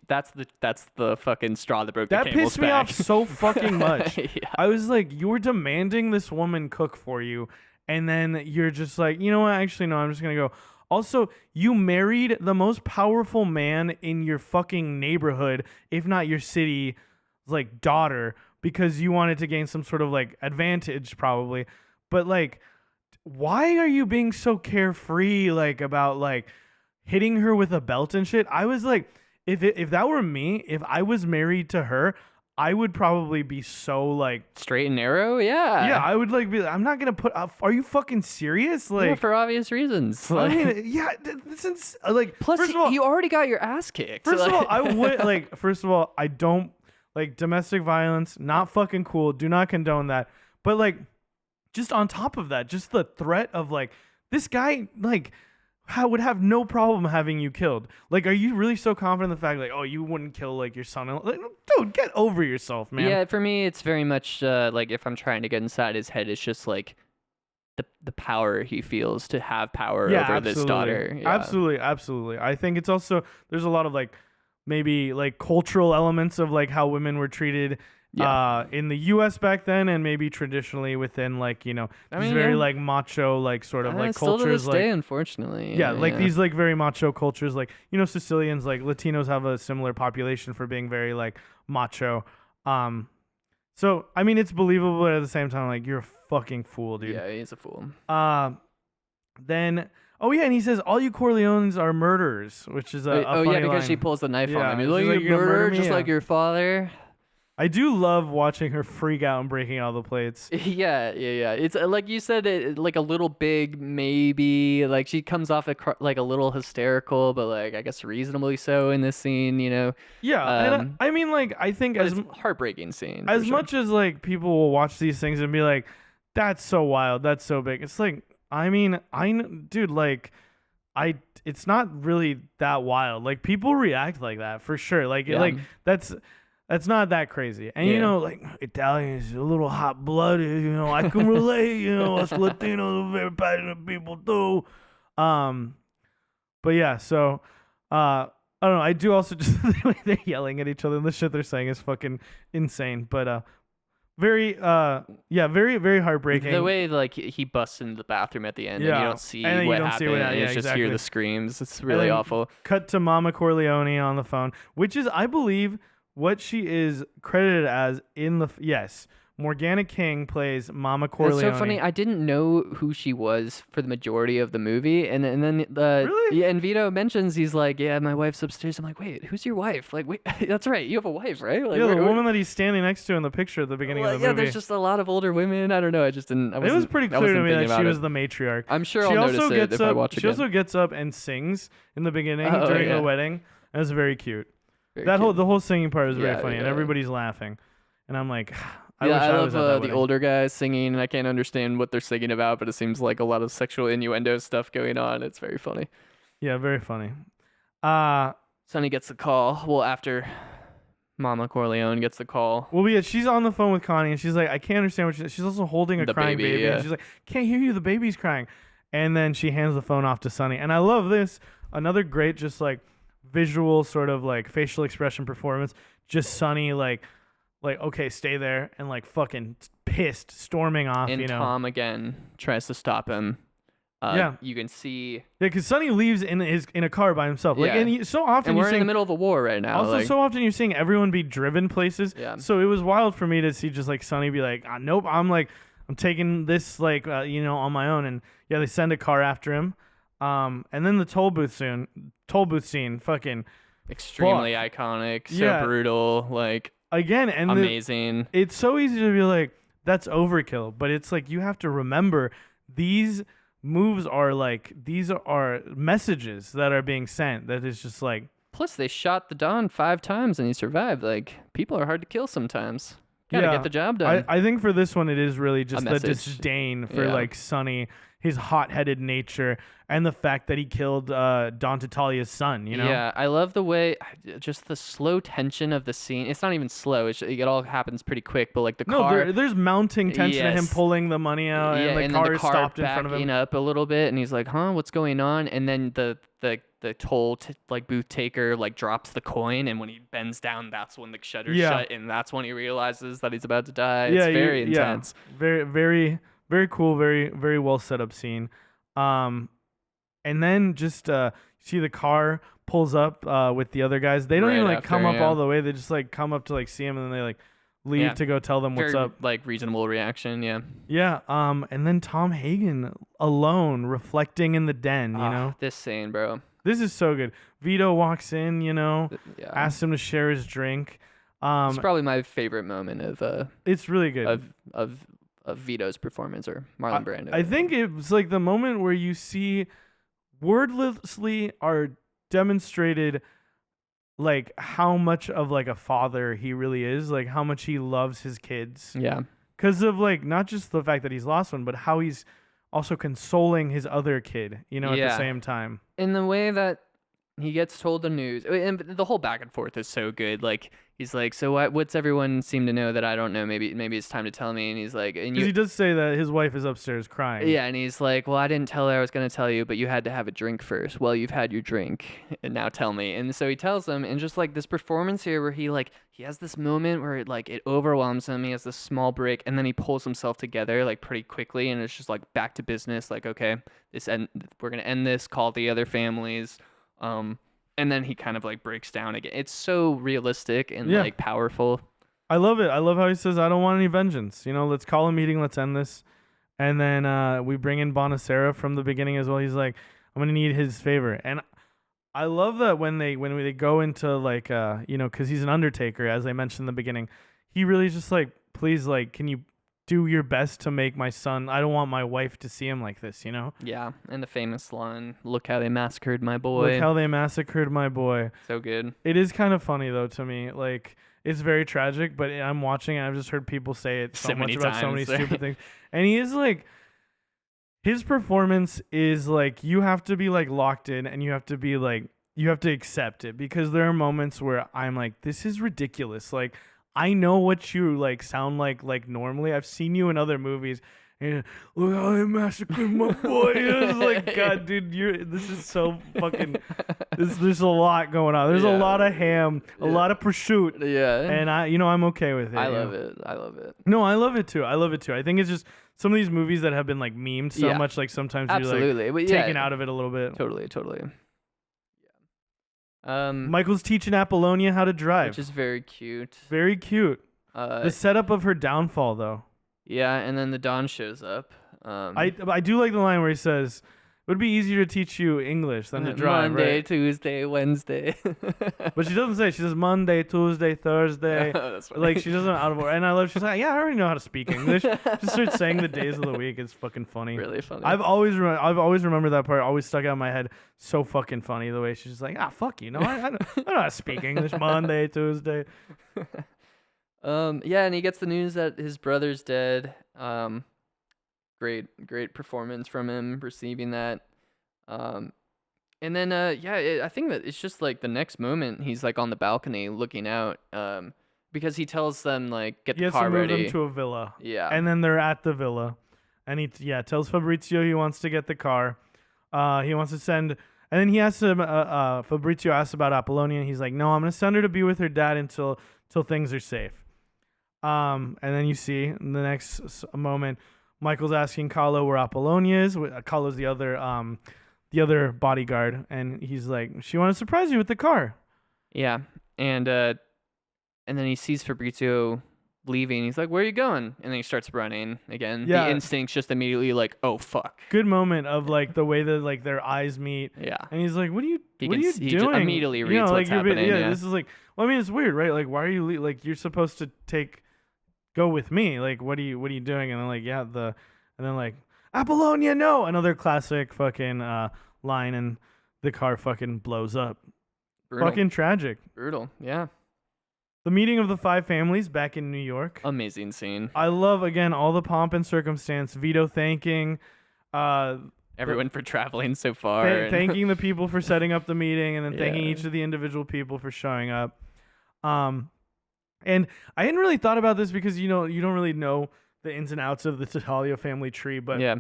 that's the fucking straw that broke the camel's back. That pissed me off so fucking much. Yeah. I was like, you were demanding this woman cook for you, and then you're just like, you know what? Actually, no, I'm just gonna go. Also, you married the most powerful man in your fucking neighborhood, if not your city, like daughter, because you wanted to gain some sort of like advantage, probably. But like, why are you being so carefree, like about like hitting her with a belt and shit? I was like, if that were me, if I was married to her, I would probably be so like straight and narrow. Yeah, I would like be. I'm not gonna put up. Are you fucking serious? Like, for obvious reasons. I mean, yeah. Since like, plus, first of all, you already got your ass kicked. First of all, I would like. First of all, I don't like domestic violence. Not fucking cool. Do not condone that. But like, just on top of that, just the threat of like this guy like would have no problem having you killed. Like, are you really so confident in the fact like, oh, you wouldn't kill like your son? Like, dude, get over yourself, man. Yeah, for me, it's very much like if I'm trying to get inside his head, it's just like the power he feels to have power over this daughter. Yeah. Absolutely. I think it's also there's a lot of like maybe like cultural elements of like how women were treated. In the U.S. back then, and maybe traditionally within like these very like macho like sort of like still cultures, to this like day, unfortunately. These like very macho cultures, like Sicilians, like Latinos have a similar population for being very like macho. So I mean it's believable, but at the same time like you're a fucking fool, dude. Yeah, he's a fool. Then. Oh yeah, and he says all you Corleones are murderers, which is a funny because line. she pulls the knife on him. He's like, you're murderer, just like your father. I do love watching her freak out and breaking all the plates. Yeah. It's like you said, like a little big, maybe. Like she comes off like a little hysterical, but like I guess reasonably so in this scene, Yeah, and I mean, like I think as heartbreaking scene. As much as like people will watch these things and be like, "That's so wild, that's so big." It's like, I mean, dude, like I it's not really that wild. Like people react like that for sure. Like Yeah. like that's not that crazy. And Yeah. like Italians, a little hot blooded. I can relate. Us Latinos are very passionate people too. Um, but yeah, so I don't know. I do also just the way they're yelling at each other and the shit they're saying is fucking insane. But very yeah, very very heartbreaking. The way like he busts into the bathroom at the end and you Yeah. don't see And then you what don't see happened, what and yeah, it's just exactly. hear the screams. It's And really then awful. Cut to Mama Corleone on the phone, which is, I believe, what she is credited as in the. Yes, Morgana King plays Mama Corleone. That's so funny. I didn't know who she was for the majority of the movie, and then Really? yeah, and Vito mentions he's like, yeah, my wife's upstairs. I'm like, wait, who's your wife? Like, wait, that's right, you have a wife, right? Like, Yeah, the woman that he's standing next to in the picture at the beginning of the yeah, movie. there's just a lot of older women. I don't know. I just didn't. It was pretty clear to me that she was the matriarch. I'm sure She I'll also notice it gets if up. I watch She again. also gets up and sings in the beginning Oh, during yeah. the wedding. That was very cute. Very The cute. whole singing part was very Yeah, funny, and yeah. everybody's laughing, and I'm like, I Yeah, wish I I love was at that the wedding. older guys singing, and I can't understand what they're singing about, but it seems like a lot of sexual innuendo stuff going on. It's very funny. Yeah, very funny. Sonny gets the call. Well, after Mama Corleone gets the call. Well, yeah, she's on the phone with Connie, and she's like, I can't understand what she's also holding a The crying baby, yeah. and she's like, can't hear you, the baby's crying. And then she hands the phone off to Sonny. And I love this. Another great, just like visual sort of like facial expression performance. Just Sonny like, okay, stay there, and like fucking pissed, storming off, And Tom again tries to stop him. Yeah. You can see. Yeah, because Sonny leaves in a car by himself. Like, Yeah. and so often And you're we're in seeing, the middle of a war right now. also like, so often you're seeing everyone be driven places. Yeah. So it was wild for me to see just like Sonny be like, nope, I'm taking this on my own. And yeah, they send a car after him. And then the toll booth scene, fucking extremely iconic, so Yeah. brutal, like again, and amazing. it's so easy to be like, that's overkill, but it's like you have to remember these moves are like, these are messages that are being sent that is just like, Plus, they shot the Don 5 times and he survived. Like, people are hard to kill sometimes. Gotta Yeah. get the job done. I think for this one it is really just the message. disdain for Yeah. like Sonny, his hot-headed nature, and the fact that he killed Don Tatalia's son, Yeah, I love the way, just the slow tension of the scene. It's not even slow. It all happens pretty quick. But like the No, car, there's mounting tension of him Yes. pulling the money out, yeah, and the and car then the is car stopped in front of backing him. up a little bit, and he's like, "Huh, what's going on?" And then the toll like booth taker like drops the coin, and when he bends down, that's when the shutter's Yeah. shut, and that's when he realizes that he's about to die. Yeah, It's very intense. Very, very, very cool. Very, very well set up scene. And then just see the car pulls up with the other guys. They don't Right even like come after, up yeah. all the way. They just like come up to like see him, and then they like leave Yeah. to go tell them what's Very up. like reasonable reaction. Yeah. Yeah. And then Tom Hagen alone reflecting in the den. This scene, bro. This is so good. Vito walks in. Yeah. Asks him to share his drink. It's probably my favorite moment It's really good. of Vito's performance or Marlon Brando. I think it's like the moment where you see wordlessly are demonstrated like how much of like a father he really is, like how much he loves his kids, Yeah. because of like not just the fact that he's lost one, but how he's also consoling his other kid, at the Yeah. same time. In the way that he gets told the news, and the whole back and forth is so good. Like he's like, "So what's everyone seem to know that I don't know? Maybe it's time to tell me." And he's like, "And Because he you." does say that his wife is upstairs crying. Yeah, and he's like, "Well, I didn't tell her I was going to tell you, but you had to have a drink first. Well, you've had your drink, and now tell me." And so he tells them, and just like this performance here where he has this moment where it overwhelms him. He has this small break, and then he pulls himself together like pretty quickly, and it's just like back to business. Like, okay, we're going to end this, call the other families. And then he kind of like breaks down again. It's so realistic and Yeah. like powerful. I love it. I love how he says, "I don't want any vengeance. Let's call a meeting. Let's end this." And then we bring in Bonacera from the beginning as well. He's like, "I'm gonna need his favor." And I love that when they go into like because he's an undertaker, as I mentioned in the beginning, he really just like, please, like, can you do your best to make my son? I don't want my wife to see him like this. Yeah, and the famous line, "Look how they massacred my boy." Look how they massacred my boy. So good. It is kind of funny though to me. Like, it's very tragic, but I'm watching and I've just heard people say it so So much many about so many times, right? stupid things. And he is like, his performance is like you have to be like locked in and you have to be like you have to accept it because there are moments where I'm like this is ridiculous. Like I know what you like sound like normally. I've seen you in other movies. And look how they massacred my boy. It's like God, dude, this is so fucking there's a lot going on. There's a lot of ham, a lot of prosciutto. Yeah. And I'm okay with it. I love it. I love it. No, I love it too. I think it's just some of these movies that have been like memed so much, like sometimes Absolutely. you're like taken out of it a little bit. Totally. Michael's teaching Apollonia how to drive. Which is very cute. Very cute. The setup of her downfall though. Yeah, and then the Don shows up. I do like the line where he says, "It would be easier to teach you English than to drive." Monday, right? Tuesday, Wednesday. But she doesn't say. She says Monday, Tuesday, Thursday. That's funny. Like she doesn't out of order. And I love. She's like, "Yeah, I already know how to speak English." Just starts saying the days of the week. It's fucking funny. Really funny. I've always remembered that part. Always stuck out in my head. So fucking funny the way she's just like, fuck you. No, I know how to speak English. Monday, Tuesday. Yeah, and he gets the news that his brother's dead. Great performance from him receiving that. And then I think that it's just like the next moment he's like on the balcony looking out. Because he tells them like get the car ready. He has to move them to a villa. Yeah. And then they're at the villa, and he tells Fabrizio he wants to get the car. He wants to send. And then he asks him. Fabrizio asks about Apollonia, and he's like, "No, I'm gonna send her to be with her dad until things are safe." And then you see in the next moment, Michael's asking Kahlo where Apollonia is. Kahlo's the other bodyguard, and he's like, "She wanted to surprise you with the car." Yeah, and then he sees Fabrizio leaving. He's like, "Where are you going?" And then he starts running again. Yeah. The instinct's just immediately like, "Oh fuck." Good moment of like the way that like their eyes meet. Yeah. And he's like, "What are you He doing?" immediately reads what's happening. Yeah. This is like, well, I mean, it's weird, right? Like, why are you like you're supposed to go with me? Like, what are you doing? And then like, and then like, Apollonia, no, another classic fucking line, and the car fucking blows up. Brutal. Fucking tragic. Brutal. Yeah. The meeting of the 5 families back in New York. Amazing scene. I love again all the pomp and circumstance. Vito thanking everyone for traveling so far. Thanking the people for setting up the meeting, and then thanking Yeah. each of the individual people for showing up. And I hadn't really thought about this because you don't really know the ins and outs of the Tattaglia family tree, but Yeah.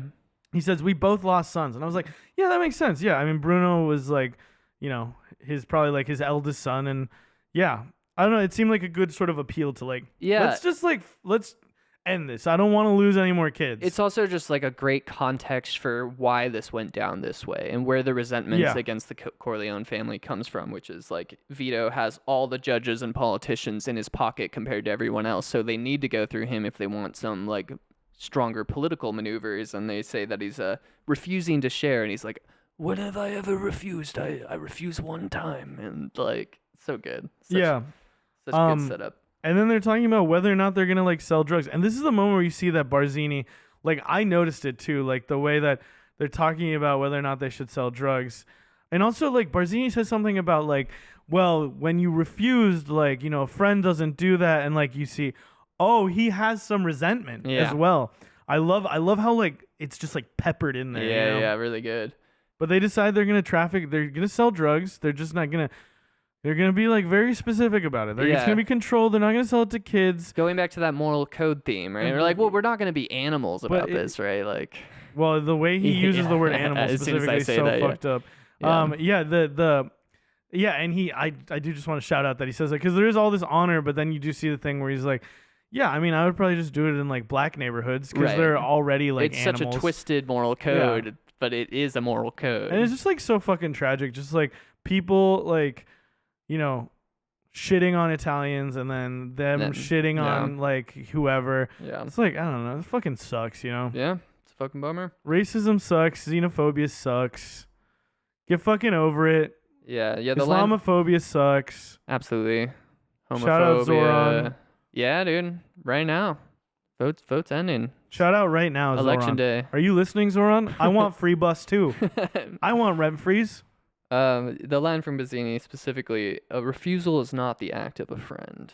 he says we both lost sons, and I was like, yeah, that makes sense. Yeah, I mean Bruno was like, his probably like his eldest son, and yeah, I don't know. It seemed like a good sort of appeal to like, let's end this. I don't want to lose any more kids. It's also just like a great context for why this went down this way and where the resentments against the Corleone family comes from, which is like Vito has all the judges and politicians in his pocket compared to everyone else. So they need to go through him if they want some like stronger political maneuvers. And they say that he's refusing to share. And he's like, "When have I ever refused? I refused one time." And like, so good. Such good setup. And then they're talking about whether or not they're gonna like sell drugs. And this is the moment where you see that Barzini, like I noticed it too, like the way that they're talking about whether or not they should sell drugs. And also like Barzini says something about like, well, when you refused, like, a friend doesn't do that, and like you see, oh, he has some resentment as well. I love how like it's just like peppered in there. Yeah, really good. But they decide they're gonna they're gonna sell drugs. They're just not gonna. They're going to be, like, very specific about it. It's going to be controlled. They're not going to sell it to kids. Going back to that moral code theme, right? We're like, well, we're not going to be animals about this, right? Like, well, the way he uses the word animal specifically is so fucked up. And I do just want to shout out that he says that, because there is all this honor, but then you do see the thing where he's like, yeah, I mean, I would probably just do it in, like, black neighborhoods, because they're already, like, it's animals. Such a twisted moral code, but it is a moral code. And it's just, like, so fucking tragic. Just, like, people, like, shitting on Italians, and then shitting on like whoever. Yeah. It's like, I don't know. It fucking sucks, Yeah. It's a fucking bummer. Racism sucks. Xenophobia sucks. Get fucking over it. Yeah. Islamophobia sucks. Absolutely. Homophobia. Shout out Zoran. Yeah, dude. Right now. Votes ending. Shout out right now, Zoran. Election day. Are you listening, Zoran? I want free bus too. I want rent freeze. The line from Bazzini specifically, a refusal is not the act of a friend.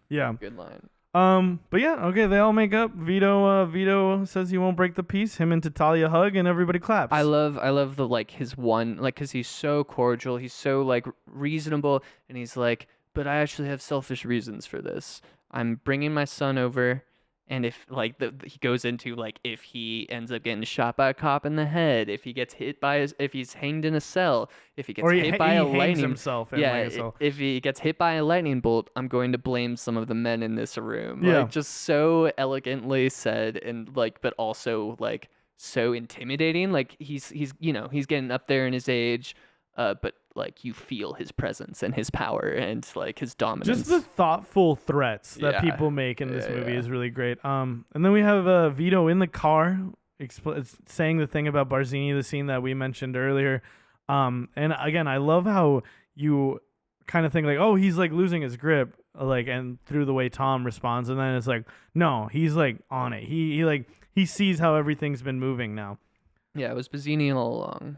Yeah. Good line. But yeah, okay, they all make up. Vito says he won't break the peace. Him and Talia hug, and everybody claps. I love the like his one like because he's so cordial, he's so like reasonable, and he's like, but I actually have selfish reasons for this. I'm bringing my son over, and if like he goes into like if he ends up getting shot by a cop in the head, if he gets hit by if he's hanged in a cell, if he gets hit by a hangs lightning himself. In yeah, like a cell. if he gets hit by a lightning bolt, I'm going to blame some of the men in this room. Yeah. Like just so elegantly said, and like but also like so intimidating. Like he's he's getting up there in his age, but like you feel his presence and his power and like his dominance. Just the thoughtful threats that people make in this movie is really great. And then we have Vito in the car saying the thing about Barzini, the scene that we mentioned earlier. And again, I love how you kind of think like, oh, he's like losing his grip, like, and through the way Tom responds, and then it's like, no, he's like on it. He sees how everything's been moving now. Yeah, it was Bazzini all along.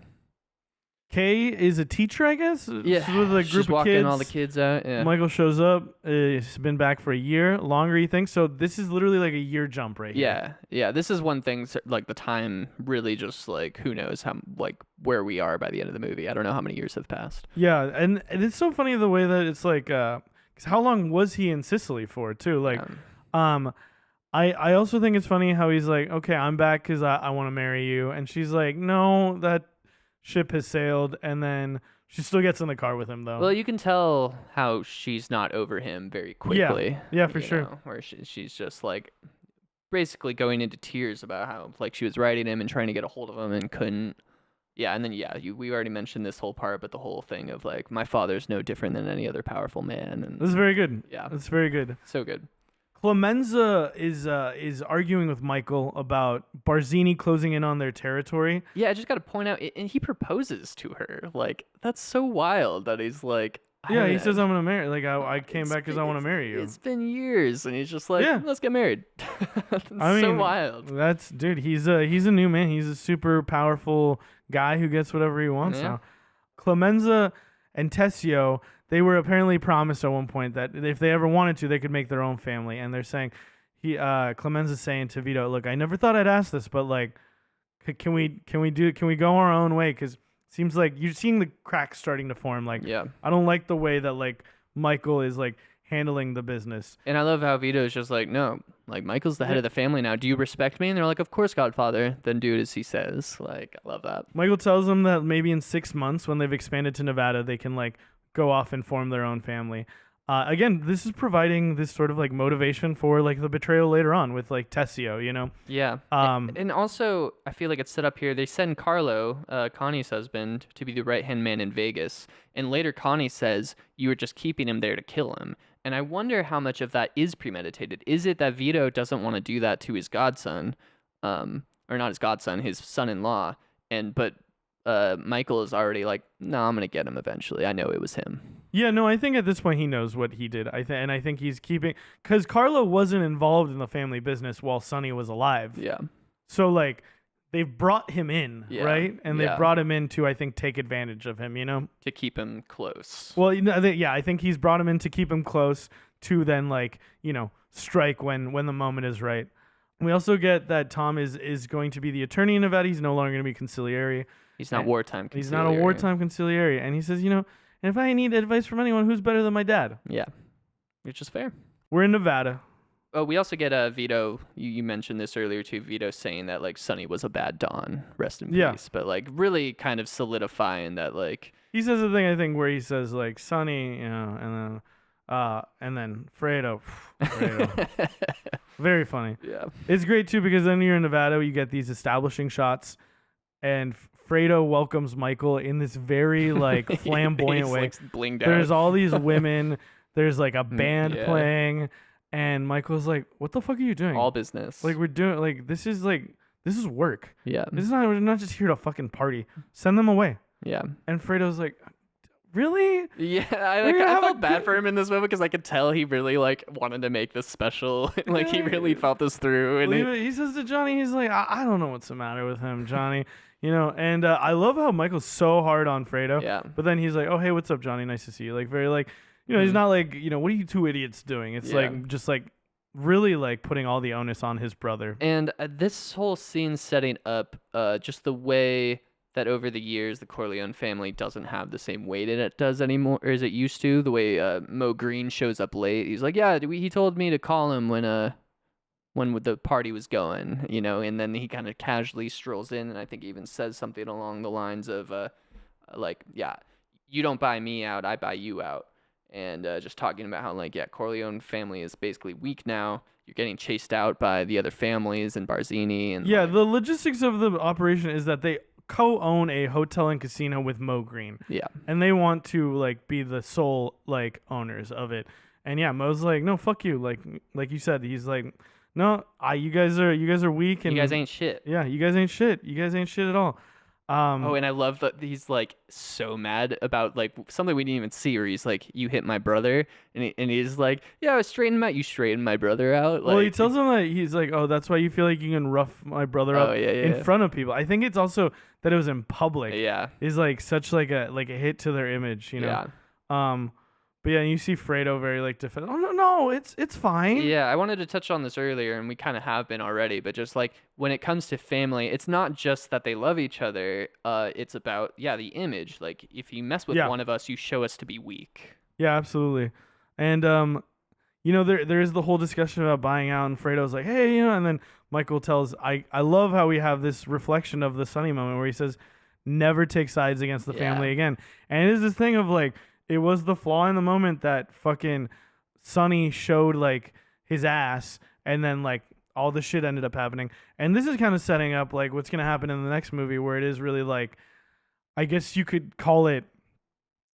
Kay is a teacher, I guess. Yeah, she's with a group she's of walking kids. all the kids out. Yeah. Michael shows up. He's been back for a year, longer, you think? So this is literally like a year jump right here. Yeah. This is one thing. Like the time, really, just like who knows how like where we are by the end of the movie. I don't know how many years have passed. Yeah, and it's so funny the way that it's like, because how long was he in Sicily for too? Like, I also think it's funny how he's like, okay, I'm back because I want to marry you, and she's like, no, that ship has sailed, and then she still gets in the car with him though. Well, you can tell how she's not over him very quickly. Yeah, for sure. Where she's just like basically going into tears about how like she was writing him and trying to get a hold of him and couldn't. Yeah, and then we already mentioned this whole part, but the whole thing of like my father's no different than any other powerful man. And this is very good. Yeah, it's very good. So good. Clemenza is arguing with Michael about Barzini closing in on their territory. Yeah, I just got to point out, and he proposes to her. Like, that's so wild that he's like... Yeah, he says, I'm going to marry... Like, I came back because I want to marry you. It's been years, and he's just like, let's get married. That's so wild. Dude, he's a new man. He's a super powerful guy who gets whatever he wants now. Clemenza and Tessio... They were apparently promised at one point that if they ever wanted to, they could make their own family. And they're saying, Clemenza's saying to Vito, look, I never thought I'd ask this, but like, can we go our own way? Because it seems like you're seeing the cracks starting to form. Like, I don't like the way that like Michael is like handling the business. And I love how Vito's just like, no, like Michael's the head of the family now. Do you respect me? And they're like, of course, Godfather. Then do it as he says. Like, I love that. Michael tells them that maybe in 6 months when they've expanded to Nevada, they can like go off and form their own family. Again, this is providing this sort of like motivation for like the betrayal later on with like Tessio, you know? Yeah. And also, I feel like it's set up here. They send Carlo, Connie's husband, to be the right-hand man in Vegas. And later Connie says, you were just keeping him there to kill him. And I wonder how much of that is premeditated. Is it that Vito doesn't want to do that to his godson, or not his godson, his son-in-law, but Michael is already like, no, I'm gonna get him eventually. I know it was him. Yeah, no, I think at this point he knows what he did. And I think he's keeping, because Carlo wasn't involved in the family business while Sonny was alive. Yeah. So like, they've brought him in, right? And they brought him in to, I think, take advantage of him. You know, to keep him close. Well, I think he's brought him in to keep him close to then like strike when the moment is right. We also get that Tom is going to be the attorney in Nevada. He's no longer going to be conciliary. He's not wartime conciliary. He's not a wartime conciliary. And he says, and if I need advice from anyone, who's better than my dad? Yeah, which is fair. We're in Nevada. Oh, we also get Vito. You mentioned this earlier too. Vito saying that like Sonny was a bad Don, rest in peace. But like really kind of solidifying that like he says a thing I think where he says like Sonny, and then Fredo. Very funny. Yeah, it's great too because then you're in Nevada. You get these establishing shots, and Fredo welcomes Michael in this very like flamboyant way. Like, blinged out. There's all these women. There's like a band playing. And Michael's like, "What the fuck are you doing? All business. Like we're doing this is work. Yeah. We're not just here to fucking party. Send them away." Yeah. And Fredo's like, "Really?" Yeah, I felt bad for him in this moment because I could tell he really like wanted to make this special. Like he really thought this through. And he says to Johnny, he's like, I don't know what's the matter with him, Johnny. And I love how Michael's so hard on Fredo. Yeah. But then he's like, "Oh, hey, what's up, Johnny? Nice to see you." Like very like. He's not like, what are you two idiots doing? It's like, just like, really like putting all the onus on his brother. And this whole scene setting up just the way that over the years the Corleone family doesn't have the same weight it does anymore, or as it used to. The way Mo Green shows up late, he's like, "Yeah, he told me to call him when the party was going, you know," and then he kind of casually strolls in, and I think even says something along the lines of, like, "Yeah, you don't buy me out, I buy you out," and just talking about how, like, yeah, Corleone family is basically weak now. You're getting chased out by the other families and Barzini, and Yeah, like, the logistics of the operation is that they co-own a hotel and casino with Mo Green, yeah, and they want to like be the sole like owners of it. And yeah, Mo's like, no, fuck you. Like you said, he's like, no, you guys are weak, and you guys ain't shit. yeah, you guys ain't shit. You guys ain't shit at all. Oh, and I love that he's like so mad about like something we didn't even see, where he's like, "You hit my brother," and he's like, "Yeah, I was straightening him out. You straightened my brother out." Well, he Like, tells him that he's like, oh, that's why you feel like you can rough my brother oh up yeah, in yeah, front of people. I think it's also that it was in public. yeah, Is like such like a hit to their image, you know. yeah. But yeah, you see Fredo very like defend. Oh no, it's fine. Yeah, I wanted to touch on this earlier, and we kind of have been already, but just like when it comes to family, it's not just that they love each other. It's about, yeah, the image. Like, if you mess with Yeah. one of us, you show us to be weak. Yeah, absolutely. And you know, there is the whole discussion about buying out, and Fredo's like, hey, you know, and then Michael tells, I love how we have this reflection of the Sonny moment where he says, never take sides against the Yeah. family again. And it is this thing of like, it was the flaw in the moment that fucking Sonny showed like his ass, and then like all the shit ended up happening. And this is kind of setting up like what's gonna happen in the next movie, where it is really like, I guess you could call it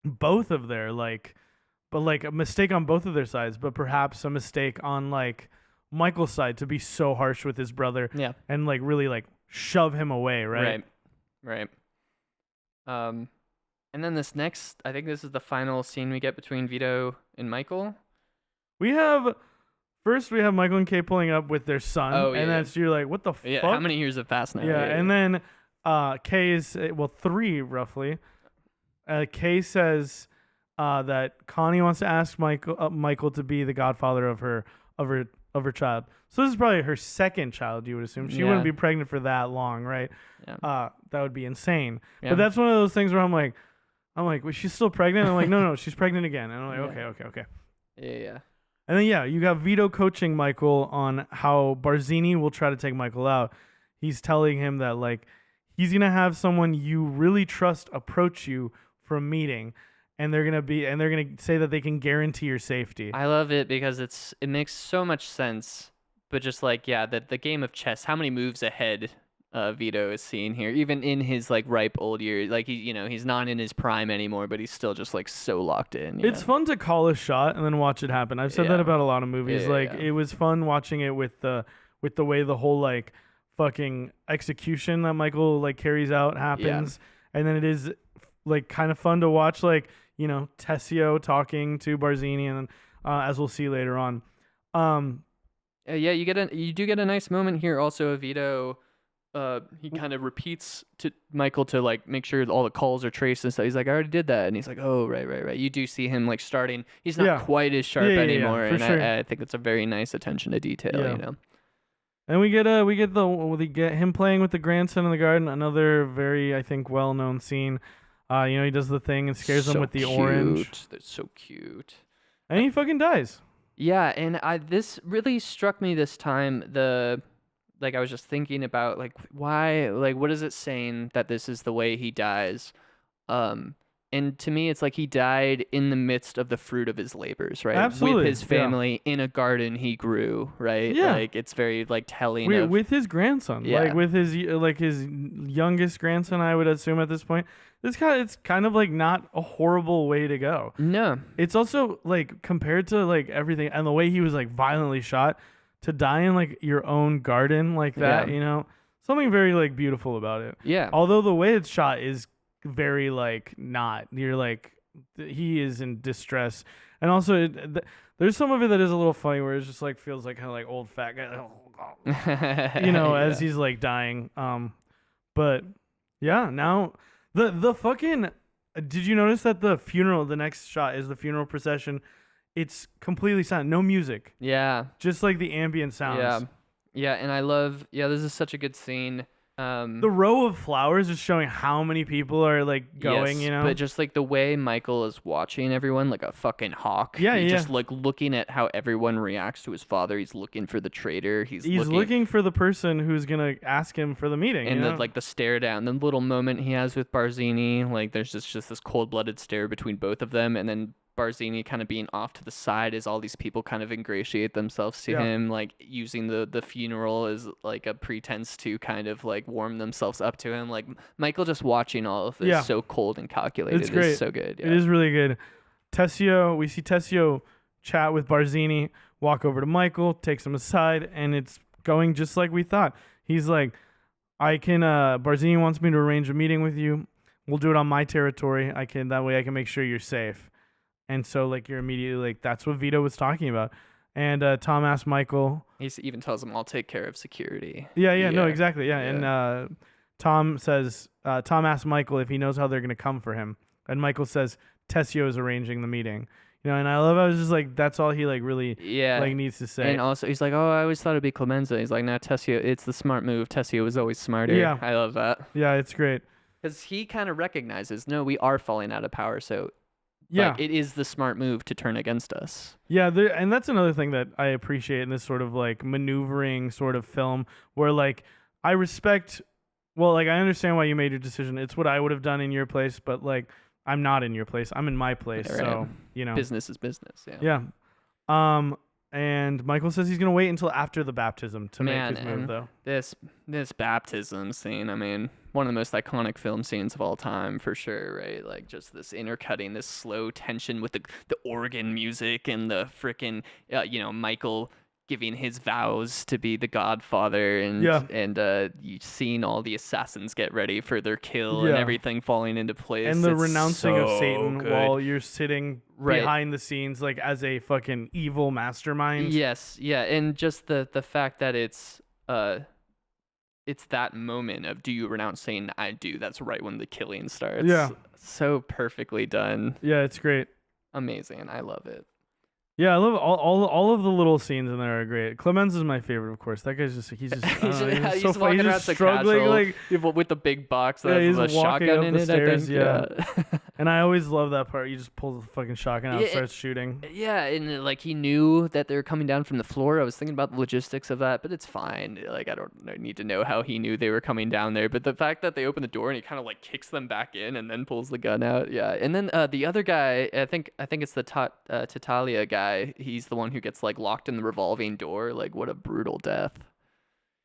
both of their like, but like a mistake on both of their sides, but perhaps a mistake on like Michael's side to be so harsh with his brother Yeah. and like really like shove him away, right? Right. And then this next, I think this is the final scene we get between Vito and Michael. We have Michael and Kay pulling up with their son, Oh, and yeah. that's you're like, what the Yeah, fuck? how many years have passed now? Yeah, and then Kay is 3 roughly. Kay says that Connie wants to ask Michael to be the godfather of her child. So this is probably her second child, you would assume. She wouldn't be pregnant for that long, right? Yeah. That would be insane. Yeah. But that's one of those things where I'm like, well, she's still pregnant? I'm like, no, she's pregnant again. And I'm like, okay. Yeah. And then, yeah, you got Vito coaching Michael on how Barzini will try to take Michael out. He's telling him that, like, he's going to have someone you really trust approach you for a meeting, and they're going to say that they can guarantee your safety. I love it because it makes so much sense. But just like, yeah, the game of chess, how many moves ahead Vito is seeing here, even in his like ripe old years. Like, he's not in his prime anymore, but he's still just like so locked in. It's fun to call a shot and then watch it happen. I've said that about a lot of movies. It was fun watching it with the way the whole like fucking execution that Michael like carries out happens, and then it is like kind of fun to watch, like, you know, Tessio talking to Barzini, and then as we'll see later on. Yeah, you do get a nice moment here also of Vito. He kind of repeats to Michael to like make sure all the calls are traced and stuff. He's like, I already did that, and he's like, oh, right. You do see him like starting. He's not quite as sharp anymore, for and sure. I think it's a very nice attention to detail. Yeah. You know. And we get him playing with the grandson in the garden. Another very, I think, well-known scene. You know, he does the thing and scares him with the orange. That's so cute. And he fucking dies. Yeah, and this really struck me this time. I was just thinking about like why, like what is it saying that this is the way he dies? And to me, it's like he died in the midst of the fruit of his labors, right? Absolutely, With his family in a garden he grew, right? Yeah. Like it's very like telling With his grandson, Yeah. like with his youngest grandson, I would assume at this point. It's kind of like not a horrible way to go. No. It's also like compared to like everything and the way he was like violently shot, to die in like your own garden like that, Yeah. you know, something very like beautiful about it. Yeah. Although the way it's shot is very like not. You're like, he is in distress, and also there's some of it that is a little funny where it just like feels like kind of like old fat guy, you know, as he's like dying. But yeah, now the fucking. Did you notice that the next shot is the funeral procession it's completely silent, no music, Yeah. just like the ambient sounds. Yeah. Yeah, and I love this is such a good scene. The row of flowers is showing how many people are like going, Yes, you know. but just like the way Michael is watching everyone like a fucking hawk. Yeah, He's yeah. just like looking at how everyone reacts to his father. He's looking for the traitor. He's looking for the person who's gonna ask him for the meeting. and you know? the stare down, the little moment he has with Barzini, like there's just this cold-blooded stare between both of them, and then Barzini kind of being off to the side as all these people kind of ingratiate themselves to Yeah. him, like using the funeral as like a pretense to kind of like warm themselves up to him. Like Michael just watching all of this so cold and calculated It's great. is so good. Yeah. It is really good. We see Tessio chat with Barzini, walk over to Michael, takes him aside, and it's going just like we thought. He's like, Barzini wants me to arrange a meeting with you. We'll do it on my territory. That way I can make sure you're safe. And so, like, you're immediately like, that's what Vito was talking about. And Tom asks Michael. He even tells him, "I'll take care of security." Yeah, no, exactly. Yeah. And Tom asks Michael if he knows how they're going to come for him. And Michael says, Tessio is arranging the meeting. You know, and I love how it's just like, that's all he like really like needs to say. And also, he's like, "Oh, I always thought it'd be Clemenza." He's like, "No, Tessio, it's the smart move. Tessio was always smarter." Yeah. I love that. Yeah, it's great. Because he kind of recognizes, no, we are falling out of power, so Yeah. like, it is the smart move to turn against us. Yeah, and that's another thing that I appreciate in this sort of like maneuvering sort of film where like I understand why you made your decision. It's what I would have done in your place, but like I'm not in your place. I'm in my place. Right. So, you know. Business is business. Yeah. Yeah. And Michael says he's going to wait until after the baptism to make his move, and though. This baptism scene, I mean, one of the most iconic film scenes of all time, for sure, right? Like, just this intercutting, this slow tension with the organ music and the frickin', Michael giving his vows to be the Godfather, and you seeing all the assassins get ready for their kill and everything falling into place. And the It's renouncing of so Satan good. while you're sitting behind the scenes like as a fucking evil mastermind. Yes, yeah, and just the fact that it's that moment of, do you renounce saying I do? That's right when the killing starts. Yeah. So perfectly done. Yeah, it's great. Amazing. I love it. Yeah, I love all of the little scenes in there are great. Clemens is my favorite, of course. That guy's he's just he's so funny. He's just struggling like with the big box that has a shotgun in it. Stairs, I think. And I always love that part. He just pulls the fucking shotgun out and starts shooting. Yeah, and like he knew that they were coming down from the floor. I was thinking about the logistics of that, but it's fine. Like I don't need to know how he knew they were coming down there. But the fact that they open the door and he kind of like kicks them back in and then pulls the gun out. Yeah, and then the other guy, I think it's the Tatalia guy. He's the one who gets like locked in the revolving door. Like what a brutal death.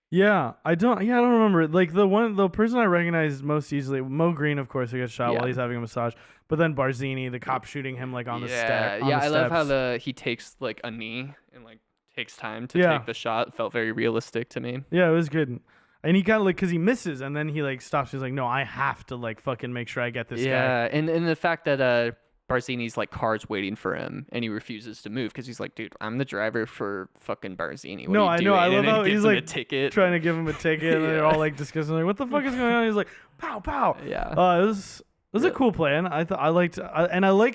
Yeah, I don't remember. Like the person I recognize most easily, Mo Green, of course, who gets shot while he's having a massage. But then Barzini, the cop shooting him like on the step. Yeah, I love how he takes like a knee and like takes time to take the shot. It felt very realistic to me. Yeah, it was good. And he kind of like, because he misses and then he like stops. He's like, no, I have to like fucking make sure I get this guy. Yeah, and the fact that Barzini's like car's waiting for him and he refuses to move because he's like, dude, I'm the driver for fucking Barzini. What are you doing? I love how he's like a ticket. trying to give him a ticket and they're all like discussing like, what the fuck is going on? He's like, pow pow. Yeah. It was a cool plan. I liked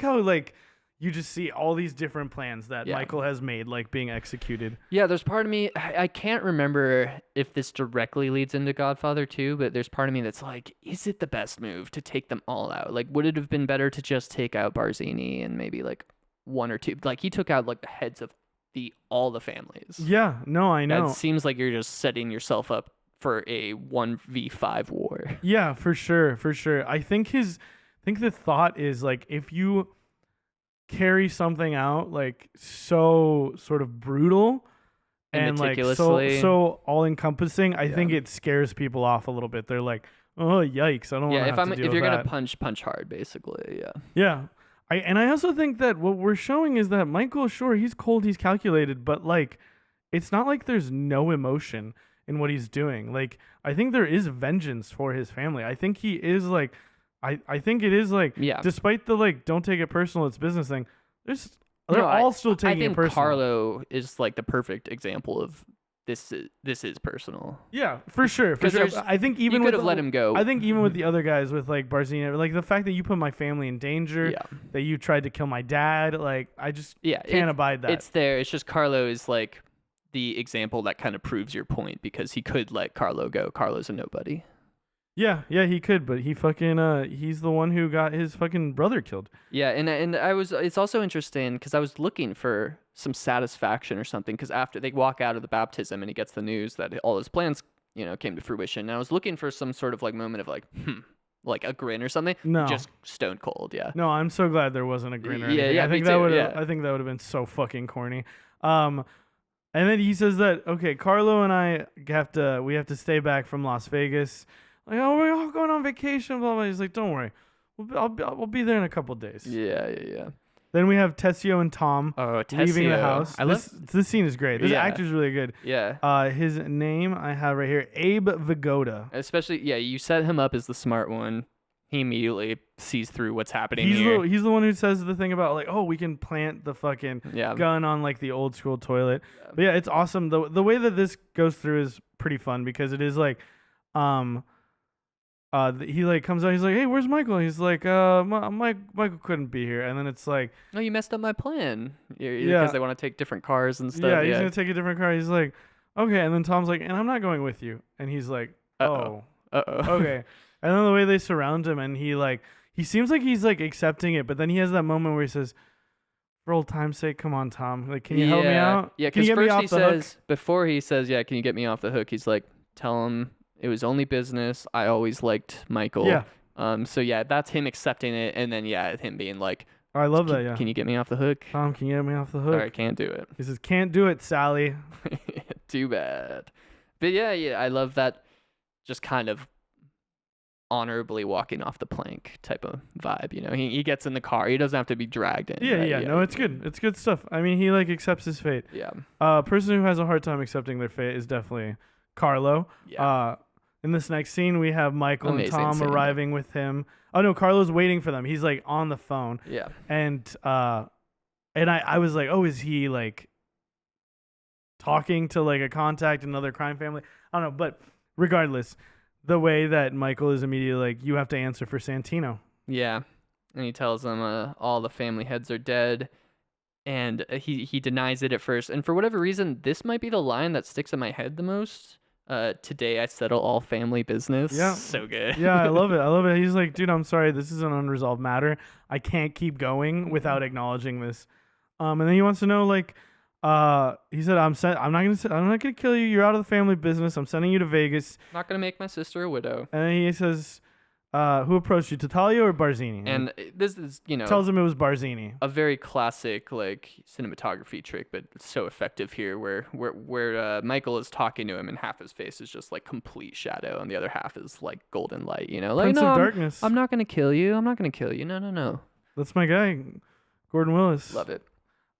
how like you just see all these different plans that Michael has made like being executed. Yeah, there's part of me, I can't remember if this directly leads into Godfather 2, but there's part of me that's like, is it the best move to take them all out? Like, would it have been better to just take out Barzini and maybe like one or two? Like, he took out like the heads of all the families. Yeah, no, I know. That seems like you're just setting yourself up for a 1v5 war. Yeah, for sure. I think the thought is like, if you carry something out like so sort of brutal and like so all encamping, I think it scares people off a little bit. They're like, oh yikes, I don't want to have to deal if you're with gonna that. punch hard, basically. Yeah. I also think that what we're showing is that Michael, sure, he's cold, he's calculated, but like it's not like there's no emotion in what he's doing. Like I think there is vengeance for his family. I think he is like I think it is like, despite the like, don't take it personal, it's business thing. They're all still taking it personal. I think Carlo is like the perfect example of this is personal. Yeah, for sure. For 'Cause sure. there's- I think You even could with have let him go. I think even with the other guys, with like Barzini, like the fact that you put my family in danger, Yeah. that you tried to kill my dad, like I just Yeah, can't abide that. It's there. It's just Carlo is like the example that kind of proves your point because he could let Carlo go. Carlo's a nobody. Yeah, he could, but he fucking he's the one who got his fucking brother killed. Yeah, and I was. It's also interesting because I was looking for some satisfaction or something because after they walk out of the baptism and he gets the news that all his plans, came to fruition. And I was looking for some sort of like moment of like, like a grin or something. No. Just stone cold. Yeah. No, I'm so glad there wasn't a grin or Yeah, anything. yeah, I think me that too, would yeah. I think that would have been so fucking corny. And then he says that okay, Carlo and I have to stay back from Las Vegas. Like, oh, we're all going on vacation, blah blah. He's like, don't worry, we'll be there in a couple days. Yeah. Then we have Tessio and Tom Oh, leaving the Tessio. house. I love. This scene is great. This Yeah. actor's really good. Yeah. His name I have right here, Abe Vigoda. Especially, yeah, you set him up as the smart one. He immediately sees through what's happening here. He's the one who says the thing about like, oh, we can plant the fucking Yeah. gun on like the old school toilet. Yeah. But yeah, it's awesome. The way that this goes through is pretty fun because it is like, he like comes out. He's like, hey, where's Michael? He's like, Michael couldn't be here. And then it's like, No, you messed up my plan. Yeah, Yeah. because they want to take different cars and stuff. yeah, he's gonna take a different car. He's like, okay. And then Tom's like, and I'm not going with you. And he's like, oh, Uh-oh. okay. And then the way they surround him, and he seems like he's like accepting it, but then he has that moment where he says, for old time's sake, come on, Tom. Like, can you help me out? Yeah, Can you because get me first off he the hook? says, before he says, yeah, can you get me off the hook? He's like, tell him it was only business. I always liked Michael. Yeah. So yeah, that's him accepting it, and then yeah, him being like, I love that. Yeah. can you get me off the hook? Tom, can you get me off the hook? Sorry, I can't do it. He says, can't do it, Sally. Too bad. But yeah, I love that just kind of honorably walking off the plank type of vibe. He gets in the car. He doesn't have to be dragged in. Yeah, right? yeah. No, it's good. It's good stuff. I mean, he like accepts his fate. Yeah. A person who has a hard time accepting their fate is definitely Carlo. Yeah. In this next scene, we have Michael Amazing and Tom scene. arriving with him. Oh no, Carlo's waiting for them. He's like on the phone, Yeah. and I was like, oh, is he like talking to like a contact, another crime family? I don't know, but regardless, the way that Michael is immediately like, you have to answer for Santino. Yeah. And he tells them all the family heads are dead. And he denies it at first. And for whatever reason, this might be the line that sticks in my head the most. Today I settle all family business. Yeah. So good. Yeah, I love it. He's like, dude, I'm sorry, this is an unresolved matter. I can't keep going without acknowledging this. And then he wants to know, like, he said, I'm not gonna kill you. You're out of the family business. I'm sending you to Vegas. Not going to make my sister a widow. And then he says, who approached you, Tattaglia or Barzini? And this is, tells him it was Barzini. a very classic like cinematography trick, but it's so effective here where Michael is talking to him and half his face is just like complete shadow and the other half is like golden light, like, Prince no, of Darkness. I'm not going to kill you. I'm not going to kill you. No. That's my guy, Gordon Willis. Love it.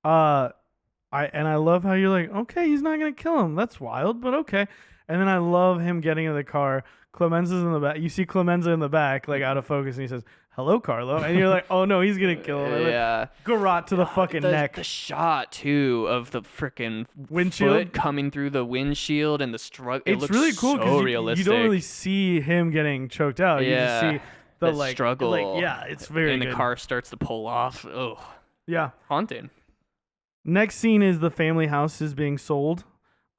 I love how you're like, okay, he's not gonna kill him. That's wild, but okay. And then I love him getting in the car. Clemenza's in the back. You see Clemenza in the back, like out of focus, and he says, "Hello, Carlo." And you're like, "Oh no, he's gonna kill him." Yeah. Garrot to the fucking neck. The shot too of the freaking Windshield? coming through the windshield and the struggle. It It's looks really cool so you realistic. don't really see him getting choked out. You just see the that like struggle. Like, yeah, it's very and good. the car starts to pull off. Oh, Yeah. haunting. Next scene is the family house is being sold.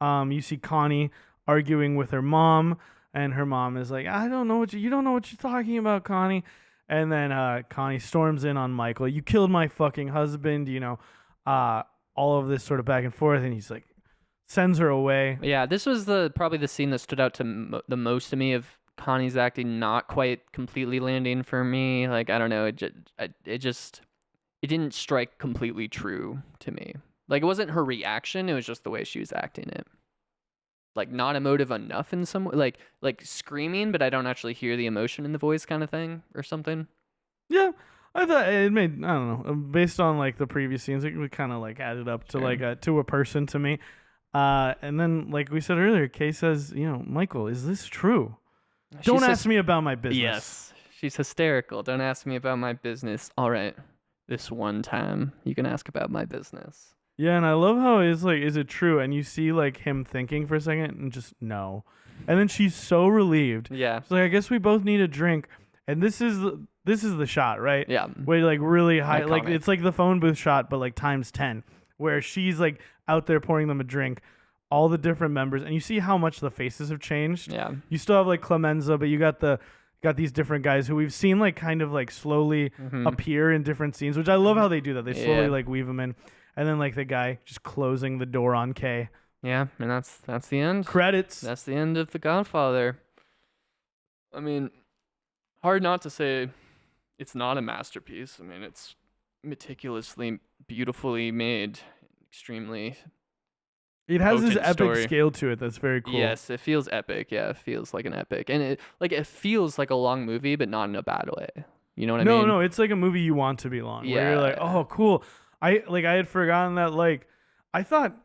You see Connie arguing with her mom, and her mom is like, "I don't know you don't know what you're talking about, Connie." And then Connie storms in on Michael. "You killed my fucking husband," all of this sort of back and forth, and he's like, sends her away. Yeah, this was probably the scene that stood out to the most to me of Connie's acting not quite completely landing for me. Like, I don't know, it didn't strike completely true to me. Like, it wasn't her reaction, it was just the way she was acting it. Like, not emotive enough in some way. Like screaming, but I don't actually hear the emotion in the voice kind of thing or something. Yeah, I thought it made, I don't know, based on like the previous scenes, it kind of like added up to like to a person to me. And then, like we said earlier, Kay says, "Michael, is this true? Don't ask me about my business." Yes. She's hysterical. "Don't ask me about my business." All right. This one time you can ask about my business. Yeah, and I love how it's like, is it true? And you see like him thinking for a second and just no. And then she's so relieved. Yeah. She's like, I guess we both need a drink. And this is the shot, right? Yeah. Where like really high, like Iconic. it's like the phone booth shot, but like times 10, where she's like out there pouring them a drink, all the different members, and you see how much the faces have changed. Yeah. You still have like Clemenza, but you got these different guys who we've seen like kind of like slowly Hmm. appear in different scenes, which I love how they do that. They slowly Yeah. like weave them in, and then like the guy just closing the door on Kay. Yeah, and that's the end. Credits. That's the end of The Godfather. I mean, hard not to say it's not a masterpiece. I mean, it's meticulously, beautifully made, extremely It has this potent epic story. scale to it that's very cool. Yes, it feels epic. Yeah, it feels like an epic, and it feels like a long movie, but not in a bad way. You know what I No, mean? no, it's like a movie you want to be long. Where you're like, Yeah. oh, cool. I had forgotten that. Like, I thought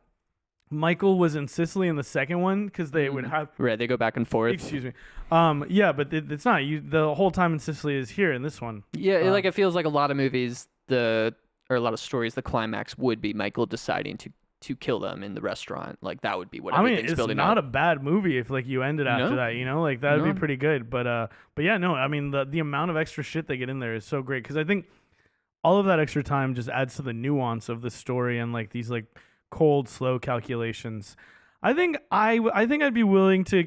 Michael was in Sicily in the second one because they would have. Right, they go back and forth. Excuse me. Yeah, but it's not. You the whole time in Sicily is here in this one. Yeah, it feels like a lot of movies, or a lot of stories, the climax would be Michael deciding to kill them in the restaurant. Like that would be what I mean, everything's it's building not up. a bad movie if like you ended after No. that. Like that'd be No. pretty good. But yeah, no. I mean, the amount of extra shit they get in there is so great because I think all of that extra time just adds to the nuance of the story and like these like cold, slow calculations. I think I'd be willing to.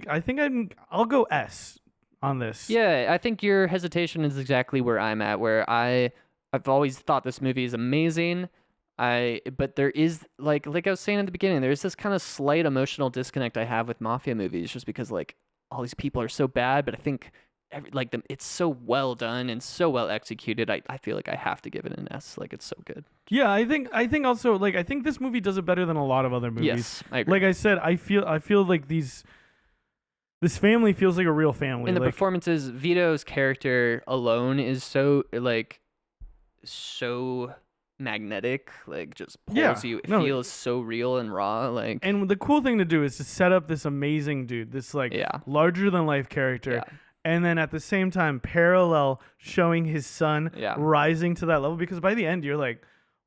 I'll go S on this. Yeah, I think your hesitation is exactly where I'm at, where I've always thought this movie is amazing. But there is like I was saying at the beginning, there's this kind of slight emotional disconnect I have with mafia movies, just because like all these people are so bad, but I think it's so well done and so well executed. I feel like I have to give it an S. Like it's so good. Yeah, I think also like I think this movie does it better than a lot of other movies. Yes, I agree. Like I said, I feel like this family feels like a real family. And the like, performances, Vito's character alone is so magnetic, like just pulls Yeah, you. It no, feels so real and raw. Like and the cool thing to do is to set up this amazing dude, this like yeah, larger than life character, yeah, and then at the same time parallel showing his son yeah. rising to that level because by the end you're like,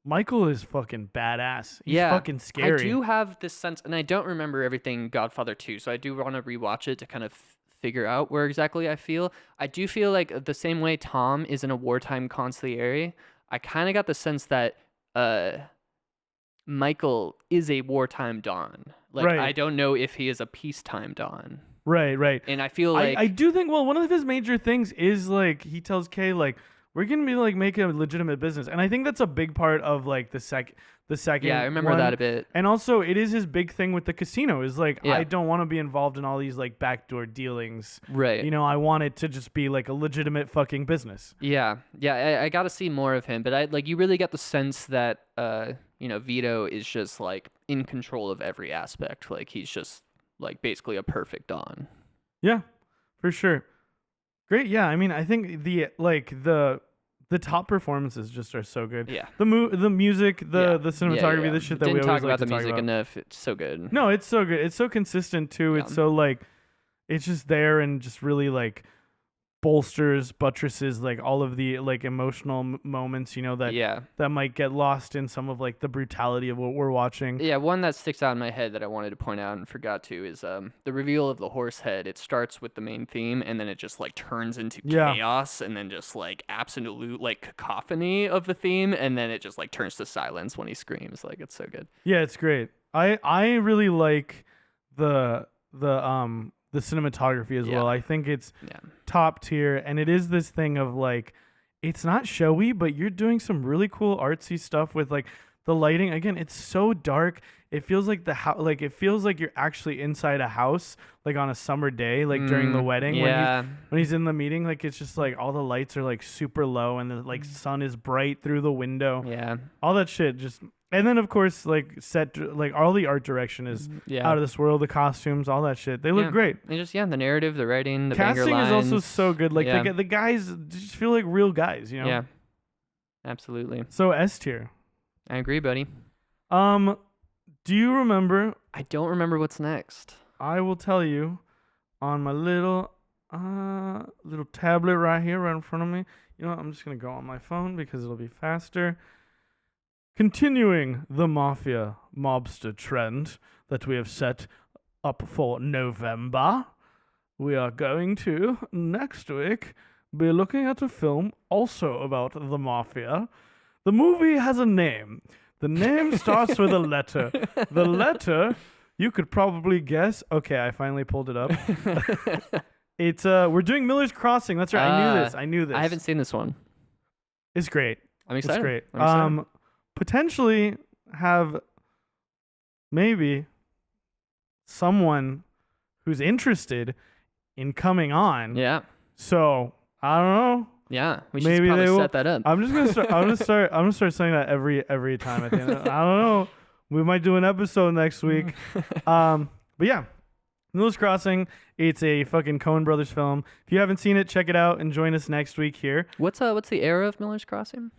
Michael is fucking badass. He's Yeah, fucking scary. I do have this sense, and I don't remember everything Godfather 2, so I do want to rewatch it to kind of figure out where exactly I feel. I do feel like the same way Tom is in a wartime consigliere, I kind of got the sense that Michael is a wartime Don. Like, Right. I don't know if he is a peacetime Don. Right. And I feel like I do think one of his major things is like he tells Kay like we're gonna be like make a legitimate business, and I think that's a big part of like the second. yeah, I remember one. that a bit. And also, it is his big thing with the casino. Is like Yeah. I don't want to be involved in all these like backdoor dealings. Right. I want it to just be like a legitimate fucking business. Yeah, I got to see more of him, but you really get the sense that Vito is just like in control of every aspect. Like he's just like basically a perfect Don. Yeah, for sure. Great. Yeah, I mean, I think the top performances just are so good. Yeah. The music, Yeah. the cinematography, Yeah. the shit that Didn't we always talk like about to the talk music about. enough. It's so good. No, it's so good. It's so consistent too. Yeah. It's so like, it's just there and just really like bolsters, buttresses like all of the like emotional moments. That Yeah. that might get lost in some of like the brutality of what we're watching. Yeah, one that sticks out in my head that I wanted to point out and forgot to is the reveal of the horse head. It starts with the main theme and then it just like turns into Yeah. chaos and then just like absolute like cacophony of the theme and then it just like turns to silence when he screams. Like it's so good. Yeah, it's great. I really like the cinematography as Yeah. well. I think it's Yeah. top tier, and it is this thing of like, it's not showy, but you're doing some really cool artsy stuff with like the lighting. Again, it's so dark. It feels like it feels like you're actually inside a house, like on a summer day, like during the wedding. Yeah. When he's in the meeting, like it's just like all the lights are like super low, and the like sun is bright through the window. Yeah. All that shit just. And then of course like all the art direction is Yeah. out of this world. The costumes, all that shit, they look Yeah. great. And just the narrative, the writing, the banger Casting is also lines. so good. Like Yeah. the guys just feel like real guys, Yeah. Absolutely. So S tier. I agree, buddy. Do you remember? I don't remember what's next. I will tell you on my little tablet right here, right in front of me. You know what? I'm just gonna go on my phone because it'll be faster. continuing the mafia mobster trend that we have set up for November, we are going to next week be looking at a film also about the mafia. The movie has a name. The name starts with a letter. The letter, you could probably guess. Okay, I finally pulled it up. It's we're doing Miller's Crossing. That's right. I knew this. I haven't seen this one. It's great. I'm excited. It's great. I'm excited. Potentially have maybe someone who's interested in coming on. Yeah. So I don't know. Yeah. We should Maybe probably they will. set that up. I'm just gonna start. I'm gonna start saying that every time at the end. I don't know. We might do an episode next week. But yeah, Miller's Crossing. It's a fucking Coen Brothers film. If you haven't seen it, check it out and join us next week here. What's the era of Miller's Crossing?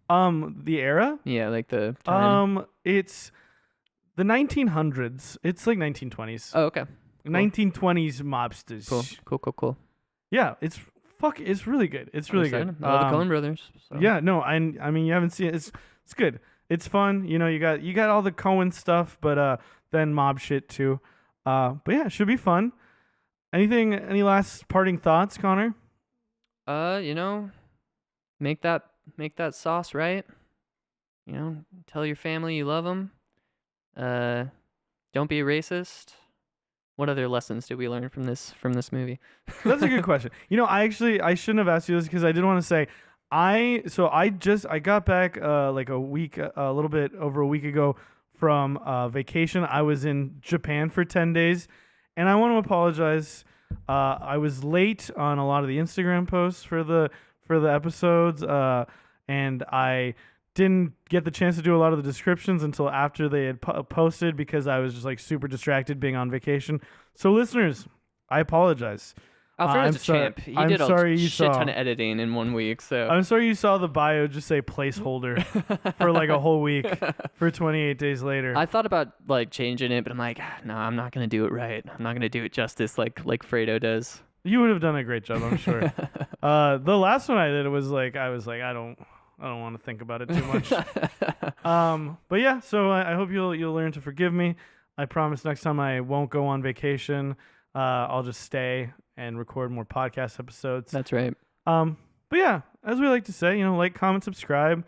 The era. Yeah, like the time. It's the 1900s. It's like 1920s. Oh, okay. 1920s mobsters. Cool. Yeah, it's really good. It's really good. All the Coen Brothers. So. Yeah, no, I mean you haven't seen it. It's good. It's fun. You know, you got all the Coen stuff, but then mob shit too. But yeah, it should be fun. Any last parting thoughts, Connor? You know, make that sauce right. You know, tell your family you love them. Don't be a racist. What other lessons did we learn from this movie? That's a good question. You know, I shouldn't have asked you this because I did want to say I got back like a little bit over a week ago from vacation. I was in Japan for 10 days, and I want to apologize. I was late on a lot of the Instagram posts for the episodes, and I didn't get the chance to do a lot of the descriptions until after they had posted because I was just like super distracted being on vacation. So listeners, I apologize. Alfredo's a champ. He did a shit ton of editing in 1 week. So I'm sorry you saw the bio just say placeholder for like a whole week for 28 days later. I thought about like changing it, but I'm like, no, I'm not gonna do it right. I'm not gonna do it justice like Fredo does. You would have done a great job, I'm sure. The last one I did was like I don't want to think about it too much. But yeah, so I hope you'll learn to forgive me. I promise next time I won't go on vacation. I'll just stay and record more podcast episodes. That's right. But yeah, as we like to say, you know, like, comment, subscribe,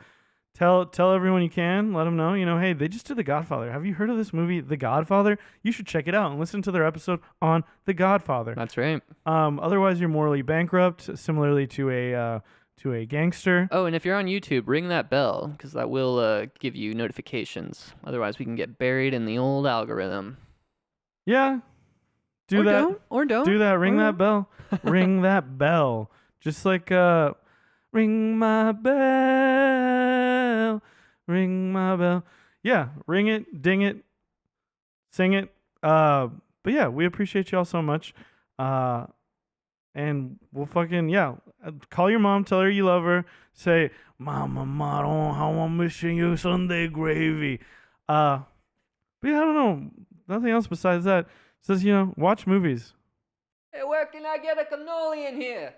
tell everyone you can, let them know, you know, hey, they just did The Godfather. Have you heard of this movie, The Godfather? You should check it out and listen to their episode on The Godfather. That's right. Otherwise, you're morally bankrupt, similarly to a gangster. Oh, and if you're on YouTube, ring that bell because that will give you notifications. Otherwise, we can get buried in the old algorithm. Yeah. Do that. Do that. Ring that bell. Ring that bell. Just like ring my bell. Ring my bell. Yeah, ring it, ding it, sing it. But yeah, we appreciate y'all so much. And we'll fucking call your mom, tell her you love her, say, Mama, how I'm missing you, Sunday gravy. But yeah, I don't know. Nothing else besides that. Says, you know, watch movies. Hey, where can I get a cannoli in here?